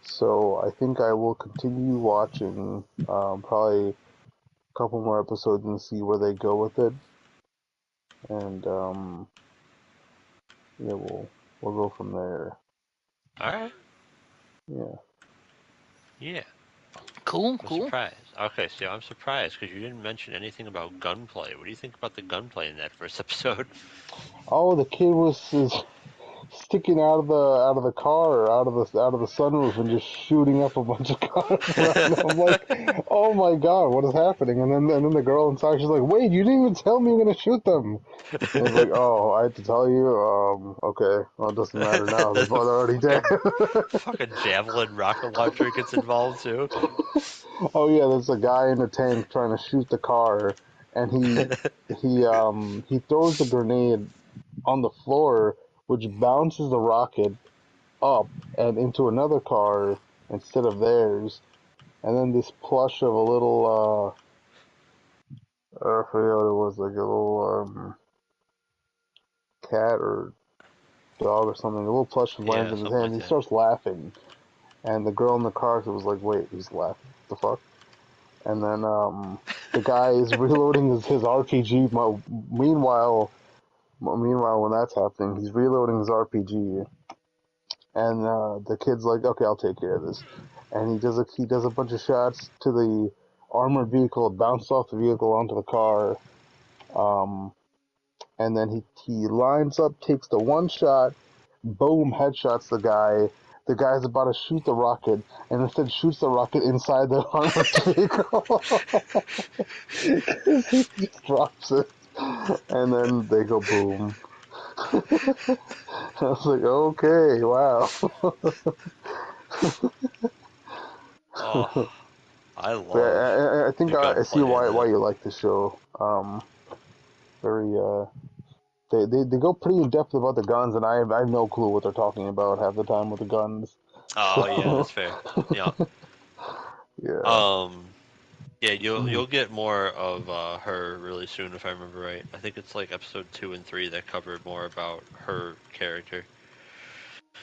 Speaker 3: so I think I will continue watching, probably a couple more episodes and see where they go with it. And yeah, we'll go from there.
Speaker 2: All right.
Speaker 3: Yeah.
Speaker 2: Yeah.
Speaker 1: Cool,
Speaker 2: I'm
Speaker 1: cool.
Speaker 2: surprised. Okay, so I'm surprised because you didn't mention anything about gunplay. What do you think about the gunplay in that first episode?
Speaker 3: Oh, the kid was sticking out of the car, out of the sunroof, and just shooting up a bunch of cars around. I'm like, oh my god, what is happening? And then the girl inside, she's like, wait, you didn't even tell me you're gonna shoot them. And he's like, oh, I had to tell you. Okay, well, it doesn't matter now. They're already dead.
Speaker 2: Fucking javelin rocket launcher gets involved too.
Speaker 3: Oh yeah, there's a guy in a tank trying to shoot the car, and he throws the grenade on the floor, which bounces the rocket up and into another car instead of theirs. And then this plush of a little, I forget what it was, like a little cat or dog or something. A little plush lands
Speaker 2: Yeah,
Speaker 3: in his
Speaker 2: something
Speaker 3: hand.
Speaker 2: like
Speaker 3: He
Speaker 2: that.
Speaker 3: starts laughing, and the girl in the car was like, "Wait, he's laughing? What the fuck?" And then the guy is reloading his RPG. Meanwhile, when that's happening, he's reloading his RPG, and the kid's like, "Okay, I'll take care of this." And he does a bunch of shots to the armored vehicle, bounce off the vehicle onto the car, um, and then he lines up, takes the one shot, boom, headshots the guy. The guy's about to shoot the rocket, and instead shoots the rocket inside the armored vehicle. Because he just drops it, and then they go boom. I was like, okay, wow.
Speaker 2: Oh, I
Speaker 3: But
Speaker 2: love
Speaker 3: I think
Speaker 2: the
Speaker 3: I see
Speaker 2: gunplay in
Speaker 3: why
Speaker 2: that.
Speaker 3: you like the show. Very they go pretty in depth about the guns, and I have no clue what they're talking about half the time with the guns.
Speaker 2: Oh yeah,
Speaker 3: So
Speaker 2: that's fair. Yeah.
Speaker 3: yeah.
Speaker 2: Um. Yeah, you'll get more of her really soon if I remember right. I think it's like episode 2 and 3 that cover more about her character.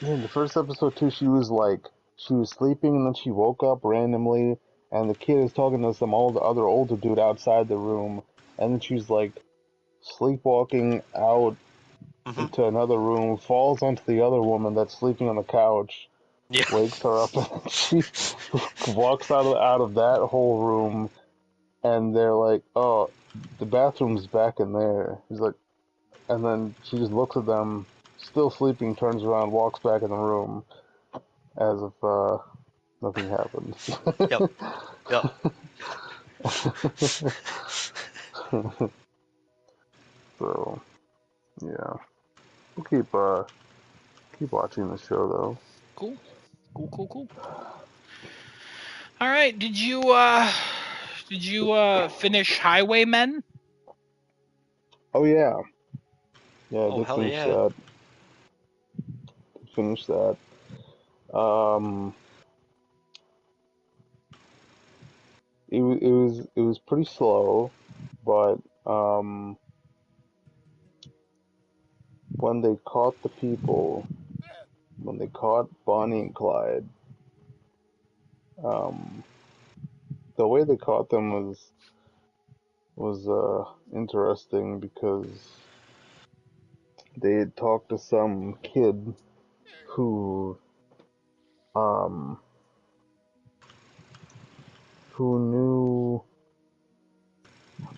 Speaker 3: Yeah, in the first episode too, she was sleeping and then she woke up randomly, and the kid is talking to some other older dude outside the room, and then she's like sleepwalking out
Speaker 2: Hmm.
Speaker 3: into another room, falls onto the other woman that's sleeping on the couch,
Speaker 2: Yeah.
Speaker 3: wakes her up, and she walks out of that whole room, and they're like, "Oh, the bathroom's back in there." He's like, and then she just looks at them, still sleeping, turns around, walks back in the room, as if nothing happened.
Speaker 2: Yep. Yep.
Speaker 3: So yeah, we'll keep watching the show though.
Speaker 1: Cool. Cool, cool, cool. All right, did you finish Highwaymen?
Speaker 3: Oh yeah, yeah, I
Speaker 2: Oh
Speaker 3: did
Speaker 2: hell
Speaker 3: finish
Speaker 2: yeah.
Speaker 3: that. Finish that. Um, it was pretty slow, but when they caught the people, when they caught Bonnie and Clyde, um, the way they caught them was interesting because they had talked to some kid who um who knew.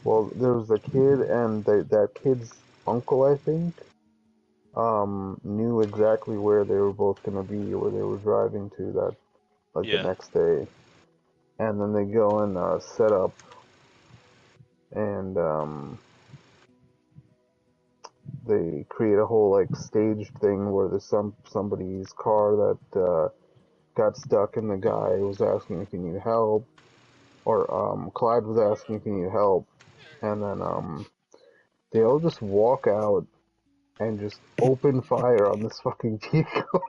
Speaker 3: Well, there was a kid and that kid's uncle, I think, knew exactly where they were both gonna be, where they were driving to that like the
Speaker 2: Yeah.
Speaker 3: next day, and then they go and set up, and they create a whole like staged thing where there's somebody's car that got stuck, and the guy was asking if he needed help, or Clyde was asking if he needed help, and then they all just walk out and just open fire on this fucking vehicle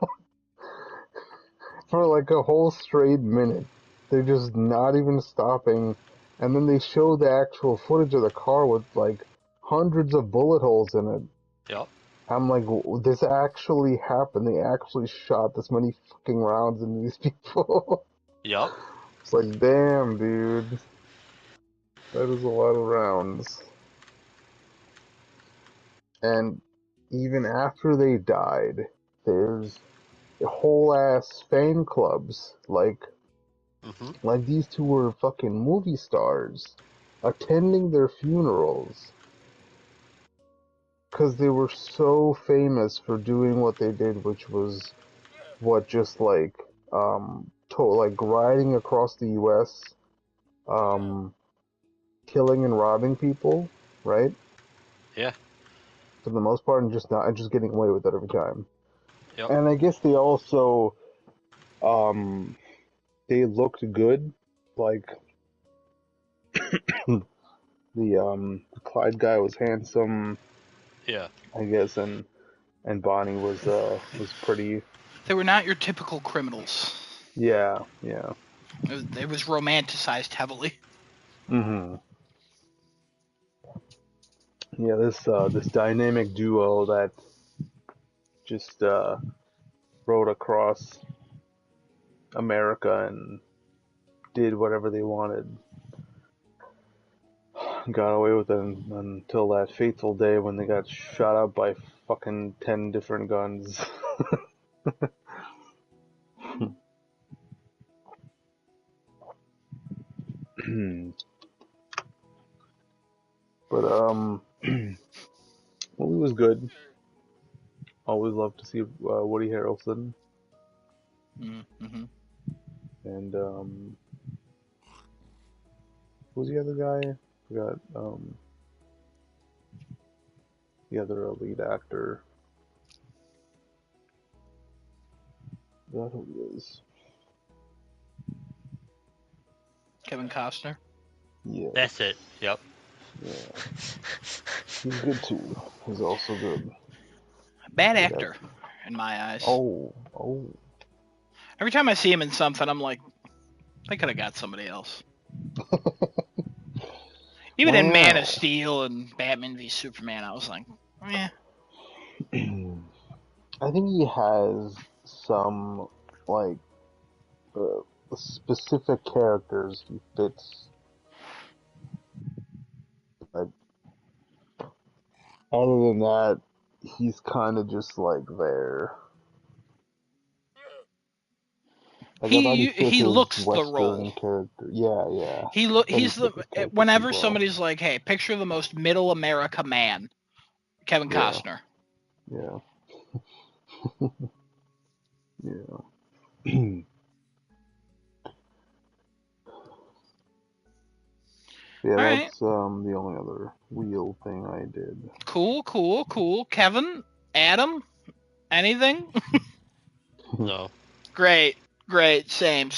Speaker 3: for like a whole straight minute. They're just not even stopping, and then they show the actual footage of the car with like hundreds of bullet holes in it.
Speaker 2: Yep.
Speaker 3: I'm like, this actually happened. They actually shot this many fucking rounds into these people.
Speaker 2: Yep.
Speaker 3: It's like, damn, dude, that is a lot of rounds. And even after they died, there's whole ass fan clubs.
Speaker 2: Mm-hmm.
Speaker 3: Like these two were fucking movie stars, attending their funerals because they were so famous for doing what they did, which was just like riding across the U.S. um killing and robbing people, right?
Speaker 2: Yeah.
Speaker 3: For the most part, and just getting away with it every time.
Speaker 2: Yep.
Speaker 3: And I guess they also um they looked good, like the Clyde guy was handsome,
Speaker 2: Yeah.
Speaker 3: I guess, and Bonnie was pretty.
Speaker 1: They were not your typical criminals.
Speaker 3: Yeah.
Speaker 1: It was romanticized heavily.
Speaker 3: Hmm. Yeah, this dynamic duo that just rode across America and did whatever they wanted. Got away with it until that fateful day when they got shot up by fucking 10 different guns. But movie was good. Always love to see Woody Harrelson
Speaker 1: Mm-hmm.
Speaker 3: and who's the other guy? Forgot the other lead actor. Forgot who he is.
Speaker 1: Kevin Costner.
Speaker 3: Yes.
Speaker 2: That's it. Yep.
Speaker 3: Yeah. He's good too. He's also good.
Speaker 1: Bad
Speaker 3: Good
Speaker 1: actor, in my eyes.
Speaker 3: Oh.
Speaker 1: Every time I see him in something, I'm like, they could have got somebody else. Even in Man of Steel and Batman v Superman, I was like, eh.
Speaker 3: I think he has some like specific characters he fits. But other than that, he's kind of just like there. Like I thought he fit
Speaker 1: He
Speaker 3: his
Speaker 1: looks the
Speaker 3: Western
Speaker 1: role.
Speaker 3: character. Yeah.
Speaker 1: He's
Speaker 3: Fit his character
Speaker 1: whenever
Speaker 3: super well.
Speaker 1: somebody's like, hey, picture the most middle America man, Kevin
Speaker 3: Yeah.
Speaker 1: Costner.
Speaker 3: Yeah. Yeah. Yeah,
Speaker 1: All right.
Speaker 3: that's the only other real thing I did.
Speaker 1: Cool. Kevin, Adam, anything?
Speaker 2: No.
Speaker 1: Great. Same.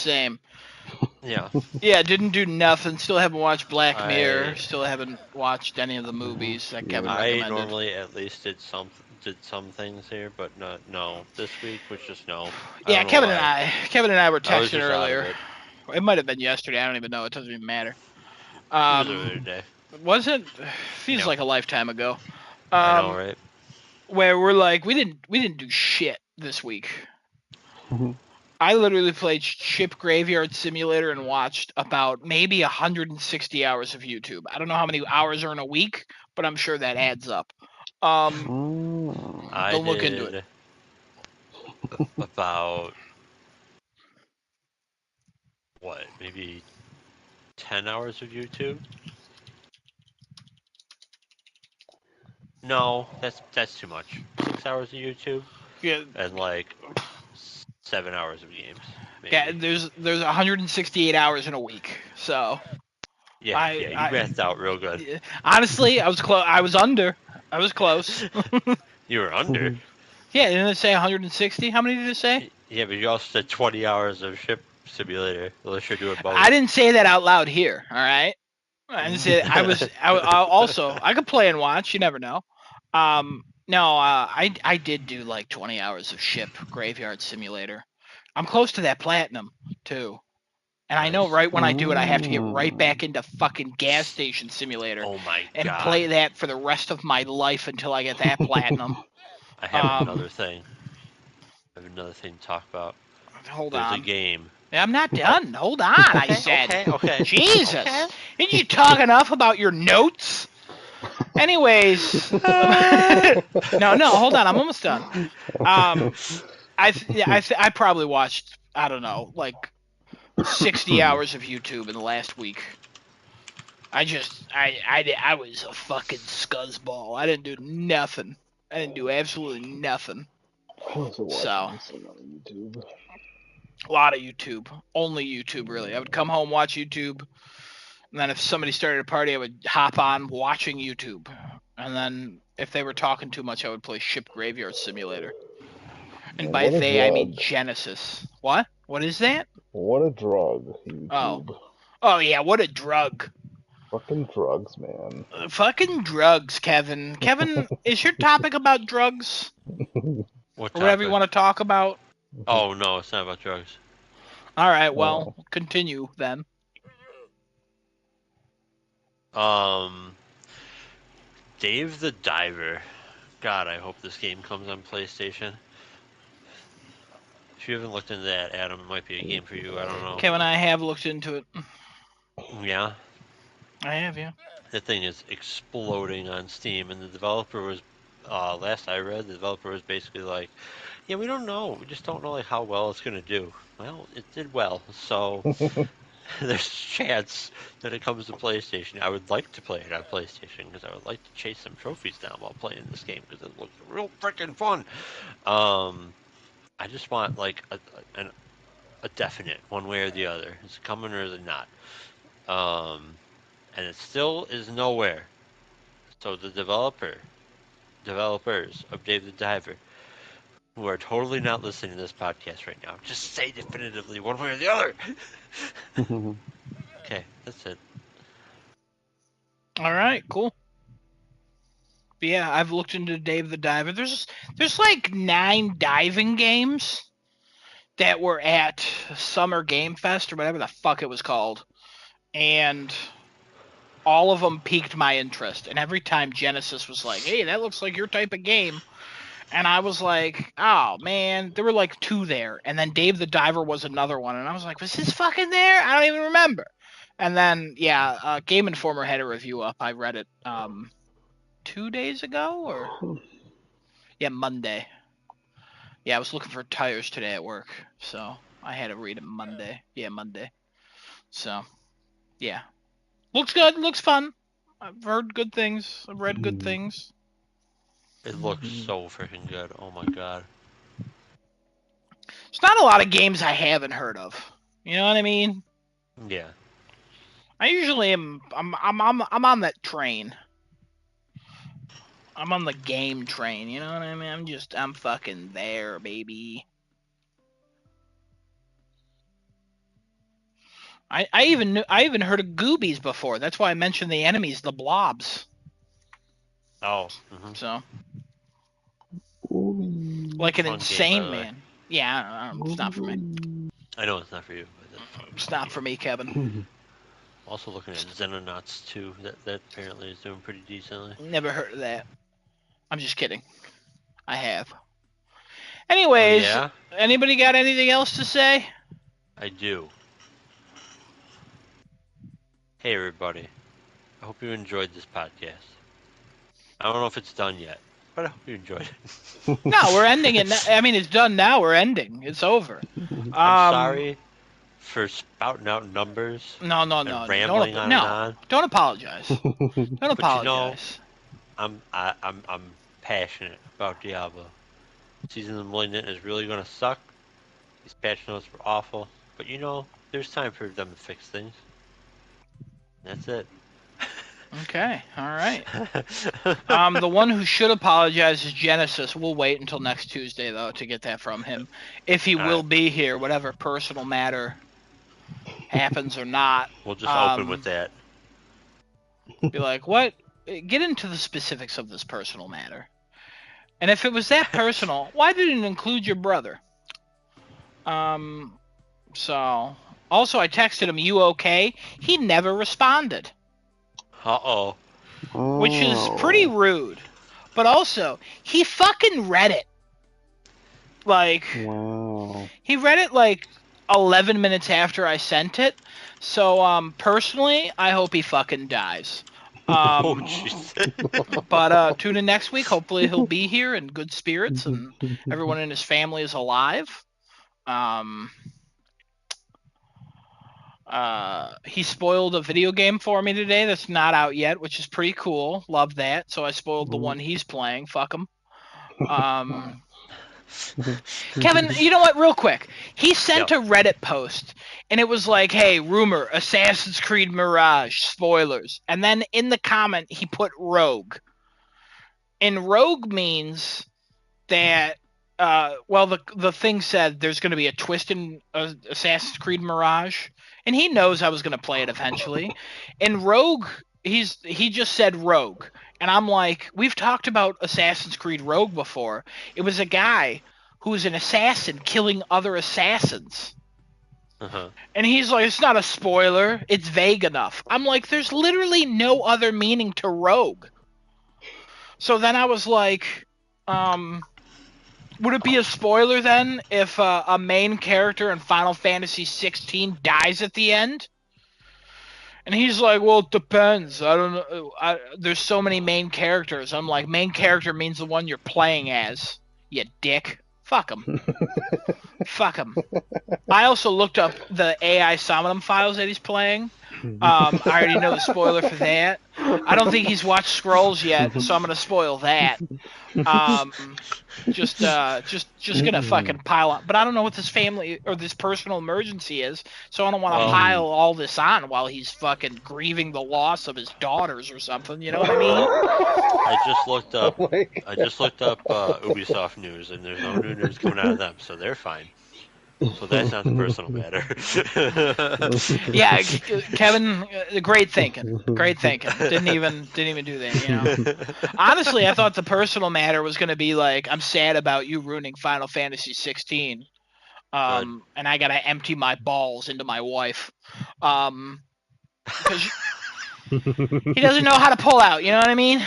Speaker 2: Yeah.
Speaker 1: Yeah, didn't do nothing. Still haven't watched Black Mirror.
Speaker 2: I
Speaker 1: Still haven't watched any of the movies that Kevin
Speaker 3: Yeah.
Speaker 2: I
Speaker 1: recommended.
Speaker 2: normally at least did some things here, but no. This week was just no. I
Speaker 1: Yeah,
Speaker 2: don't know why.
Speaker 1: Kevin and I were
Speaker 2: I was
Speaker 1: texting
Speaker 2: just out of
Speaker 1: earlier.
Speaker 2: it.
Speaker 1: It might have been yesterday. I don't even know. It doesn't even matter.
Speaker 2: It was earlier today.
Speaker 1: Was it? Feels
Speaker 2: Yeah.
Speaker 1: like a lifetime ago.
Speaker 2: I know, right?
Speaker 1: Where we're like, we didn't do shit this week. I literally played Ship Graveyard Simulator and watched about maybe 160 hours of YouTube. I don't know how many hours are in a week, but I'm sure that adds up.
Speaker 3: Mm.
Speaker 2: I
Speaker 1: Don't look into it.
Speaker 2: did about what, maybe 10 hours of YouTube? No, that's too much. 6 hours of YouTube
Speaker 1: Yeah,
Speaker 2: and like 7 hours of games. Maybe.
Speaker 1: yeah. There's 168 hours in a week, so
Speaker 2: Yeah, you mathed out real good.
Speaker 1: honestly, I was close. I was under. I was close.
Speaker 2: You were under.
Speaker 1: Yeah, didn't it say 160? How many did it say?
Speaker 2: Yeah, but you also said 20 hours of Ship Simulator. Unless you're doing both.
Speaker 1: I didn't say that out loud here. All right. I didn't say I was. Also, I could play and watch. You never know. No, I did do like 20 hours of Ship Graveyard Simulator. I'm close to that platinum too. And I know
Speaker 2: Nice.
Speaker 1: right when I do it, I have to get right back into fucking Gas Station Simulator
Speaker 2: Oh my
Speaker 1: and
Speaker 2: god.
Speaker 1: play that for the rest of my life until I get that platinum.
Speaker 2: I have another thing. I have another thing to talk about.
Speaker 1: Hold
Speaker 2: There's
Speaker 1: on.
Speaker 2: a game.
Speaker 1: I'm not done. Hold on, I said.
Speaker 2: Okay.
Speaker 1: Jesus.
Speaker 2: Okay.
Speaker 1: Didn't you talk enough about your notes? Anyways. No, hold on. I'm almost done. I probably watched, I don't know, like 60 hours of YouTube in the last week. I was a fucking scuzzball. I didn't do nothing. I didn't do absolutely nothing.
Speaker 3: I also
Speaker 1: So,
Speaker 3: watched some on YouTube.
Speaker 1: a lot of YouTube. Only YouTube, really. I would come home, watch YouTube, and then if somebody started a party, I would hop on watching YouTube. And then if they were talking too much, I would play Ship Graveyard Simulator. And
Speaker 3: Man,
Speaker 1: by
Speaker 3: what a
Speaker 1: they, I mean
Speaker 3: drug.
Speaker 1: Genesis. What? What is that?
Speaker 3: What a drug,
Speaker 1: Oh.
Speaker 3: YouTube.
Speaker 1: Oh, yeah, what a drug.
Speaker 3: Fucking drugs, man.
Speaker 1: Fucking drugs, Kevin. Kevin, is your topic about drugs?
Speaker 2: What
Speaker 1: Or whatever you
Speaker 2: topic?
Speaker 1: want to talk about?
Speaker 2: Oh no, it's not about drugs.
Speaker 1: All right, well,
Speaker 3: Oh.
Speaker 1: continue then.
Speaker 2: Dave the Diver. God, I hope this game comes on PlayStation. If you haven't looked into that, Adam, it might be a game for you. I don't know.
Speaker 1: Kevin, I have looked into it.
Speaker 2: Yeah,
Speaker 1: I have, yeah.
Speaker 2: that thing is exploding on Steam, and the developer was, last I read, the developer was basically like, "Yeah, we don't know. We just don't know like how well it's gonna do." Well, it did well, so there's a chance that it comes to PlayStation. I would like to play it on PlayStation because I would like to chase some trophies down while playing this game because it looks real freaking fun. I just want like a definite one way or the other. Is it coming or is it not? And it still is nowhere. So the developers of Dave the Diver, who are totally not listening to this podcast right now, just say definitively one way or the other. Okay, that's it.
Speaker 1: All right, cool. But yeah, I've looked into Dave the Diver. There's like 9 diving games that were at Summer Game Fest or whatever the fuck it was called. And all of them piqued my interest. And every time Genesis was like, "Hey, that looks like your type of game." And I was like, "Oh, man." There were like 2 there. And then Dave the Diver was another one. And I was like, "Was this fucking there? I don't even remember." And then, yeah, Game Informer had a review up. I read it 2 days ago or yeah, Monday. Yeah, I was looking for tires today at work, so I had to read it Monday. Yeah, Monday. So, yeah. Looks good, looks fun. I've heard good things. I've read good things.
Speaker 2: It looks so freaking good. Oh my god.
Speaker 1: There's not a lot of games I haven't heard of. You know what I mean?
Speaker 2: Yeah.
Speaker 1: I usually am. I'm on that train. I'm on the game train. You know what I mean? I'm fucking there, baby. I even heard of Goobies before. That's why I mentioned the enemies, the blobs.
Speaker 2: Oh.
Speaker 1: So, like an
Speaker 2: Fun game, by
Speaker 1: insane
Speaker 2: the way.
Speaker 1: man. Yeah, it's not for me.
Speaker 2: I know it's not for you, but that's fun.
Speaker 1: It's not for me, Kevin.
Speaker 2: Also looking at Xenonauts 2. That apparently is doing pretty decently.
Speaker 1: Never heard of that. I'm just kidding. I have. Anyways,
Speaker 2: Oh, yeah?
Speaker 1: anybody got anything else to say?
Speaker 2: I do. Hey everybody. I hope you enjoyed this podcast. I don't know if it's done yet, but I hope you enjoyed it.
Speaker 1: No, we're ending it. I mean, it's done now. We're ending. It's over.
Speaker 2: I'm sorry for spouting out numbers.
Speaker 1: No.
Speaker 2: And rambling on and on.
Speaker 1: Don't apologize. Don't apologize.
Speaker 2: You know, I'm passionate about Diablo. Season of the Malignant is really gonna suck. These patch notes were awful, but you know, there's time for them to fix things. That's it.
Speaker 1: Okay, all right. The one who should apologize is Genesis. We'll wait until next Tuesday though to get that from him, if he will be here. Whatever personal matter happens or not.
Speaker 2: We'll just open with that.
Speaker 1: Be like, what? Get into the specifics of this personal matter. And if it was that personal, why didn't it include your brother? So also I texted him, "You okay?" He never responded.
Speaker 2: Uh-oh.
Speaker 1: Which is pretty rude. But also, he fucking read it. Like,
Speaker 3: wow.
Speaker 1: He read it like 11 minutes after I sent it. So, personally, I hope he fucking dies.
Speaker 2: Oh,
Speaker 1: Um,
Speaker 2: jeez.
Speaker 1: but tune in next week. Hopefully he'll be here in good spirits and everyone in his family is alive. Um, he spoiled a video game for me today that's not out yet, which is pretty cool. Love that. So I spoiled the one he's playing. Fuck him. Kevin, you know what? Real quick, he sent
Speaker 2: Yep.
Speaker 1: a Reddit post, and it was like, "Hey, rumor: Assassin's Creed Mirage spoilers." And then in the comment, he put Rogue, and Rogue means that. Well, the thing said there's going to be a twist in Assassin's Creed Mirage, and he knows I was going to play it eventually. And Rogue, he just said Rogue, and I'm like, we've talked about Assassin's Creed Rogue before. It was a guy who was an assassin killing other assassins.
Speaker 2: Uh-huh.
Speaker 1: And he's like, it's not a spoiler. It's vague enough. I'm like, there's literally no other meaning to Rogue. So then I was like, would it be a spoiler then if a main character in Final Fantasy 16 dies at the end? And he's like, well, it depends. I don't know. There's so many main characters. I'm like, main character means the one you're playing as. You dick. Fuck him. Fuck him. I also looked up the AI Somnum files that he's playing. I already know the spoiler for that. I don't think he's watched Scrolls yet, so I'm gonna spoil that. Just gonna fucking pile on. But I don't know what this family or this personal emergency is, so I don't want to
Speaker 2: Well-
Speaker 1: pile all this on while he's fucking grieving the loss of his daughters or something. You know what I mean?
Speaker 2: I just looked up.
Speaker 3: Oh my
Speaker 2: I just looked up Ubisoft news, and there's no new news coming out of them, so they're fine. So that's not the personal matter.
Speaker 1: Yeah, Kevin, great thinking. Great thinking. Didn't even do that. You know. Honestly, I thought the personal matter was going to be like, I'm sad about you ruining Final Fantasy 16. And I got to empty my balls into my wife. Because he doesn't know how to pull out, you know what I mean?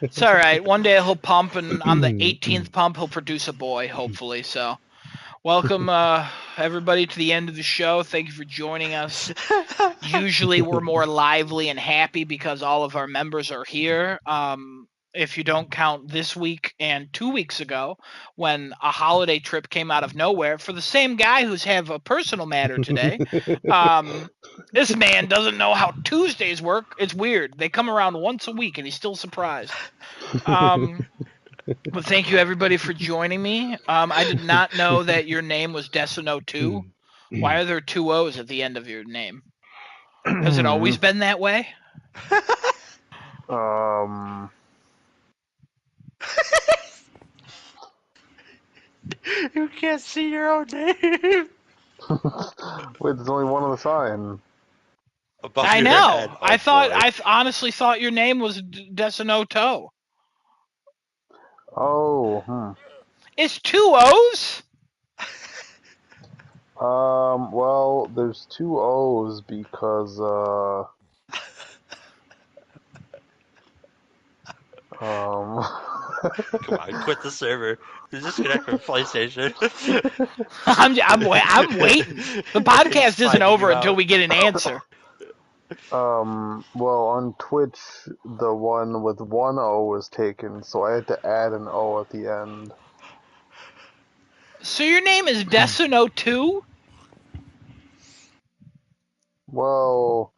Speaker 1: It's all right. One day he'll pump, and on the 18th pump, he'll produce a boy, hopefully. So, welcome, everybody, to the end of the show. Thank you for joining us. Usually we're more lively and happy because all of our members are here. If you don't count this week and 2 weeks ago when a holiday trip came out of nowhere for the same guy who's have a personal matter today. This man doesn't know how Tuesdays work. It's weird. They come around once a week and he's still surprised. But thank you everybody for joining me. I did not know that your name was Decino 2. Why are there 2 O's at the end of your name? Has it always been that way?
Speaker 2: You can't see your own name.
Speaker 3: Wait, there's only one on the sign.
Speaker 2: Above
Speaker 1: I
Speaker 2: your
Speaker 1: know.
Speaker 2: head. Oh,
Speaker 1: I thought.
Speaker 2: boy.
Speaker 1: I honestly thought your name was Decino Toe.
Speaker 3: Oh,
Speaker 1: It's 2 O's.
Speaker 3: Well, there's 2 O's because,
Speaker 2: Come on, quit the server. Disconnect from PlayStation.
Speaker 1: I'm waiting. The podcast isn't over until we get an answer.
Speaker 3: well, on Twitch, the one with 1 O was taken, so I had to add an O at the end.
Speaker 1: So your name is Decino 2?
Speaker 3: Well,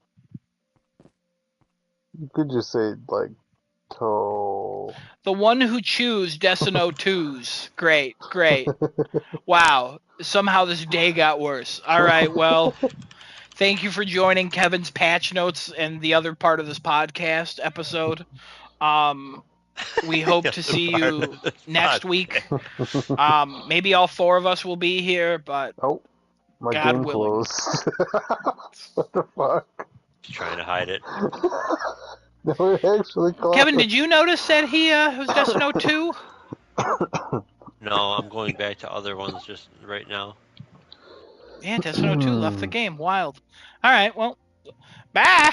Speaker 3: you could just say, like, Toe.
Speaker 1: The one who chews Decino 2s. Great. Wow. Somehow this day got worse. All right, well, thank you for joining Kevin's patch notes and the other part of this podcast episode. We hope to see you next week. Maybe all 4 of us will be here, but
Speaker 3: Oh, my
Speaker 1: God
Speaker 3: game
Speaker 1: willing.
Speaker 3: closed. What the fuck?
Speaker 2: Just trying to hide it.
Speaker 3: No, it actually closed.
Speaker 1: Kevin, did you notice that he was Decino 2?
Speaker 2: No, I'm going back to other ones just right now.
Speaker 1: Yeah, Decino 2 left the game. Wild. All right, well, bye.